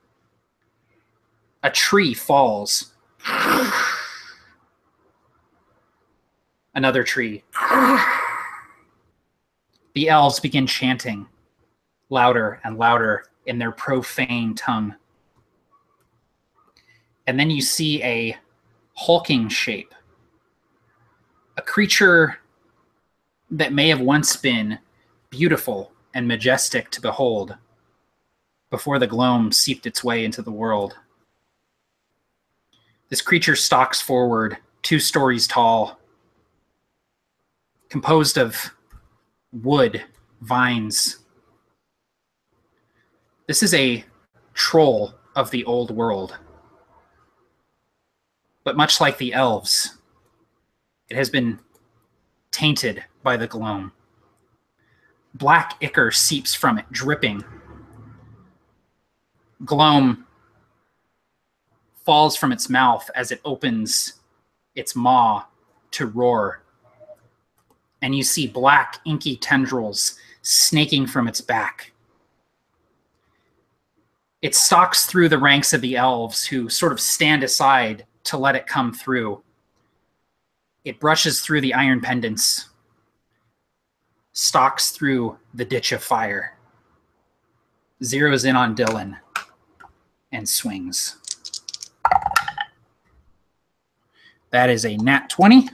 A tree falls. Another tree. The elves begin chanting louder and louder in their profane tongue. And then you see a hulking shape, a creature that may have once been beautiful and majestic to behold before the gloam seeped its way into the world. This creature stalks forward, 2 stories tall, composed of wood, vines. This is a troll of the old world. But much like the elves, it has been tainted by the gloam. Black ichor seeps from it, dripping. Gloam falls from its mouth as it opens its maw to roar. And you see black, inky tendrils snaking from its back. It stalks through the ranks of the elves, who sort of stand aside to let it come through. It brushes through the iron pendants, stalks through the ditch of fire, zeroes in on Dylan, and swings. That is a nat 20.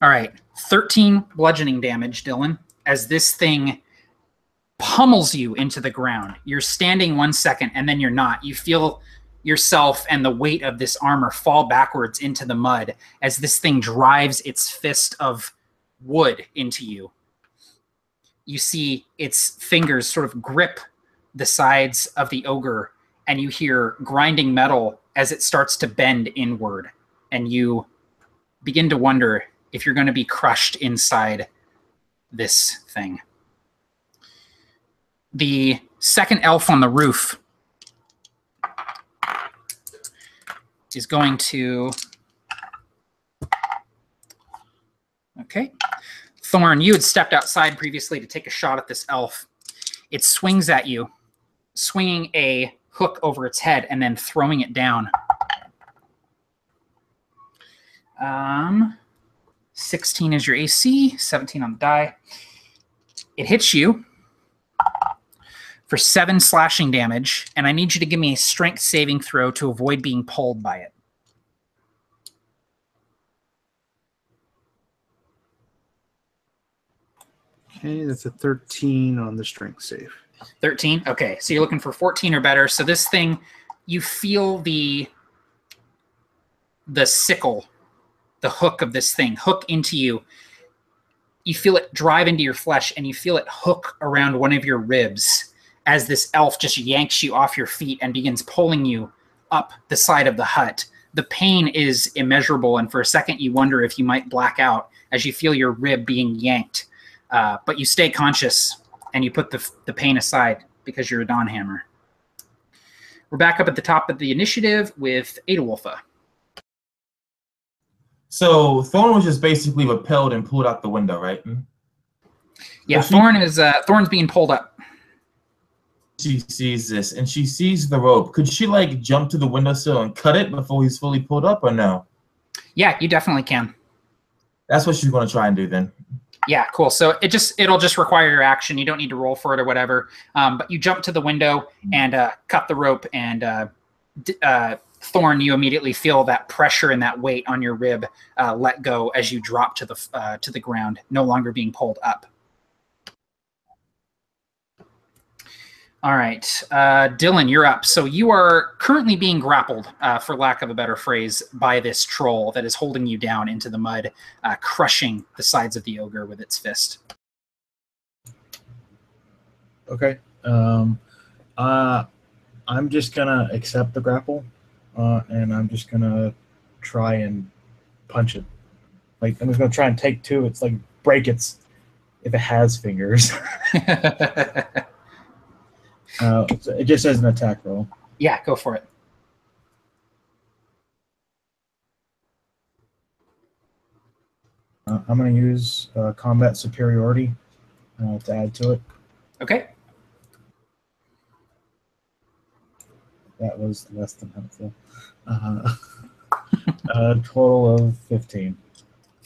All right, 13 bludgeoning damage, Dylan, as this thing pummels you into the ground. You're standing 1 second, and then you're not. You feel yourself and the weight of this armor fall backwards into the mud as this thing drives its fist of wood into you. You see its fingers sort of grip the sides of the ogre, and you hear grinding metal as it starts to bend inward, and you begin to wonder if you're going to be crushed inside this thing. The second elf on the roof is going to... Okay. Thorn, you had stepped outside previously to take a shot at this elf. It swings at you, swinging a hook over its head and then throwing it down. 16 is your AC, 17 on the die. It hits you for 7 slashing damage, and I need you to give me a strength saving throw to avoid being pulled by it. Okay, that's a 13 on the strength save. 13? Okay, so you're looking for 14 or better. So this thing, you feel the sickle, the hook of this thing, hook into you. You feel it drive into your flesh, and you feel it hook around one of your ribs as this elf just yanks you off your feet and begins pulling you up the side of the hut. The pain is immeasurable, and for a second you wonder if you might black out as you feel your rib being yanked. But you stay conscious, and you put the pain aside because you're a Dawnhammer. We're back up at the top of the initiative with Adawolfa. So Thorn was just basically repelled and pulled out the window, right? Yeah, Thorn's being pulled up. She sees this, and she sees the rope. Could she, like, jump to the windowsill and cut it before he's fully pulled up, or no? Yeah, you definitely can. That's what she's going to try and do then. Yeah, cool. So it'll just require your action. You don't need to roll for it or whatever. But you jump to the window and cut the rope, and Thorn, you immediately feel that pressure and that weight on your rib let go as you drop to the ground, no longer being pulled up. All right, Dylan, you're up. So you are currently being grappled, for lack of a better phrase, by this troll that is holding you down into the mud, crushing the sides of the ogre with its fist. Okay. I'm just gonna accept the grapple, and I'm just gonna try and punch it. Like, I'm just gonna try and take 2. It's like break its, if it has fingers. It just says an attack roll. Yeah, go for it. I'm going to use combat superiority to add to it. Okay. That was less than helpful. Total of 15.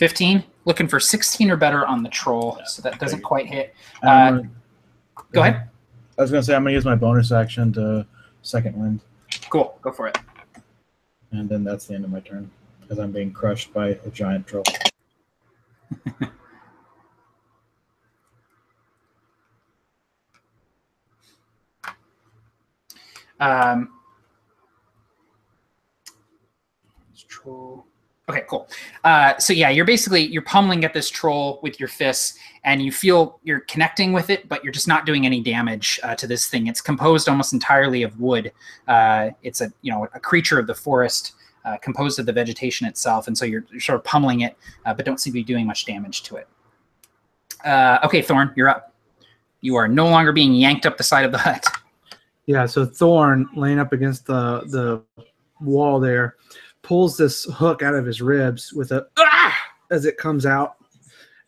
15. Looking for 16 or better on the troll, so that doesn't quite hit. Go ahead. I was going to say I'm going to use my bonus action to second wind. Cool. Go for it. And then that's the end of my turn, because I'm being crushed by a giant troll. Troll. Okay, cool. So yeah, you're pummeling at this troll with your fists, and you feel you're connecting with it, but you're just not doing any damage to this thing. It's composed almost entirely of wood. It's a creature of the forest, composed of the vegetation itself, and so you're sort of pummeling it, but don't seem to be doing much damage to it. Okay, Thorn, you're up. You are no longer being yanked up the side of the hut. Yeah, so Thorn, laying up against the wall there, pulls this hook out of his ribs with a as it comes out.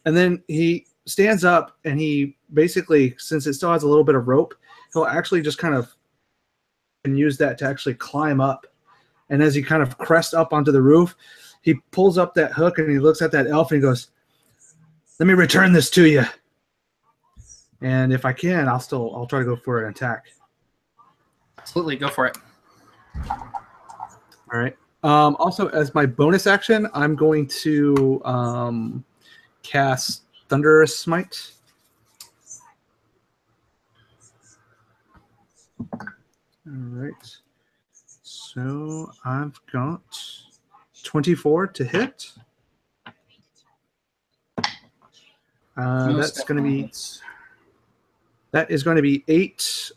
And then he stands up and he basically, since it still has a little bit of rope, he'll actually just kind of use that to actually climb up. And as he kind of crests up onto the roof, he pulls up that hook and he looks at that elf and he goes, "Let me return this to you. And if I can, I'll try to go for an attack." Absolutely, go for it. All right. Also, as my bonus action, I'm going to cast Thunderous Smite. All right. So I've got 24 to hit. That is going to be 8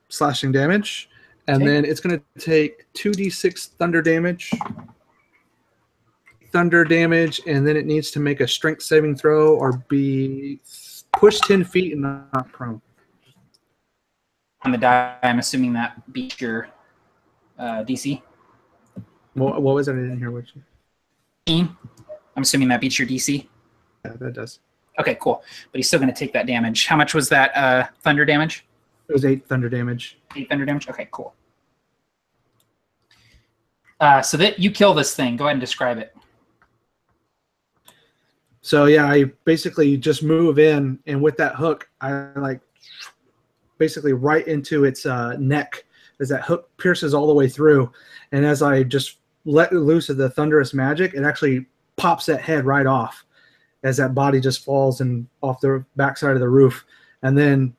slashing damage. And then it's going to take 2d6 thunder damage. And then it needs to make a strength saving throw or be pushed 10 feet and not prone. On the die, I'm assuming that beats your DC. What was it? I didn't hear what you... I'm assuming that beats your DC. Yeah, that does. Okay, cool. But he's still going to take that damage. How much was that thunder damage? It was 8 thunder damage. 8 thunder damage? Okay, cool. So that you kill this thing. Go ahead and describe it. So yeah, I basically just move in, and with that hook, I basically right into its neck as that hook pierces all the way through. And as I just let loose of the thunderous magic, it actually pops that head right off as that body just falls and off the backside of the roof. And then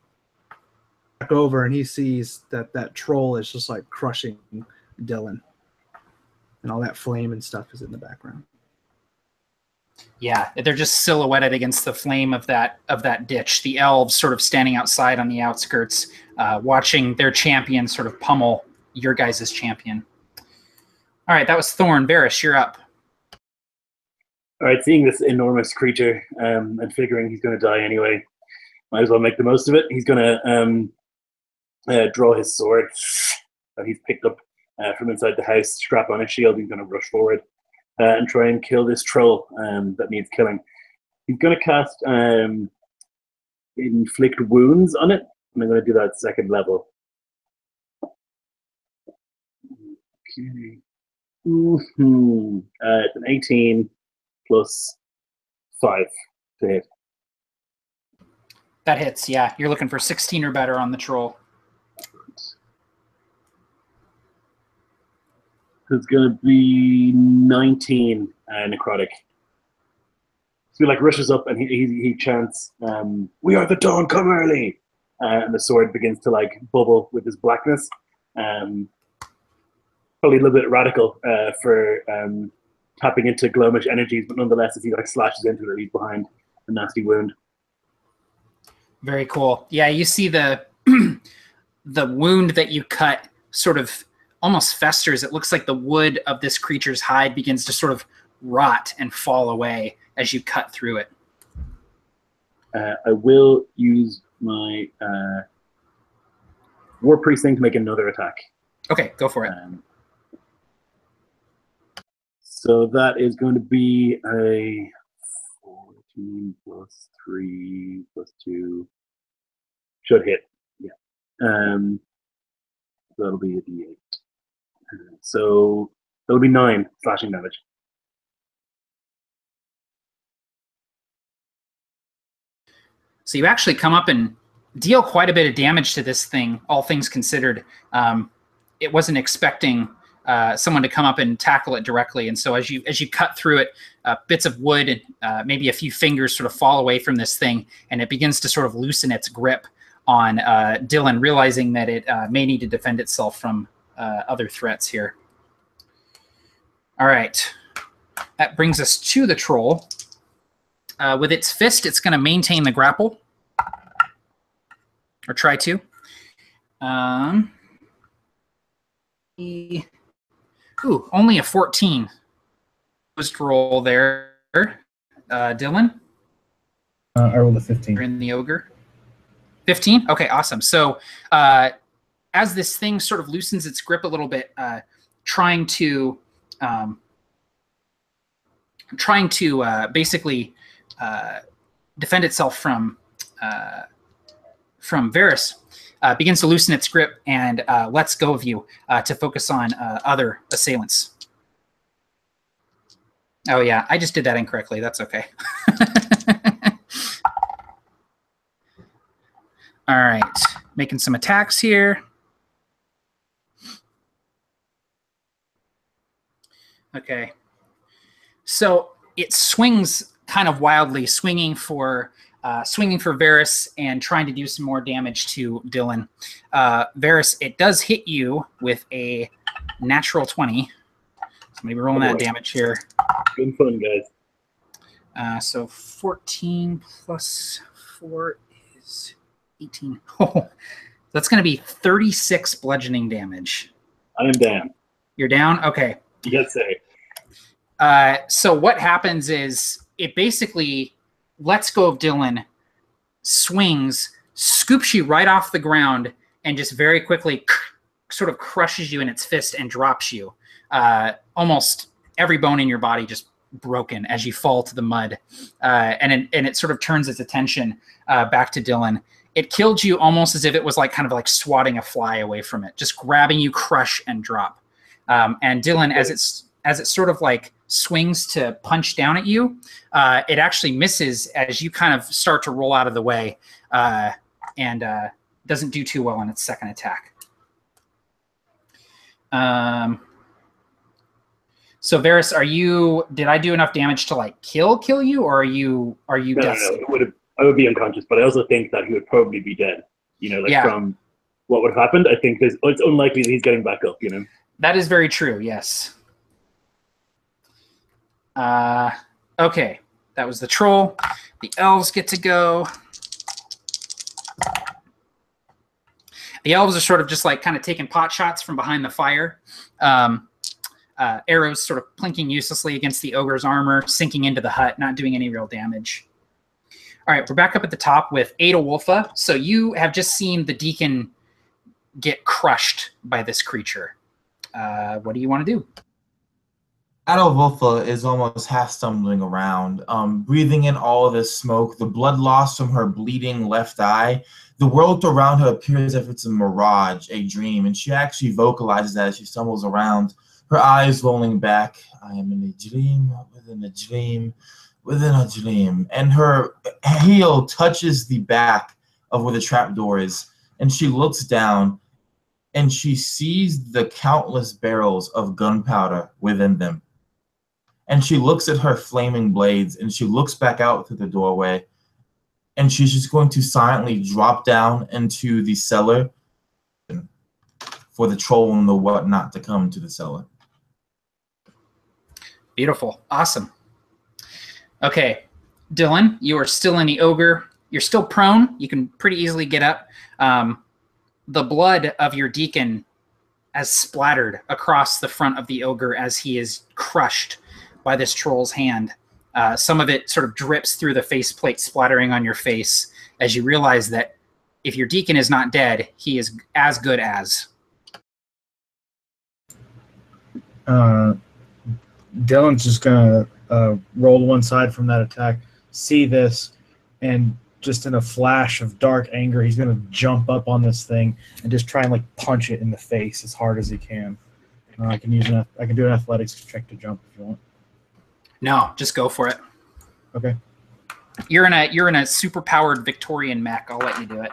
back over, and he sees that troll is just like crushing Dylan. And all that flame and stuff is in the background. Yeah, they're just silhouetted against the flame of that ditch. The elves sort of standing outside on the outskirts, watching their champion sort of pummel your guys' champion. All right, that was Thorn. Varys, you're up. All right, seeing this enormous creature and figuring he's going to die anyway, might as well make the most of it. He's going to draw his sword that he's picked up from inside the house, strap on his shield. He's going to rush forward and try and kill this troll that needs killing. He's going to cast inflict wounds on it, and I'm going to do that second level. Okay. It's an 18 plus 5 to hit. That hits, yeah. You're looking for 16 or better on the troll. It's going to be 19 necrotic. So he like rushes up and he chants, "We are the dawn, come early!" And the sword begins to like bubble with this blackness. Probably a little bit radical for tapping into Gloamish energies, but nonetheless, as he like slashes into it, he's behind a nasty wound. Very cool. Yeah, you see the the wound that you cut sort of almost festers. It looks like the wood of this creature's hide begins to sort of rot and fall away as you cut through it. I will use my War Priest thing to make another attack. Okay, go for it. So that is going to be a 14 plus 3 plus 2. Should hit. Yeah. That'll be a D8. So that'll be 9 slashing damage. So you actually come up and deal quite a bit of damage to this thing, all things considered. It wasn't expecting someone to come up and tackle it directly, and so as you cut through it, bits of wood and maybe a few fingers sort of fall away from this thing, and it begins to sort of loosen its grip on Dylan, realizing that it may need to defend itself from other threats here. All right, that brings us to the troll. With its fist, it's going to maintain the grapple, or try to. Ooh, only a 14. First roll there, Dylan. I rolled a 15. You're in the ogre. 15? Okay, awesome. So as this thing sort of loosens its grip a little bit, trying to basically defend itself from Varys, begins to loosen its grip and lets go of you to focus on other assailants. Oh yeah, I just did that incorrectly. That's okay. All right, making some attacks here. Okay, so it swings kind of wildly, swinging for Varys and trying to do some more damage to Dylan. Varys, it does hit you with a natural 20. Somebody rolling that damage here. Good fun, guys. So 14 plus 4 is 18. Oh, that's going to be 36 bludgeoning damage. I am down. You're down? Okay. You got to say. So what happens is it basically lets go of Dylan, swings, scoops you right off the ground, and just very quickly sort of crushes you in its fist and drops you. Almost every bone in your body just broken as you fall to the mud. And it sort of turns its attention back to Dylan. It killed you almost as if it was like kind of like swatting a fly away from it, just grabbing you, crush, and drop. And Dylan, as it sort of like swings to punch down at you, it actually misses as you kind of start to roll out of the way, and doesn't do too well on its second attack. So Varys, did I do enough damage to like kill you, or are you death? No, I would be unconscious, but I also think that he would probably be dead. You know, like from what would have happened, I think it's unlikely that he's getting back up, you know? That is very true, yes. Okay, that was the troll. The elves get to go. The elves are sort of just like kind of taking pot shots from behind the fire. Arrows sort of plinking uselessly against the ogre's armor, sinking into the hut, not doing any real damage. All right, we're back up at the top with Adolwolfa. So you have just seen the deacon get crushed by this creature. What do you want to do? Adolwolfa is almost half stumbling around, breathing in all of this smoke, the blood loss from her bleeding left eye. The world around her appears as if it's a mirage, a dream, and she actually vocalizes that as she stumbles around, her eyes rolling back. I am in a dream, within a dream, within a dream. And her heel touches the back of where the trapdoor is, and she looks down, and she sees the countless barrels of gunpowder within them. And she looks at her flaming blades, and she looks back out through the doorway, and she's just going to silently drop down into the cellar for the troll and the whatnot to come to the cellar. Beautiful. Awesome. Okay, Dylan, you are still in the ogre. You're still prone. You can pretty easily get up. The blood of your deacon has splattered across the front of the ogre as he is crushed by this troll's hand. Some of it sort of drips through the faceplate, splattering on your face as you realize that if your deacon is not dead, he is as good as. Dylan's just going to roll to one side from that attack, see this, and just in a flash of dark anger, he's going to jump up on this thing and just try and like punch it in the face as hard as he can. I can do an athletics check to jump if you want. No, just go for it. Okay. You're in a super powered Victorian mech. I'll let you do it.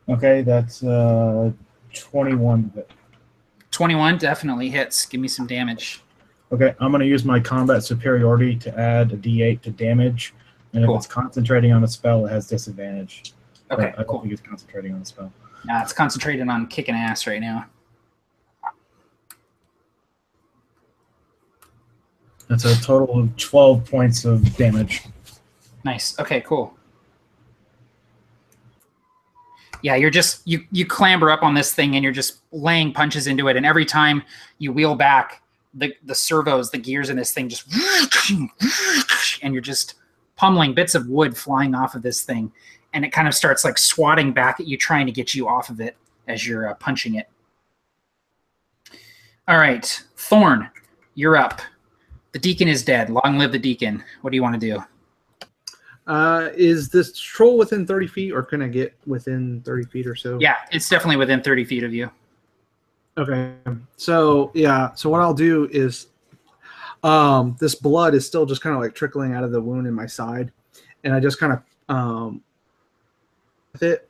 Okay, that's 21 to hit. 21 definitely hits. Give me some damage. Okay, I'm going to use my combat superiority to add a d8 to damage, and Cool. if it's concentrating on a spell, it has disadvantage. Okay, I don't cool. think it's concentrating on a spell. Nah, it's concentrated on kicking ass right now. That's a total of 12 points of damage. Nice. Okay, cool. Yeah, you're just you clamber up on this thing and you're just laying punches into it, and every time you wheel back, the servos, the gears in this thing just, and you're just pummeling bits of wood flying off of this thing, and it kind of starts like swatting back at you, trying to get you off of it as you're punching it. All right, Thorn, you're up. The deacon is dead. Long live the deacon. What do you want to do? Is this troll within 30 feet, or can I get within 30 feet or so? Yeah, it's definitely within 30 feet of you. Okay. So, yeah. So what I'll do is this blood is still just kind of like trickling out of the wound in my side. And I just kind of with it.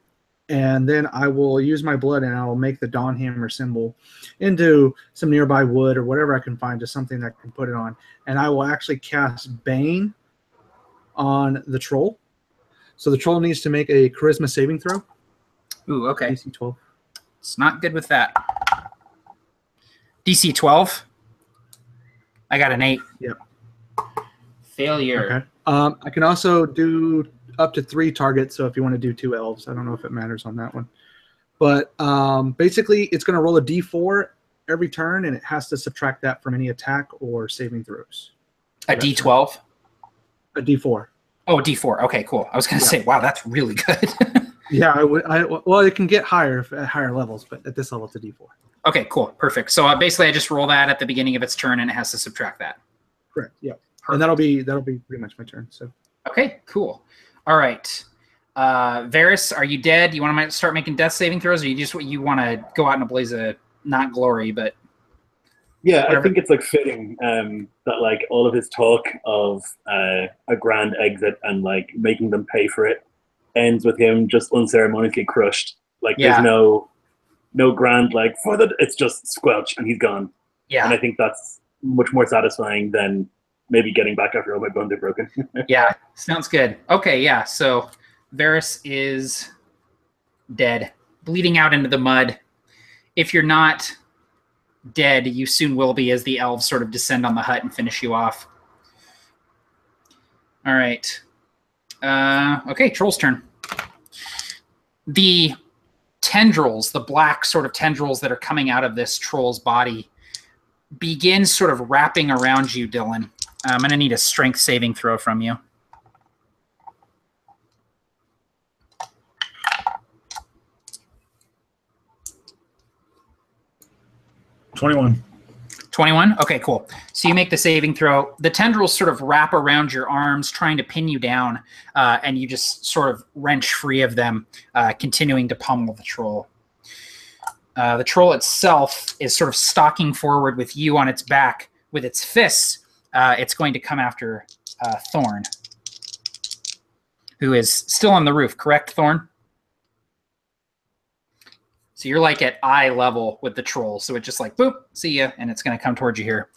And then I will use my blood and I'll make the Dawnhammer symbol into some nearby wood or whatever I can find, just something that I can put it on. And I will actually cast Bane on the troll. So the troll needs to make a charisma saving throw. Ooh, okay. DC 12. It's not good with that. DC 12. I got an 8. Yep. Failure. Okay. I can also do up to 3 targets. So if you want to do 2 elves, I don't know if it matters on that one. But basically, it's going to roll a D4 every turn, and it has to subtract that from any attack or saving throws. A D12? A D4. Oh, D4. Okay, cool. I was going to say, wow, that's really good. Yeah, well, it can get higher at higher levels, but at this level, it's a D4. Okay, cool. Perfect. So basically, I just roll that at the beginning of its turn, and it has to subtract that. Correct. Yeah. Perfect. And that'll be pretty much my turn. So. Okay, cool. All right. Varys, are you dead? You want to start making death saving throws, or you want to go out in a blaze of not glory, but yeah, whatever. I think it's like fitting that like all of his talk of a grand exit and like making them pay for it ends with him just unceremoniously crushed. Like Yeah. there's no grand like it's just squelch and he's gone. Yeah. And I think that's much more satisfying than maybe getting back after all my bones are broken. Yeah, sounds good. Okay, yeah. So Varys is dead, bleeding out into the mud. If you're not dead, you soon will be, as the elves sort of descend on the hut and finish you off. All right. Okay, Troll's turn. The tendrils, the black sort of tendrils that are coming out of this troll's body, begin sort of wrapping around you, Dylan. I'm going to need a strength saving throw from you. $21. 21? Okay, cool. So you make the saving throw. The tendrils sort of wrap around your arms, trying to pin you down, and you just sort of wrench free of them, continuing to pummel the troll. The troll itself is sort of stalking forward with you on its back. With its fists, it's going to come after Thorn, who is still on the roof. Correct, Thorn? So you're like at eye level with the troll. So it just like, boop, see ya. And it's going to come towards you here.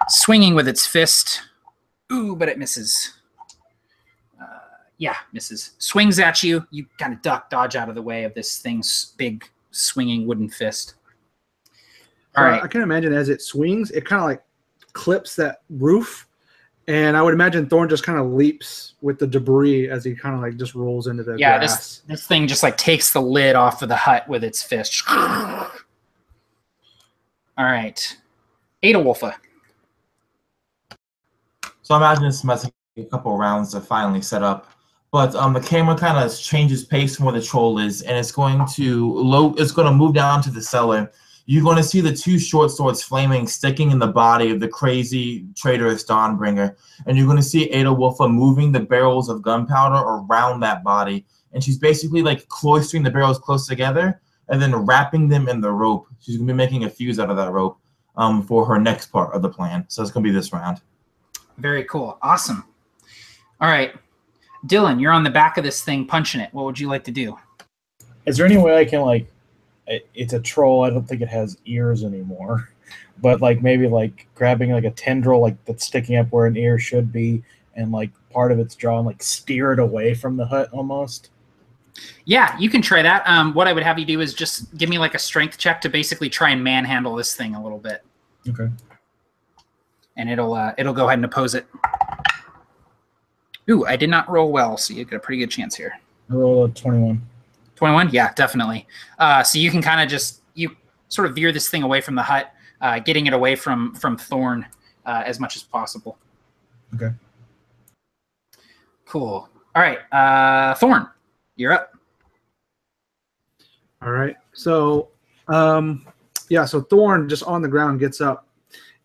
Swinging with its fist. Ooh, but it misses. Yeah, misses. Swings at you. You kind of duck, dodge out of the way of this thing's big swinging wooden fist. All right. I can imagine as it swings, it kind of like clips that roof. And I would imagine Thorn just kind of leaps with the debris as he kind of like just rolls into the grass. This thing just like takes the lid off of the hut with its fist. All right. Adolwolfa. So I imagine it's messing a couple rounds to finally set up. But the camera kind of changes pace from where the troll is, and it's going to move down to the cellar. You're going to see the 2 short swords flaming, sticking in the body of the crazy traitorous Dawnbringer. And you're going to see Adolwolfa moving the barrels of gunpowder around that body. And she's basically like cloistering the barrels close together and then wrapping them in the rope. She's going to be making a fuse out of that rope for her next part of the plan. So it's going to be this round. Very cool. Awesome. All right. Dylan, you're on the back of this thing punching it. What would you like to do? Is there any way I can, like, it's a troll. I don't think it has ears anymore. But, like, maybe, like, grabbing, like, a tendril, like, that's sticking up where an ear should be, and, like, part of its jaw, and, like, steer it away from the hut almost? Yeah, you can try that. What I would have you do is just give me, like, a strength check to basically try and manhandle this thing a little bit. Okay. And it'll go ahead and oppose it. Ooh, I did not roll well, so you get a pretty good chance here. I rolled a 21. 21? Yeah, definitely. So you can kind of just, you sort of veer this thing away from the hut, getting it away from Thorn as much as possible. Okay. Cool. All right, Thorn, you're up. All right. So, yeah, so Thorn just on the ground gets up,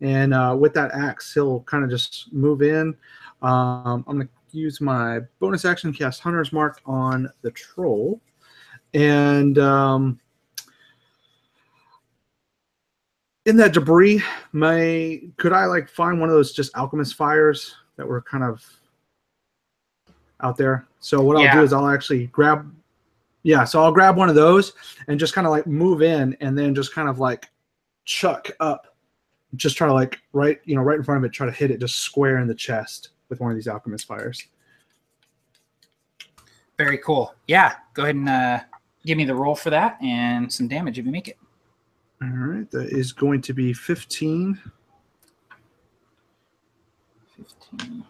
and with that axe, he'll kind of just move in. I'm going to use my bonus action, cast Hunter's Mark on the troll. And in that debris, could I like find one of those just alchemist fires that were kind of out there? So what I'll do is I'll actually grab, so I'll grab one of those and just kind of like move in, and then just kind of like chuck up, just try to like right in front of it, try to hit it just square in the chest with one of these alchemist fires. Very cool. Yeah, go ahead and give me the roll for that and some damage if you make it. All right, that is going to be 15. 15.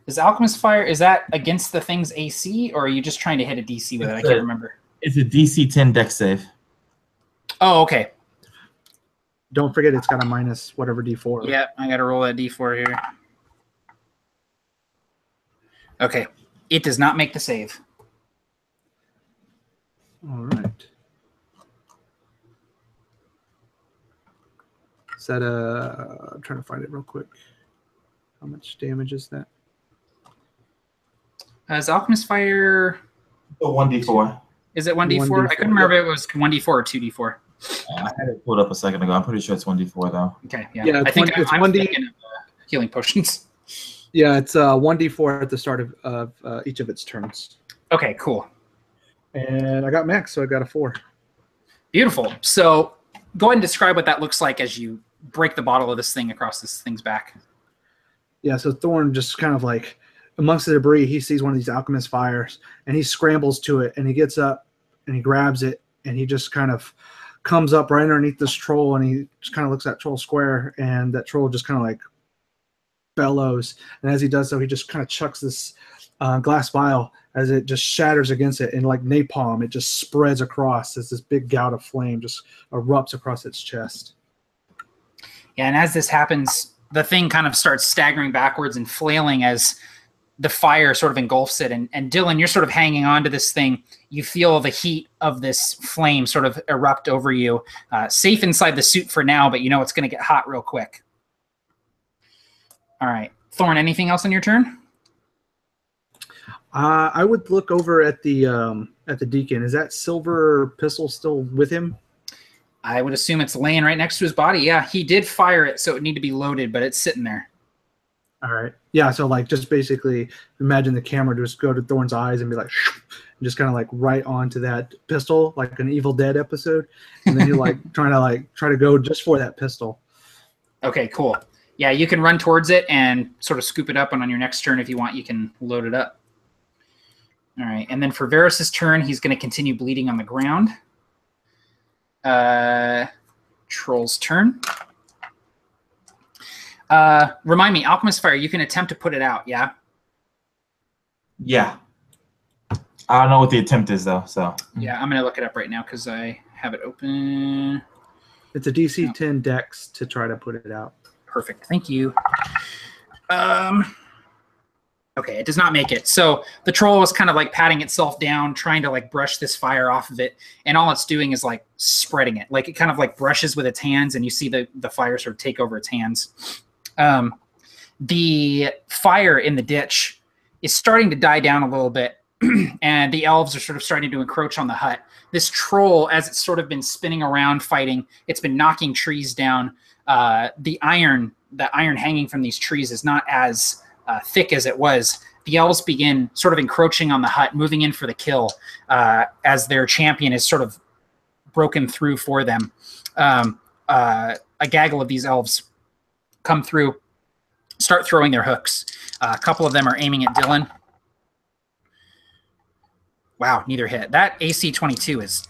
Is alchemist fire, is that against the thing's AC, or are you just trying to hit a DC with it? I can't remember. It's a DC 10 dex save. Oh, okay. Don't forget it's got a minus whatever D4. Yeah, I got to roll that D4 here. Okay. It does not make the save. All right. Is that I'm trying to find it real quick. How much damage is that? Is alchemist fire... A 1d4. Is it 1d4? I couldn't remember if it was 1d4 or 2d4. I had it pulled up a second ago. I'm pretty sure it's 1d4 though. Okay, yeah. I think it's 1d. Thinking of healing potions. Yeah, it's 1d4 at the start of each of its turns. Okay, cool. And I got max, so I got a 4. Beautiful. So go ahead and describe what that looks like as you break the bottle of this thing across this thing's back. Yeah, so Thorn just kind of like, amongst the debris, he sees one of these alchemist fires, and he scrambles to it, and he gets up, and he grabs it, and he just kind of comes up right underneath this troll, and he just kind of looks at troll square, and that troll just kind of like bellows. And as he does so, he just kind of chucks this glass vial as it just shatters against it, and like napalm, it just spreads across as this big gout of flame just erupts across its chest. Yeah, and as this happens, the thing kind of starts staggering backwards and flailing as the fire sort of engulfs it. And Dylan, you're sort of hanging on to this thing. You feel the heat of this flame sort of erupt over you. Safe inside the suit for now, but you know it's going to get hot real quick. All right. Thorn, anything else on your turn? I would look over at the deacon. Is that silver pistol still with him? I would assume it's laying right next to his body. Yeah, he did fire it, so it would need to be loaded, but it's sitting there. All right. Yeah, so like just basically imagine the camera just go to Thorn's eyes and be like, and just kind of like right onto that pistol, like an Evil Dead episode. And then you're like try to go just for that pistol. Okay, cool. Yeah, you can run towards it and sort of scoop it up, and on your next turn, if you want, you can load it up. All right, and then for Varys' turn, he's going to continue bleeding on the ground. Troll's turn. Remind me, Alchemist Fire, you can attempt to put it out, yeah? Yeah. I don't know what the attempt is, though, so. Yeah, I'm going to look it up right now because I have it open. It's a DC 10 dex to try to put it out. Perfect. Thank you. Okay, it does not make it. So the troll is kind of like patting itself down, trying to like brush this fire off of it. And all it's doing is like spreading it. Like it kind of like brushes with its hands, and you see the fire sort of take over its hands. The fire in the ditch is starting to die down a little bit. And the elves are sort of starting to encroach on the hut. This troll, as it's sort of been spinning around fighting, it's been knocking trees down. The iron hanging from these trees is not as thick as it was. the elves begin sort of encroaching on the hut, moving in for the kill as their champion is sort of broken through for them. A gaggle of these elves come through, start throwing their hooks. A couple of them are aiming at Dylan. Wow, neither hit. That AC 22 is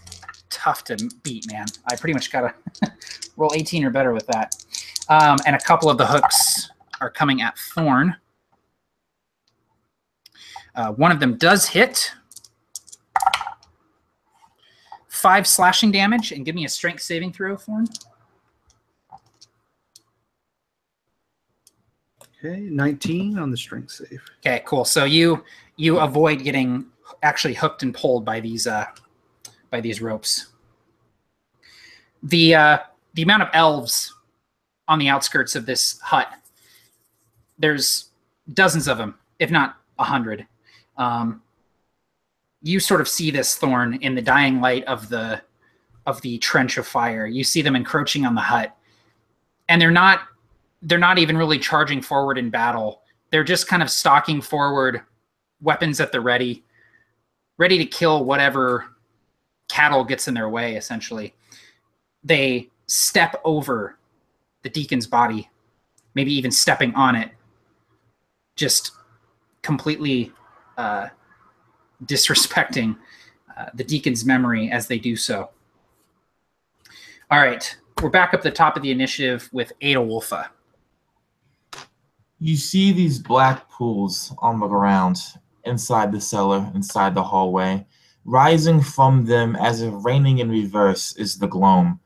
tough to beat, man. I pretty much got to roll 18 or better with that. And a couple of the hooks are coming at Thorn. One of them does hit. 5 slashing damage, and give me a strength saving throw, Thorn. Okay, 19 on the strength save. Okay, cool. So you avoid getting actually hooked and pulled by these ropes. The amount of elves on the outskirts of this hut, there's dozens of them, if not 100. You sort of see this, Thorn, in the dying light of the trench of fire. You see them encroaching on the hut, and they're not even really charging forward in battle. They're just kind of stalking forward, weapons at the ready to kill whatever cattle gets in their way, essentially. They step over the deacon's body, maybe even stepping on it, just completely disrespecting the deacon's memory as they do so. All right, we're back up the top of the initiative with Adolwolfa. You see these black pools on the ground inside the cellar, inside the hallway. Rising from them as if raining in reverse is the Gloam.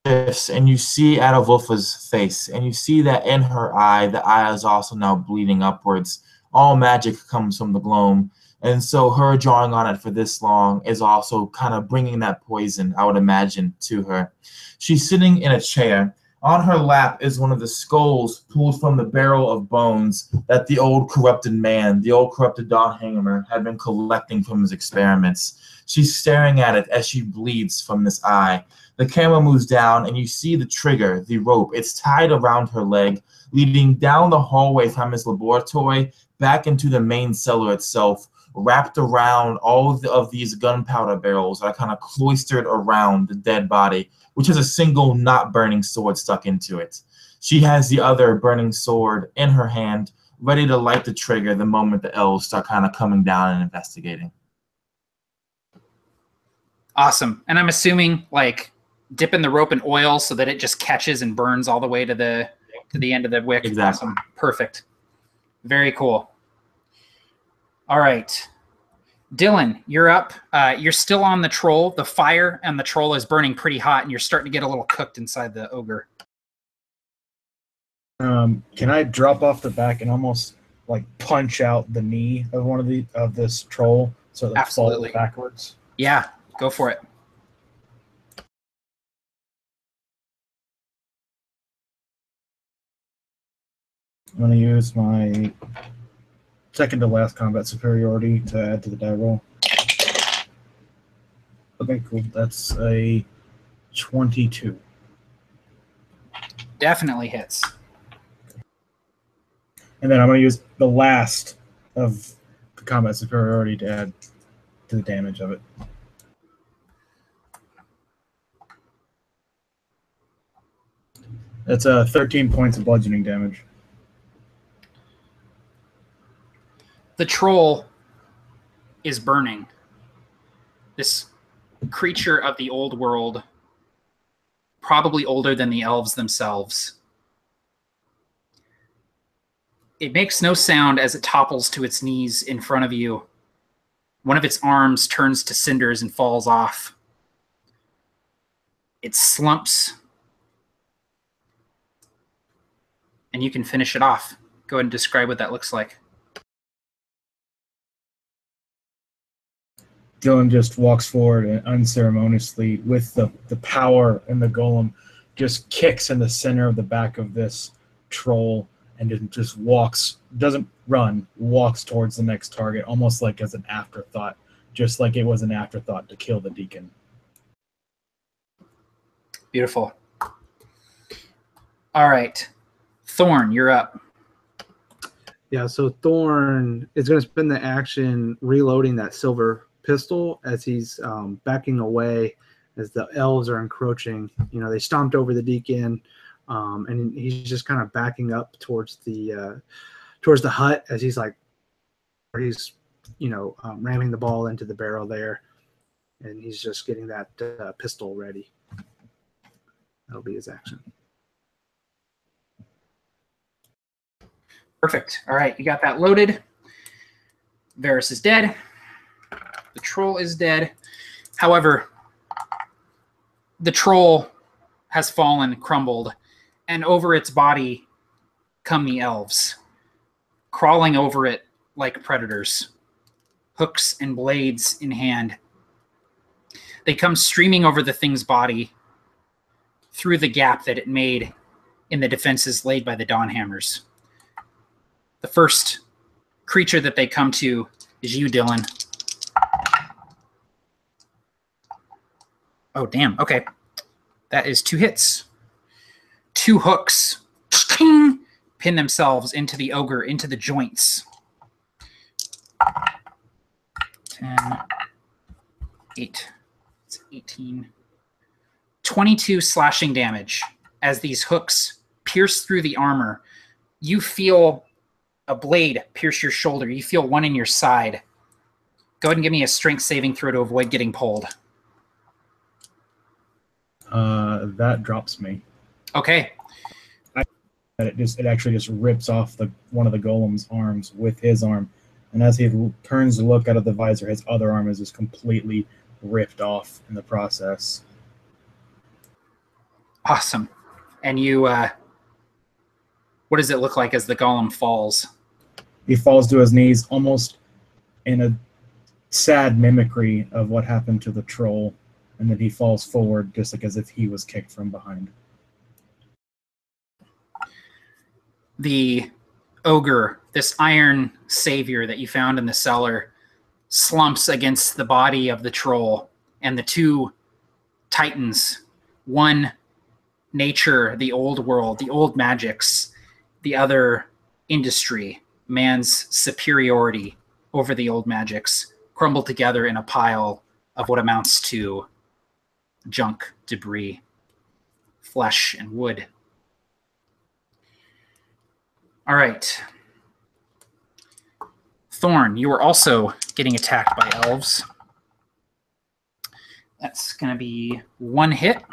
And you see Adolwolfa's face, and you see that in her eye, the eye is also now bleeding upwards. All magic comes from the Gloam. And so her drawing on it for this long is also kind of bringing that poison, I would imagine, to her. She's sitting in a chair. On her lap is one of the skulls pulled from the barrel of bones that the old corrupted man, the old corrupted Dawnhammer, had been collecting from his experiments. She's staring at it as she bleeds from this eye. The camera moves down, and you see the trigger, the rope. It's tied around her leg, leading down the hallway from his laboratory back into the main cellar itself, wrapped around all of these gunpowder barrels that are kind of cloistered around the dead body, which has a single not burning sword stuck into it. She has the other burning sword in her hand, ready to light the trigger the moment the elves start kind of coming down and investigating. Awesome. And I'm assuming, like, dipping the rope in oil so that it just catches and burns all the way to the end of the wick. Exactly. Awesome. Perfect. Very cool. All right. Dylan, you're up. You're still on the troll. The fire and the troll is burning pretty hot, and you're starting to get a little cooked inside the ogre. Can I drop off the back and almost like punch out the knee of this troll so that it falls backwards? Yeah, go for it. I'm going to use my second to last combat superiority to add to the die roll. Okay, cool. That's a 22. Definitely hits. And then I'm going to use the last of the combat superiority to add to the damage of it. That's 13 points of bludgeoning damage. The troll is burning. This creature of the old world, probably older than the elves themselves. It makes no sound as it topples to its knees in front of you. One of its arms turns to cinders and falls off. It slumps. And you can finish it off. Go ahead and describe what that looks like. Dylan just walks forward and unceremoniously, with the power and the golem, just kicks in the center of the back of this troll and just walks, doesn't run, walks towards the next target, almost like as an afterthought, just like it was an afterthought to kill the deacon. Beautiful. All right. Thorn, you're up. Yeah, so Thorn is going to spend the action reloading that silver pistol as he's backing away as the elves are encroaching. You know, they stomped over the deacon, and he's just kind of backing up towards the hut as he's ramming the ball into the barrel there, and he's just getting that pistol ready. That'll be his action. Perfect. All right, you got that loaded. Varys is dead. The troll is dead. However, the troll has fallen, crumbled, and over its body come the elves, crawling over it like predators, hooks and blades in hand. They come streaming over the thing's body through the gap that it made in the defenses laid by the Dawnhammers. The first creature that they come to is you, Dylan. Oh, damn. Okay. That is 2 hits. 2 hooks pin themselves into the ogre, into the joints. 10, 8, it's 18. 22 slashing damage as these hooks pierce through the armor. You feel a blade pierce your shoulder. You feel one in your side. Go ahead and give me a strength saving throw to avoid getting pulled. That drops me. Okay. It actually just rips off one of the golem's arms with his arm, and as he turns to look out of the visor, his other arm is just completely ripped off in the process. Awesome. And you, what does it look like as the golem falls? He falls to his knees, almost in a sad mimicry of what happened to the troll, and then he falls forward just like as if he was kicked from behind. The ogre, this iron savior that you found in the cellar, slumps against the body of the troll, and the 2 titans, one nature, the old world, the old magics, the other industry, man's superiority over the old magics, crumble together in a pile of what amounts to junk, debris, flesh, and wood. All right. Thorn, you are also getting attacked by elves. That's going to be 1 hit.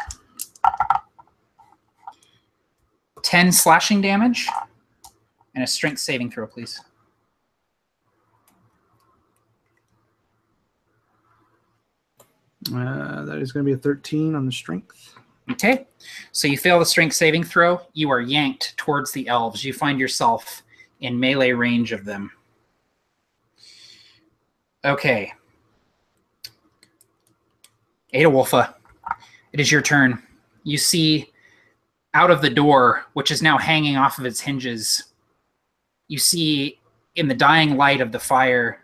10 slashing damage. And a strength saving throw, please. That is going to be a 13 on the strength. Okay, so you fail the strength saving throw. You are yanked towards the elves. You find yourself in melee range of them. Okay. Adewolfa, it is your turn. You see out of the door, which is now hanging off of its hinges, you see in the dying light of the fire,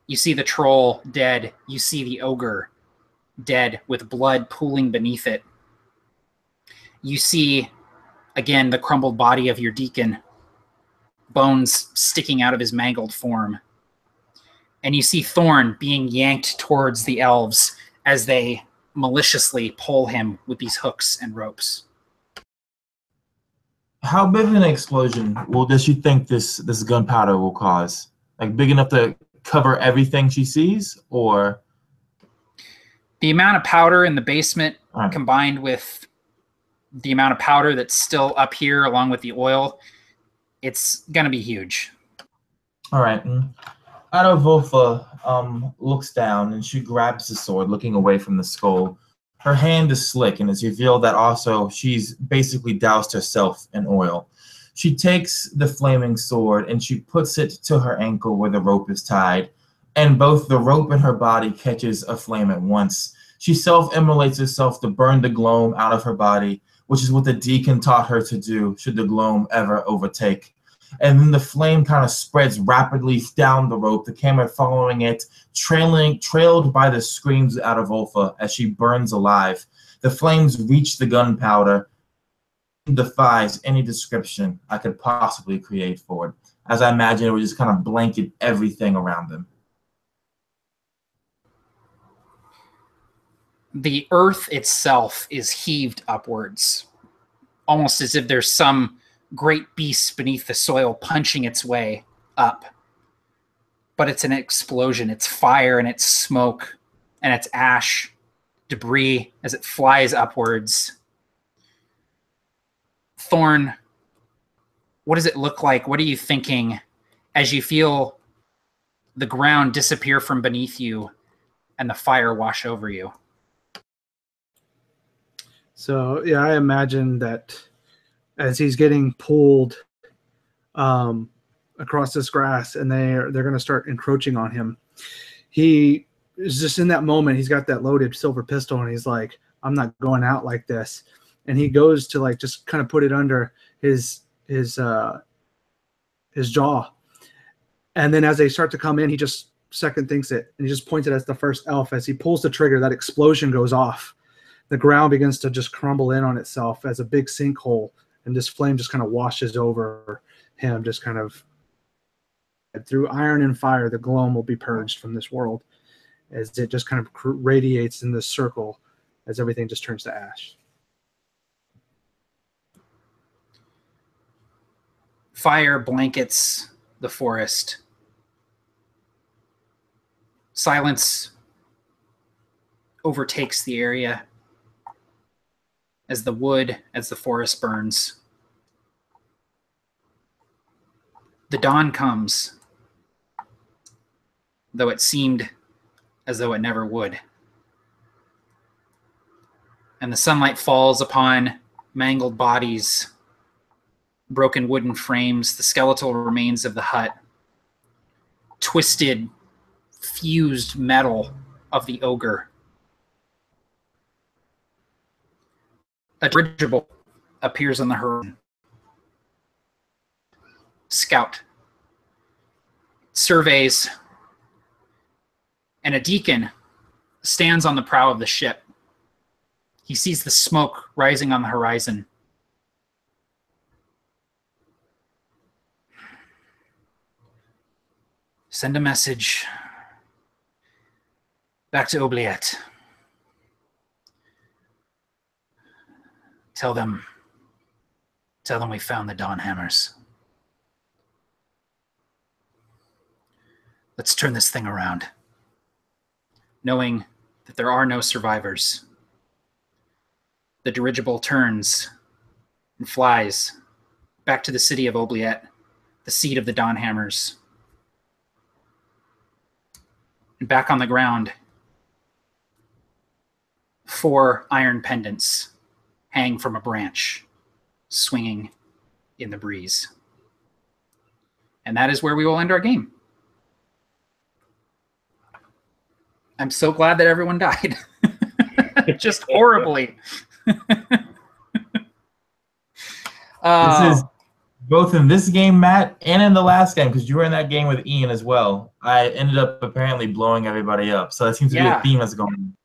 you see the troll dead. You see the ogre dead with blood pooling beneath it. You see, again, the crumbled body of your deacon, bones sticking out of his mangled form. And you see Thorn being yanked towards the elves as they maliciously pull him with these hooks and ropes. How big of an explosion does she think this gunpowder will cause? Like big enough to cover everything she sees, or? The amount of powder in the basement combined with the amount of powder that's still up here along with the oil, it's going to be huge. All right. Adewolfa looks down and she grabs the sword, looking away from the skull. Her hand is slick, and it's revealed that also she's basically doused herself in oil. She takes the flaming sword and she puts it to her ankle where the rope is tied, and both the rope and her body catches aflame at once. She self-immolates herself to burn the gloam out of her body, which is what the deacon taught her to do should the gloam ever overtake. And then the flame kind of spreads rapidly down the rope, the camera following it, trailed by the screams out of Ulfa as she burns alive. The flames reach the gunpowder, defies any description I could possibly create for it. as I imagine it would just kind of blanket everything around them. The earth itself is heaved upwards, almost as if there's some great beast beneath the soil punching its way up. But it's an explosion. It's fire and it's smoke and it's ash, debris as it flies upwards. Thorn, what does it look like? What are you thinking as you feel the ground disappear from beneath you and the fire wash over you? So yeah, I imagine that as he's getting pulled across this grass, and they're going to start encroaching on him. He is just in that moment. He's got that loaded silver pistol, and he's like, "I'm not going out like this." And he goes to like just kind of put it under his jaw, and then as they start to come in, he just second thinks it, and he just points it at the first elf. As he pulls the trigger, that explosion goes off. The ground begins to just crumble in on itself as a big sinkhole, and this flame just kind of washes over him, just kind of through iron and fire. The Gloam will be purged from this world as it just kind of radiates in this circle as everything just turns to ash. Fire blankets the forest. Silence overtakes the area as the wood, as the forest burns. The dawn comes, though it seemed as though it never would. And the sunlight falls upon mangled bodies, broken wooden frames, the skeletal remains of the hut, twisted, fused metal of the ogre. A dirigible appears on the horizon. Scout surveys, and a deacon stands on the prow of the ship. He sees the smoke rising on the horizon. Send a message back to Oubliette. Tell them we found the Dawnhammers. Let's turn this thing around, knowing that there are no survivors. The dirigible turns and flies back to the city of Oubliette, the seat of the Dawnhammers. And back on the ground, 4 iron pendants hang from a branch, swinging in the breeze. And that is where we will end our game. I'm so glad that everyone died. Just horribly. This is both in this game, Matt, and in the last game, because you were in that game with Ian as well. I ended up apparently blowing everybody up. So that seems to be a theme that's going on.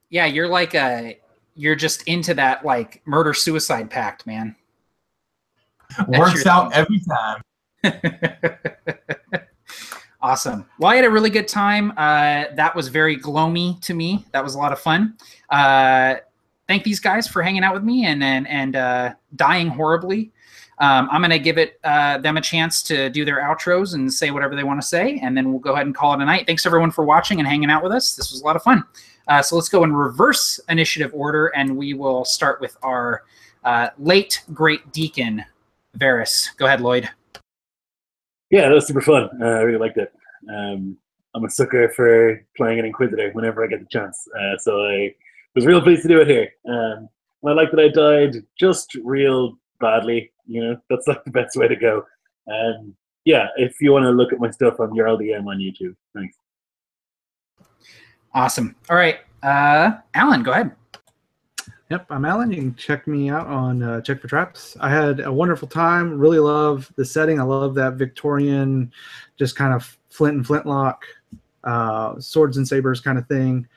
Yeah, you're like you're just into that like murder-suicide pact, man. Works out every time. Awesome. Well, I had a really good time. That was very gloomy to me. That was a lot of fun. Thank these guys for hanging out with me and dying horribly. I'm going to give them a chance to do their outros and say whatever they want to say, and then we'll go ahead and call it a night. Thanks, everyone, for watching and hanging out with us. This was a lot of fun. So let's go in reverse initiative order, and we will start with our late great deacon, Varys. Go ahead, Lloyd. Yeah, that was super fun. I really liked it. I'm a sucker for playing an Inquisitor whenever I get the chance. So I was real pleased to do it here. I like that I died just real badly. You know, that's like the best way to go. Yeah, if you want to look at my stuff, I'm YarlDM on YouTube. Thanks. Awesome. All right. Alan, go ahead. Yep, I'm Alan. You can check me out on Check for Traps. I had a wonderful time. Really love the setting. I love that Victorian, just kind of flint and flintlock, swords and sabers kind of thing,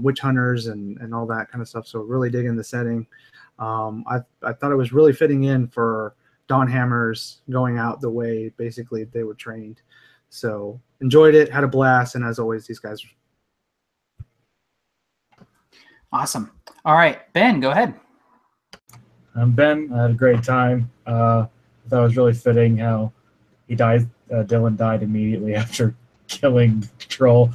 witch hunters and all that kind of stuff. So really digging the setting. I thought it was really fitting in for Dawnhammers going out the way basically they were trained. So enjoyed it, had a blast, and as always, these guys. Awesome. All right, Ben, go ahead. I'm Ben. I had a great time. I thought it was really fitting how he died. Dylan died immediately after killing Troll,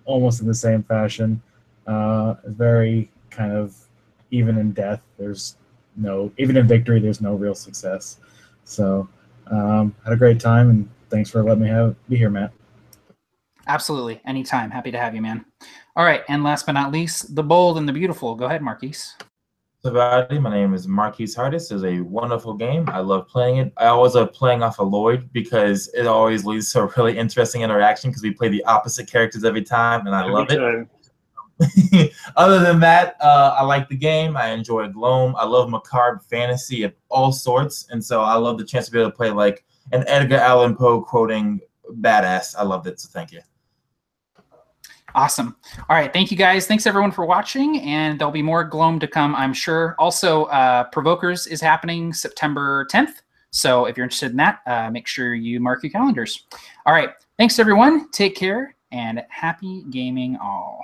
almost in the same fashion. Very kind of even in death. Even in victory, there's no real success. So had a great time, and thanks for letting me be here, Matt. Absolutely. Anytime. Happy to have you, man. All right. And last but not least, the bold and the beautiful. Go ahead, Marquise. Everybody, my name is Marquise Hardis. It's a wonderful game. I love playing it. I always love playing off of Lloyd because it always leads to a really interesting interaction because we play the opposite characters every time, and I love it. Other than that, I like the game. I enjoy Gloam. I love macabre fantasy of all sorts, and so I love the chance to be able to play like an Edgar Allan Poe quoting badass. I loved it, so thank you. Awesome. All right. Thank you, guys. Thanks, everyone, for watching. And there'll be more Gloam to come, I'm sure. Also, Provokers is happening September 10th. So if you're interested in that, make sure you mark your calendars. All right. Thanks, everyone. Take care, and happy gaming all.